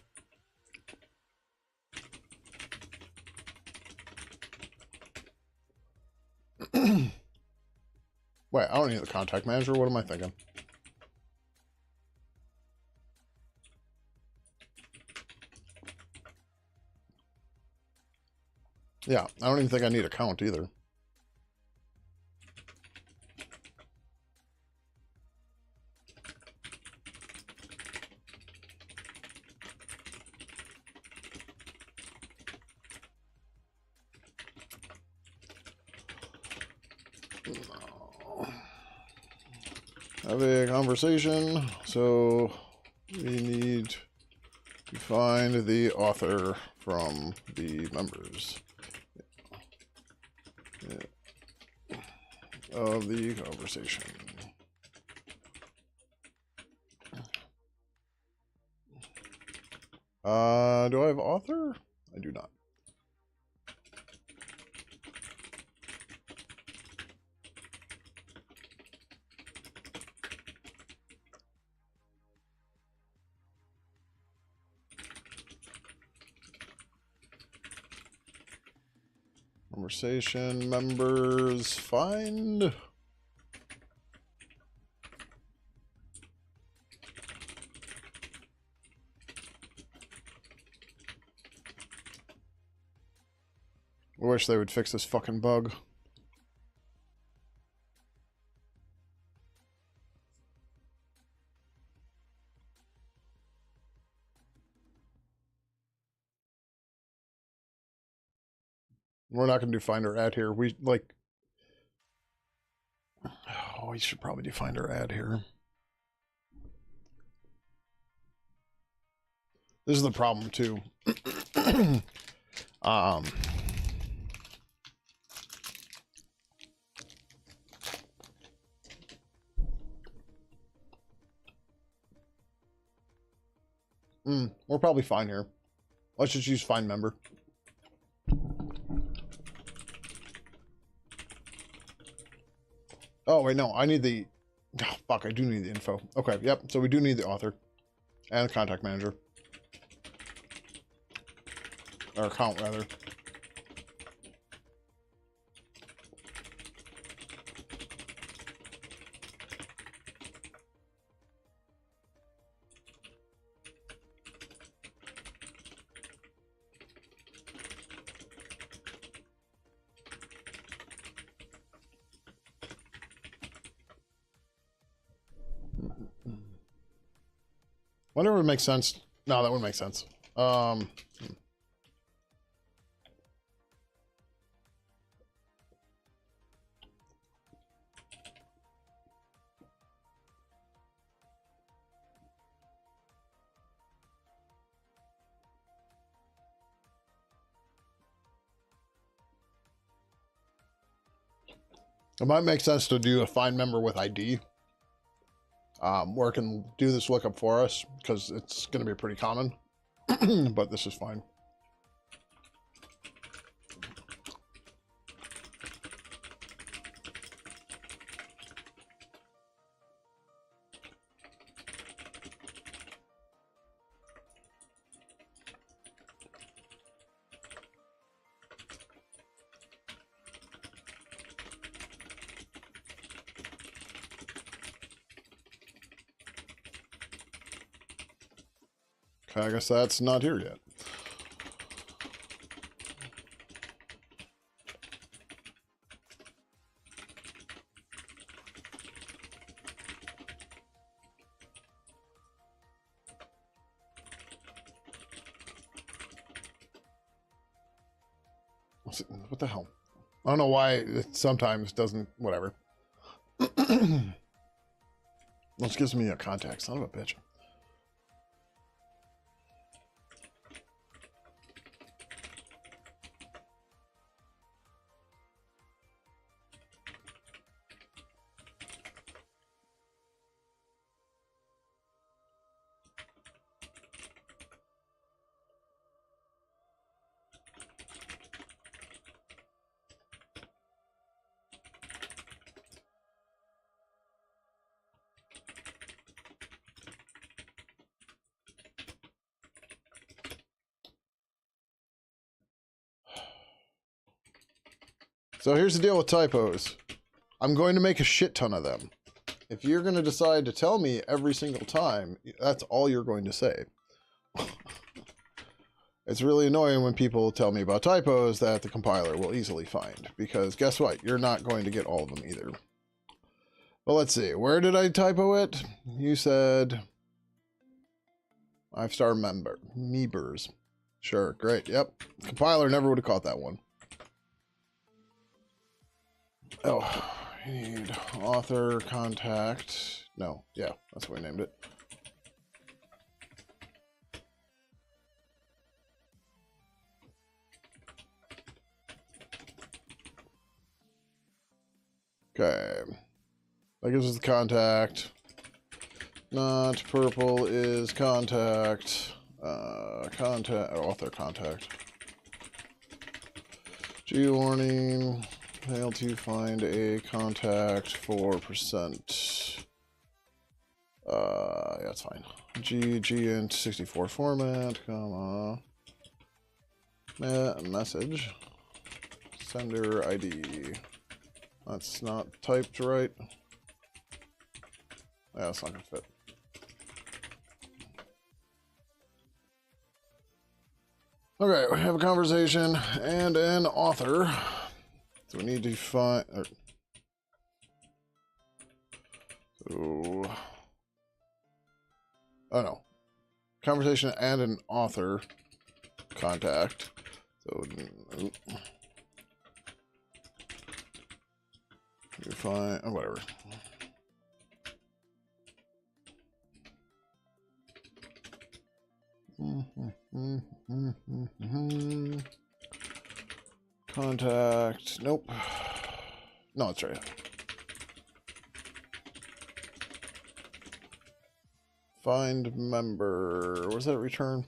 Wait, I don't need the contact manager. What am I thinking? Yeah, I don't even think I need a count either. Have a conversation, so we need to find the author from the members of the conversation. Do I have author? I do not. Conversation members find. I wish they would fix this fucking bug. We're not going to do find or add here. We, like... Oh, we should probably do find or add here. This is the problem, too. We're probably fine here. Let's just use find member. Oh, wait, no. I need the... Oh, fuck, I do need the info. Okay, yep. So we do need the author. And the contact manager. Or account, rather. Wonder if it would make sense. No, that wouldn't make sense. It might make sense to do a find member with ID. Where it can do this lookup for us, because it's going to be pretty common. But this is fine. Okay, I guess that's not here yet. What the hell? I don't know why it sometimes doesn't, whatever. This gives me a contact, son of a bitch. So here's the deal with typos. I'm going to make a shit ton of them. If you're going to decide to tell me every single time, that's all you're going to say. It's really annoying when people tell me about typos that the compiler will easily find, because guess what? You're not going to get all of them either. Well, let's see. Where did I typo it? You said 5-star members. Sure, great. Yep. Compiler never would have caught that one. Oh, you need author contact. No, yeah, that's what we named it. Okay. That gives us the contact. Not purple is contact. Author contact. G warning. Failed to find a contact for %. Yeah, that's fine. G int 64 format, comma. Message. Sender ID. That's not typed right. Yeah, that's not gonna fit. Okay, we have a conversation and an author. So we need to find. Oh no. Conversation and an author contact. So you find whatever. Contact. Nope. No, that's right. Find member. Where's that return?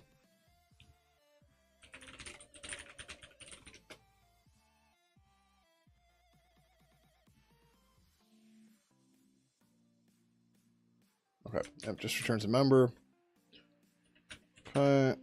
Okay. Yep, just returns a member. Okay.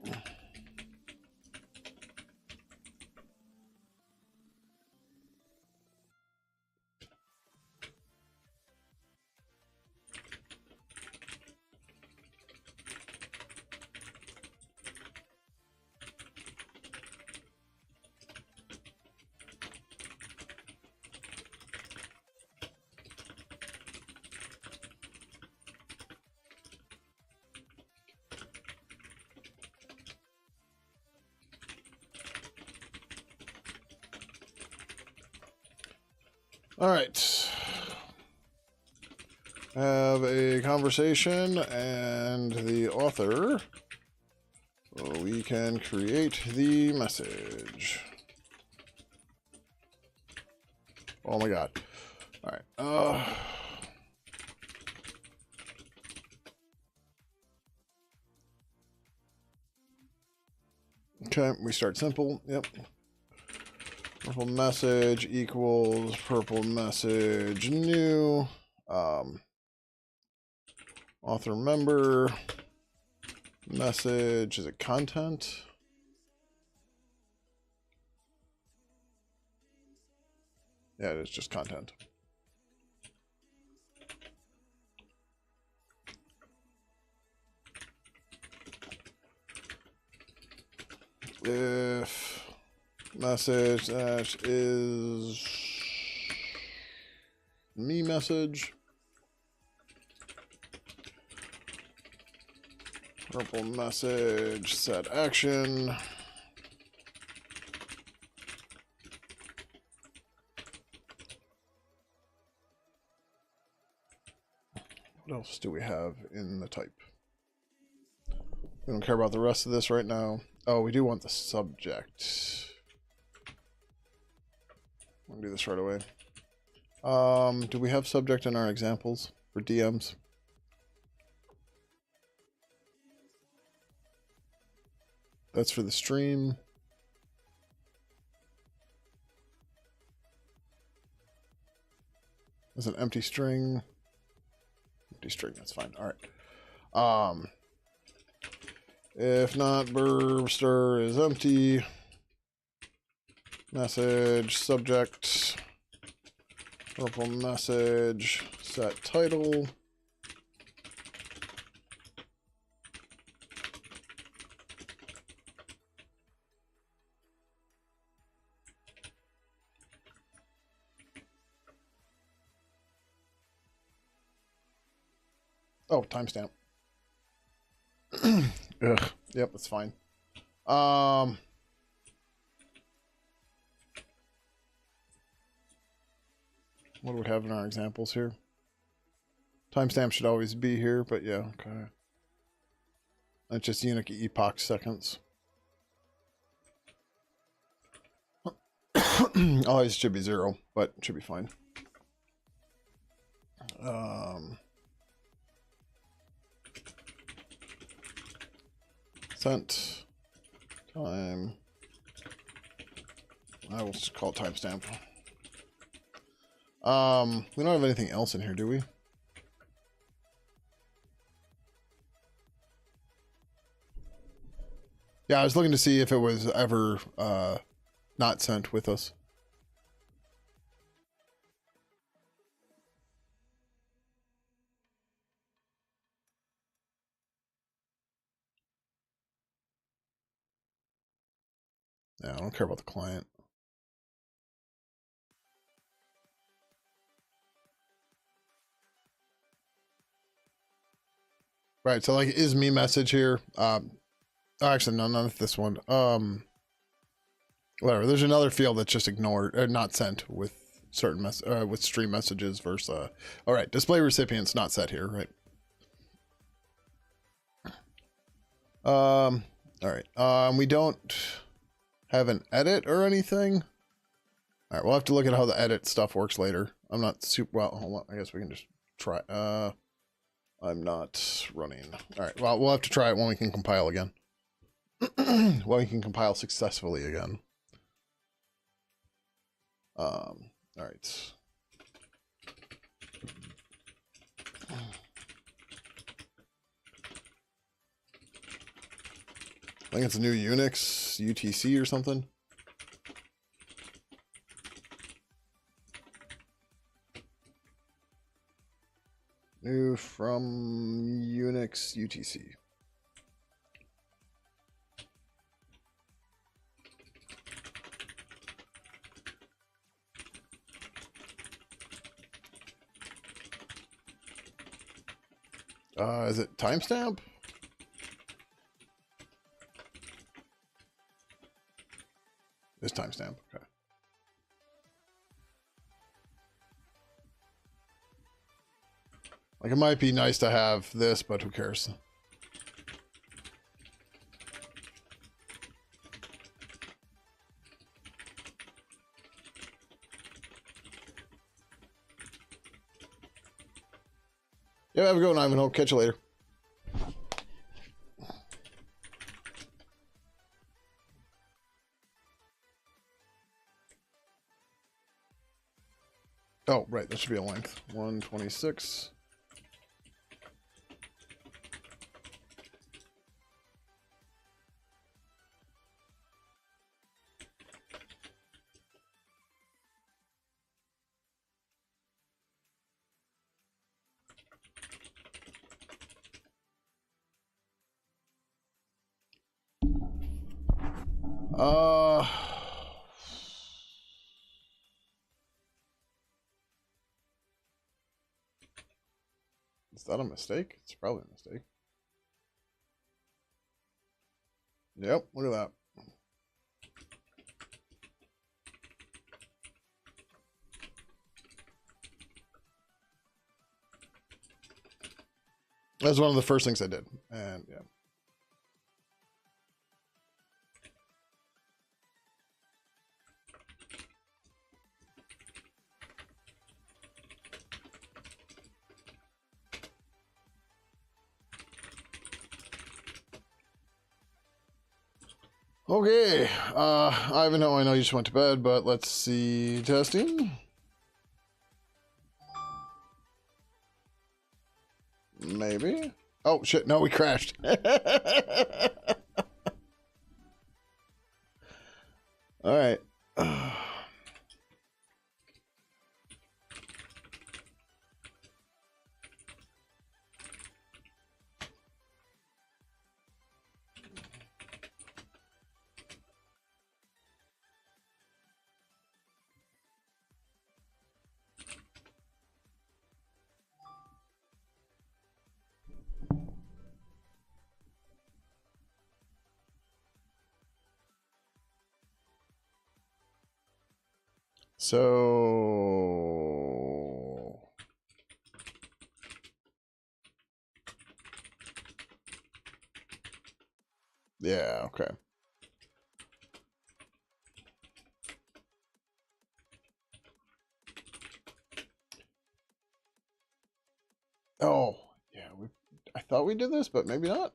All right. Have a conversation and the author. So we can create the message. Oh my god. All right. Okay, we start simple. Yep. Purple message equals purple message new. Author member message. Is it content? Yeah, it is just content. If message dash is me message. Purple message set action. What else do we have in the type? We don't care about the rest of this right now. Oh, we do want the subject. I'm gonna do this right away. Do we have subject in our examples for DMs? That's for the stream. There's an empty string. Empty string, that's fine. All right. If not, burbster is empty. Message subject. Purple message, set title. Oh, timestamp. Ugh. Yep, that's fine. What do we have in our examples here? Timestamp should always be here, but yeah, okay. That's just unique epoch seconds. Always should be 0, but it should be fine. Sent time. I will just call it timestamp. We don't have anything else in here, do we? Yeah, I was looking to see if it was ever not sent with us. Yeah, I don't care about the client. Right, so like is me message here. Actually, no, not this one. Whatever. There's another field that's just ignored or not sent with certain with stream messages versus. All right, display recipients not set here, right? All right. We don't have an edit or anything. All right, we'll have to look at how the edit stuff works later. I'm not super well. Hold on, I guess we can just try. I'm not running. All right. Well, we'll have to try it when we can compile again. When we can compile successfully again. All right. I think it's a new Unix UTC or something. New from Unix UTC. Is it timestamp? It's timestamp. Okay. Like it might be nice to have this, but who cares? Yeah, have a good one, Ivanhoe. Catch you later. Oh, right. That should be a length. 126. Is that a mistake? It's probably a mistake. Yep, look at that. That's one of the first things I did. And yeah. Okay, Ivanhoe, I know you just went to bed, but let's see, testing. Maybe. Oh, shit, no, we crashed. All right. So yeah, okay. Oh, yeah, I thought we did this, but maybe not.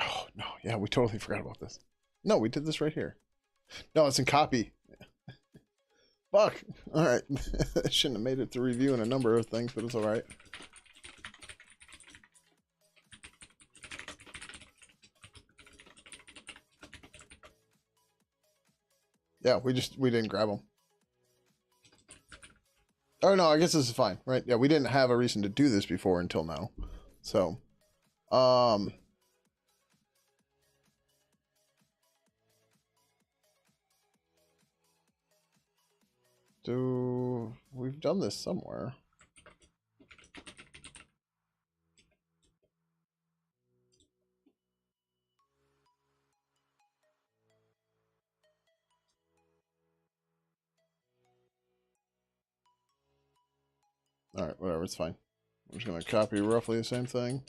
Oh, no, yeah, we totally forgot about this. No, we did this right here. No, it's in copy. Fuck. All right. I shouldn't have made it to reviewing a number of things, but it's all right. Yeah, we didn't grab them. Oh no, I guess this is fine, right? Yeah, we didn't have a reason to do this before until now. So, we've done this somewhere. All right, whatever, it's fine. I'm just gonna copy roughly the same thing.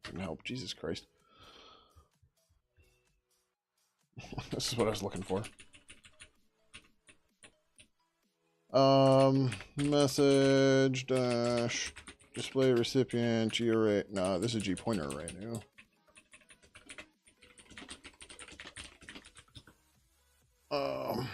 Didn't help, Jesus Christ. This is what I was looking for. Message dash display recipient G array. No, this is G pointer array now. Um.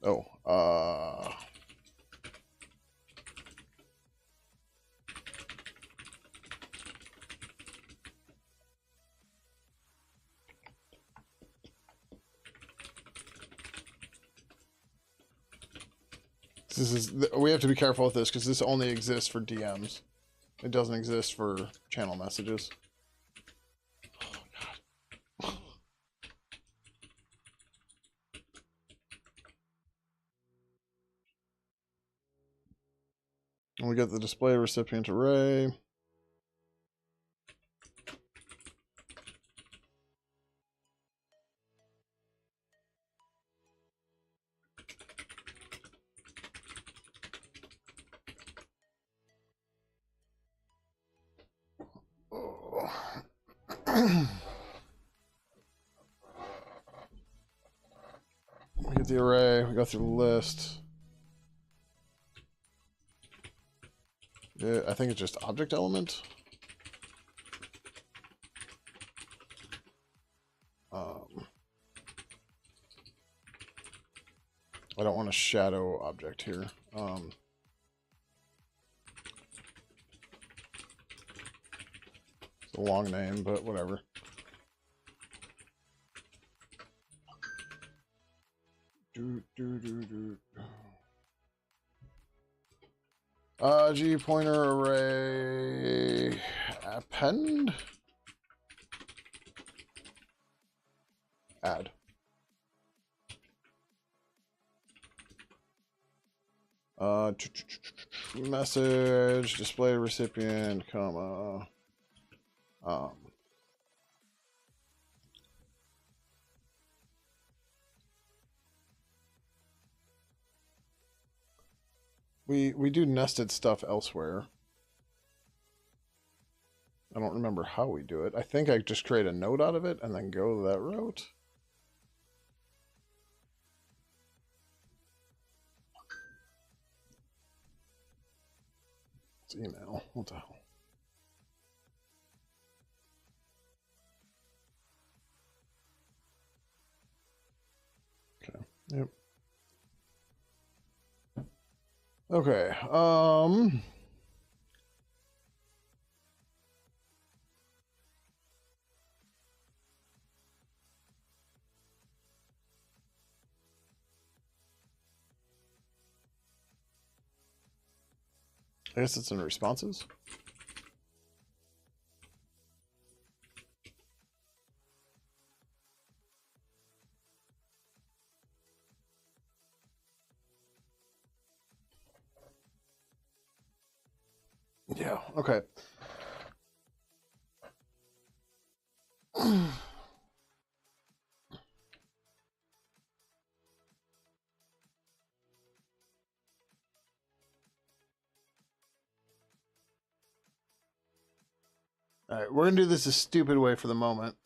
Oh, we have to be careful with this because this only exists for DMs. It doesn't exist for channel messages. Oh, and we get the display recipient array. We get the array, we go through the list. Yeah, I think it's just object element. I don't want a shadow object here. It's a long name, but whatever. G pointer array append add. Message display recipient comma we do nested stuff elsewhere. I don't remember how we do it. I think I just create a node out of it and then go that route. It's email. What the hell? Okay. Yep. Okay. I guess it's in responses. Yeah, okay. Alright, we're gonna do this a stupid way for the moment.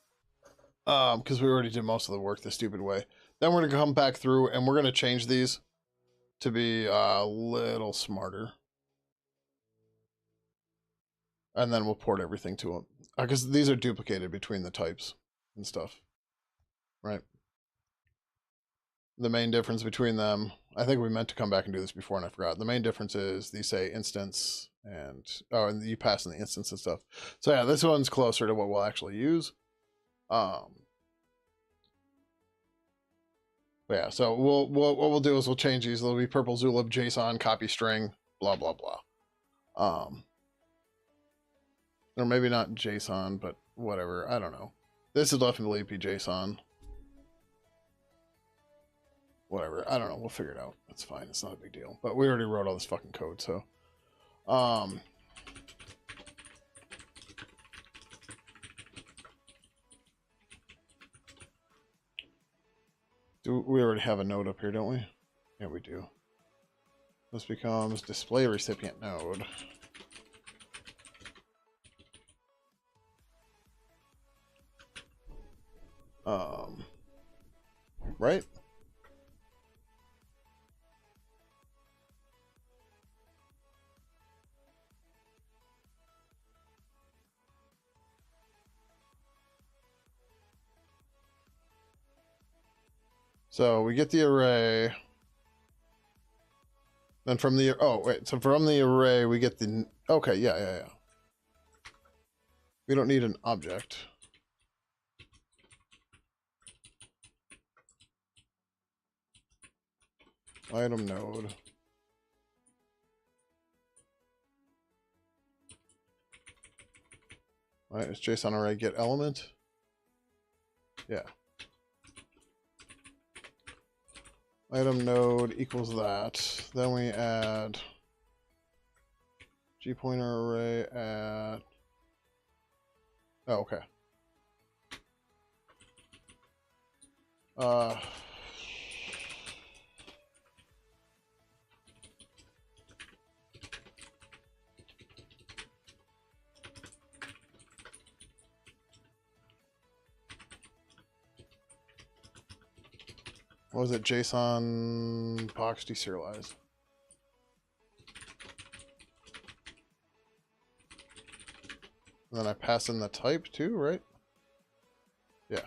Because we already did most of the work the stupid way. Then we're gonna come back through and we're gonna change these to be a little smarter. And then we'll port everything to them. Because these are duplicated between the types and stuff. Right? The main difference between them, I think we meant to come back and do this before and I forgot. The main difference is these say instance and you pass in the instance and stuff. So yeah, this one's closer to what we'll actually use. But yeah, so what we'll do is we'll change these. It'll be purple zulip JSON copy string blah blah blah. Or maybe not JSON, but whatever. I don't know. This is definitely be JSON. Whatever. I don't know. We'll figure it out. It's fine. It's not a big deal. But we already wrote all this fucking code, so. We already have a node up here, don't we? Yeah, we do. This becomes display recipient node. Right? So we get the array. Then from the, so from the array we get the, okay, yeah. We don't need an object. Item node. All right, it's JSON array get element. Yeah. Item node equals that. Then we add G pointer array at. Oh, okay. What was it? JSON box deserialized. And then I pass in the type too, right? Yeah.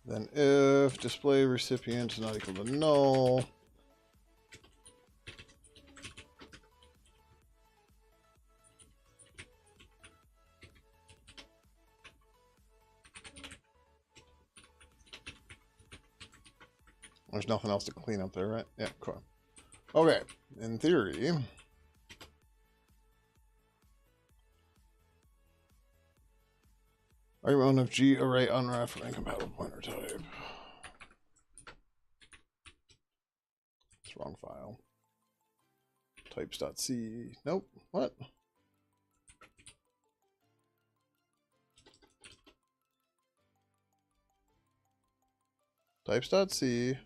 Then if display recipient is not equal to null, there's nothing else to clean up there, right? Yeah, cool. Okay, in theory, argument of G array unwrapped from incompatible pointer type. It's wrong file. Types.c. Nope. What? Types.c.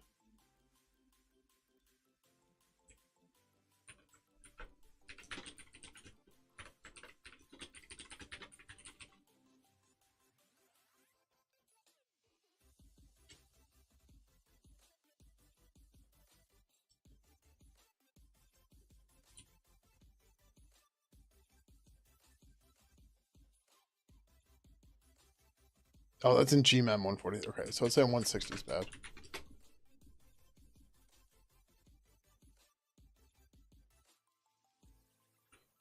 Oh, that's in GMEM 140. Okay, so it's saying 160 is bad.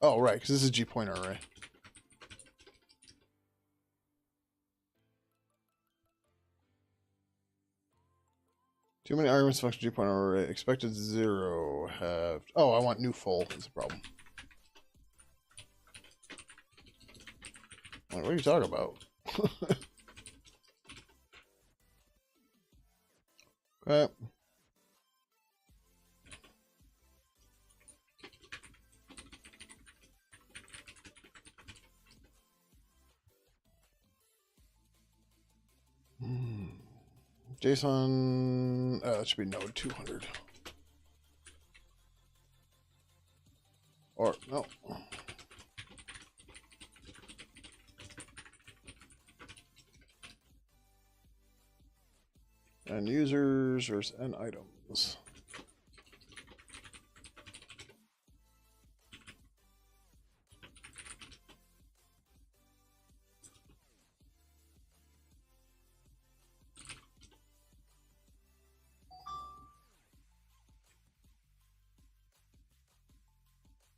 Oh, right, because this is G pointer array. Too many arguments function G pointer array. Expected 0 have. Oh, I want new full. That's a problem. Like, what are you talking about? Okay. JSON, that should be node 200. Or, no. And users or and items.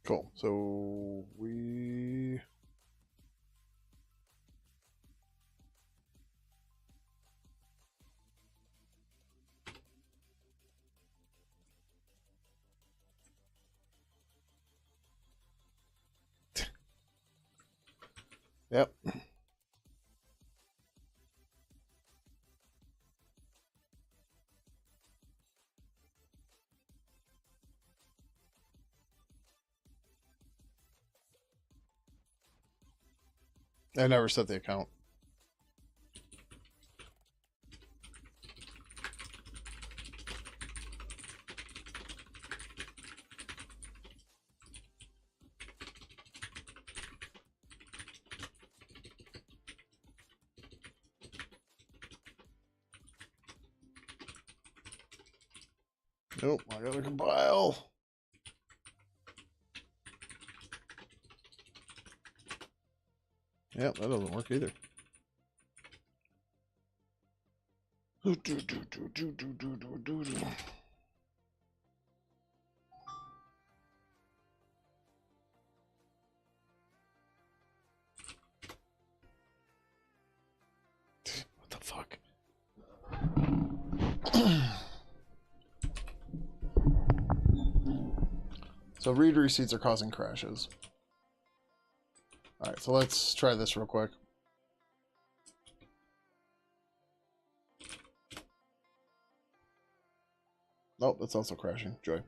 Cool. So we. Yep. I never set the account. Nope, I gotta compile. Yep, that doesn't work either. What the fuck? So read receipts are causing crashes. All right, so let's try this real quick. Nope, that's also crashing. Joy.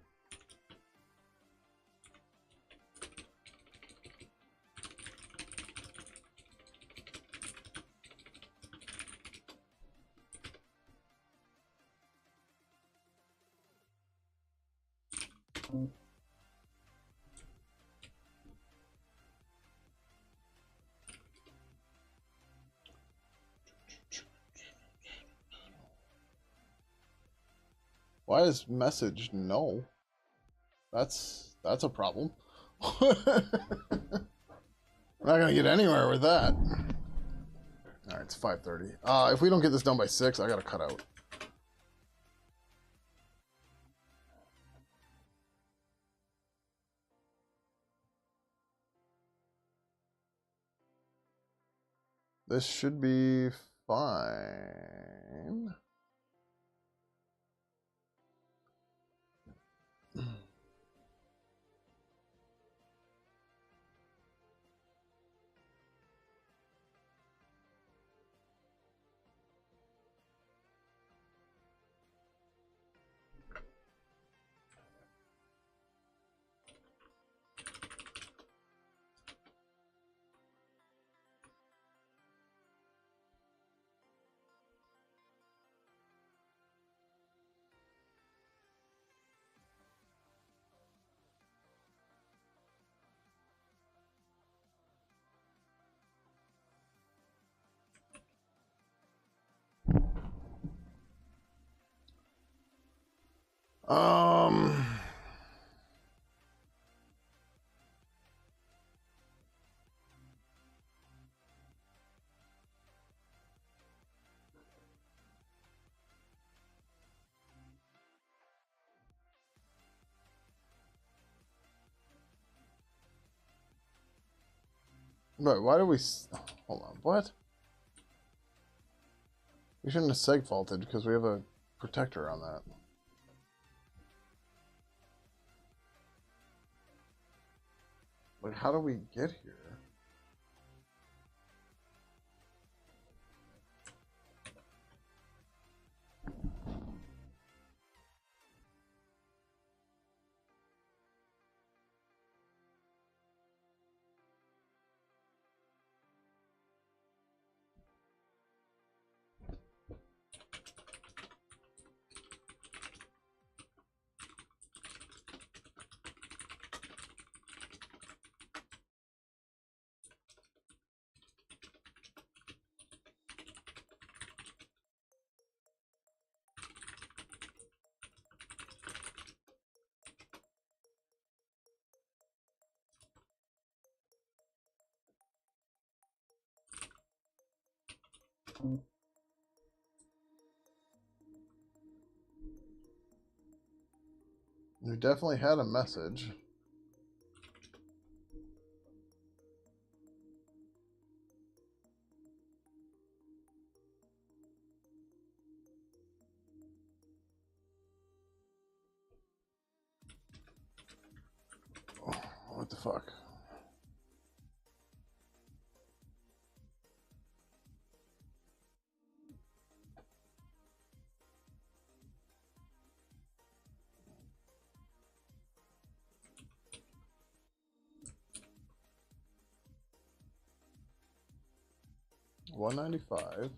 Why is message no? That's a problem. We're not gonna get anywhere with that. All right, it's 5:30. If we don't get this done by 6, I gotta cut out. This should be fine. Um, Wait, why do we... Hold on, what? We shouldn't have seg faulted because we have a protector on that. Like, how do we get here? We definitely had a message. Oh, what the fuck? $195.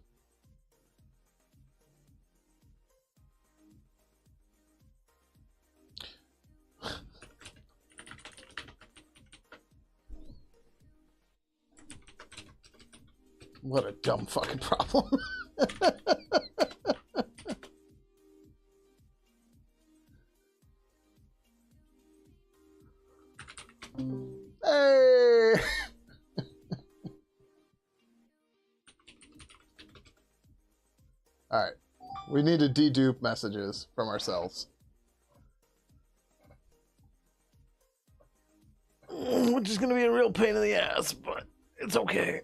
What a dumb fucking problem. Hey! Alright. We need to dedupe messages from ourselves. Which is going to be a real pain in the ass, but it's okay.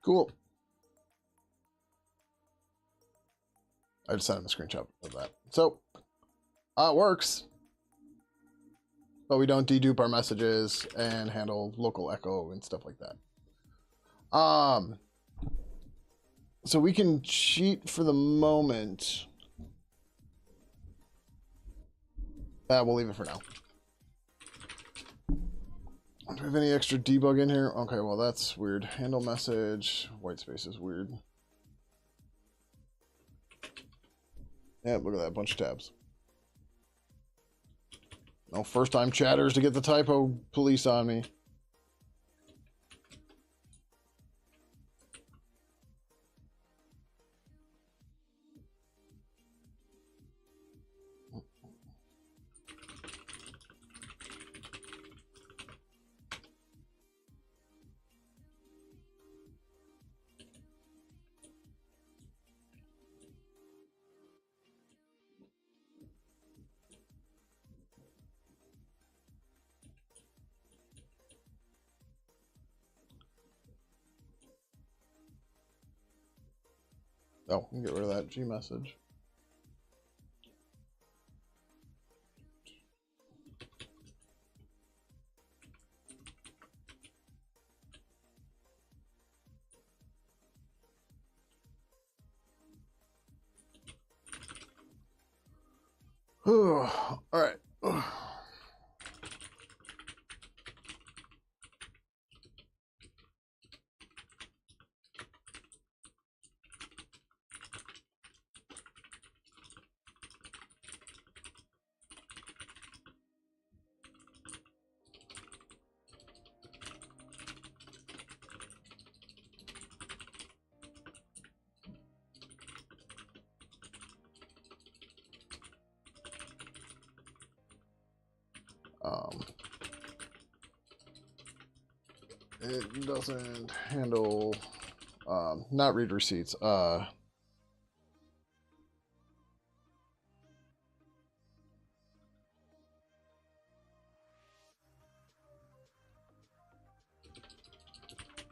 Cool. I just sent him a screenshot of that. So, it works. But we don't dedupe our messages and handle local echo and stuff like that. So we can cheat for the moment. We'll leave it for now. Do we have any extra debug in here? Okay, well that's weird. Handle message. White space is weird. Yeah, look at that. Bunch of tabs. No first-time chatters to get the typo police on me. Oh, we can get rid of that G message. All right. Um, it doesn't handle not read receipts.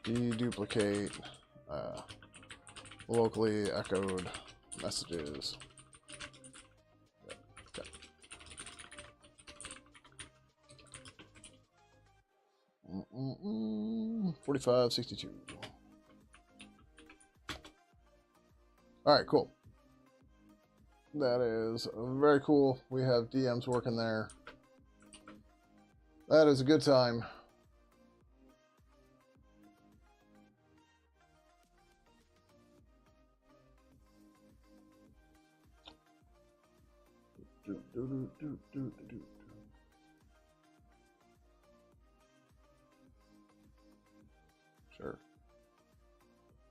Deduplicate locally echoed messages. Okay. 4562. All right, cool. That is very cool. We have DMs working there. That is a good time. Sure.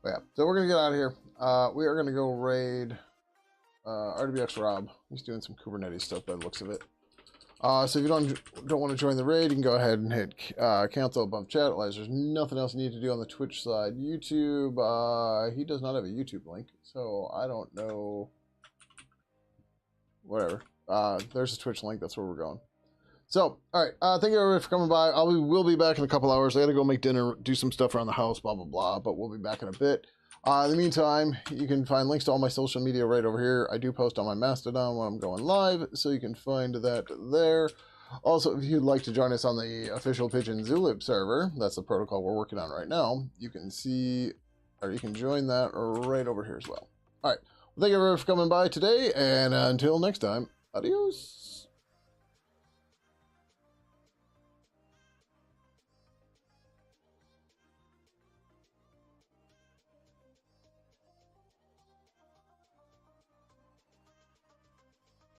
But yeah, so we're gonna get out of here. We are gonna go raid RWX Rob. He's doing some Kubernetes stuff by the looks of it. So if you don't want to join the raid, you can go ahead and hit cancel above chat. There's nothing else you need to do on the Twitch side. YouTube, he does not have a YouTube link, so I don't know. Whatever. There's a Twitch link. That's where we're going. So, all right. Thank you everybody for coming by. We'll be back in a couple hours. I got to go make dinner, do some stuff around the house, blah, blah, blah. But we'll be back in a bit. In the meantime, you can find links to all my social media right over here. I do post on my Mastodon when I'm going live, so you can find that there. Also, if you'd like to join us on the official Pidgin Zulip server, that's the protocol we're working on right now, you can see, or you can join that right over here as well. All right. Well, thank you everybody for coming by today, and until next time, adios.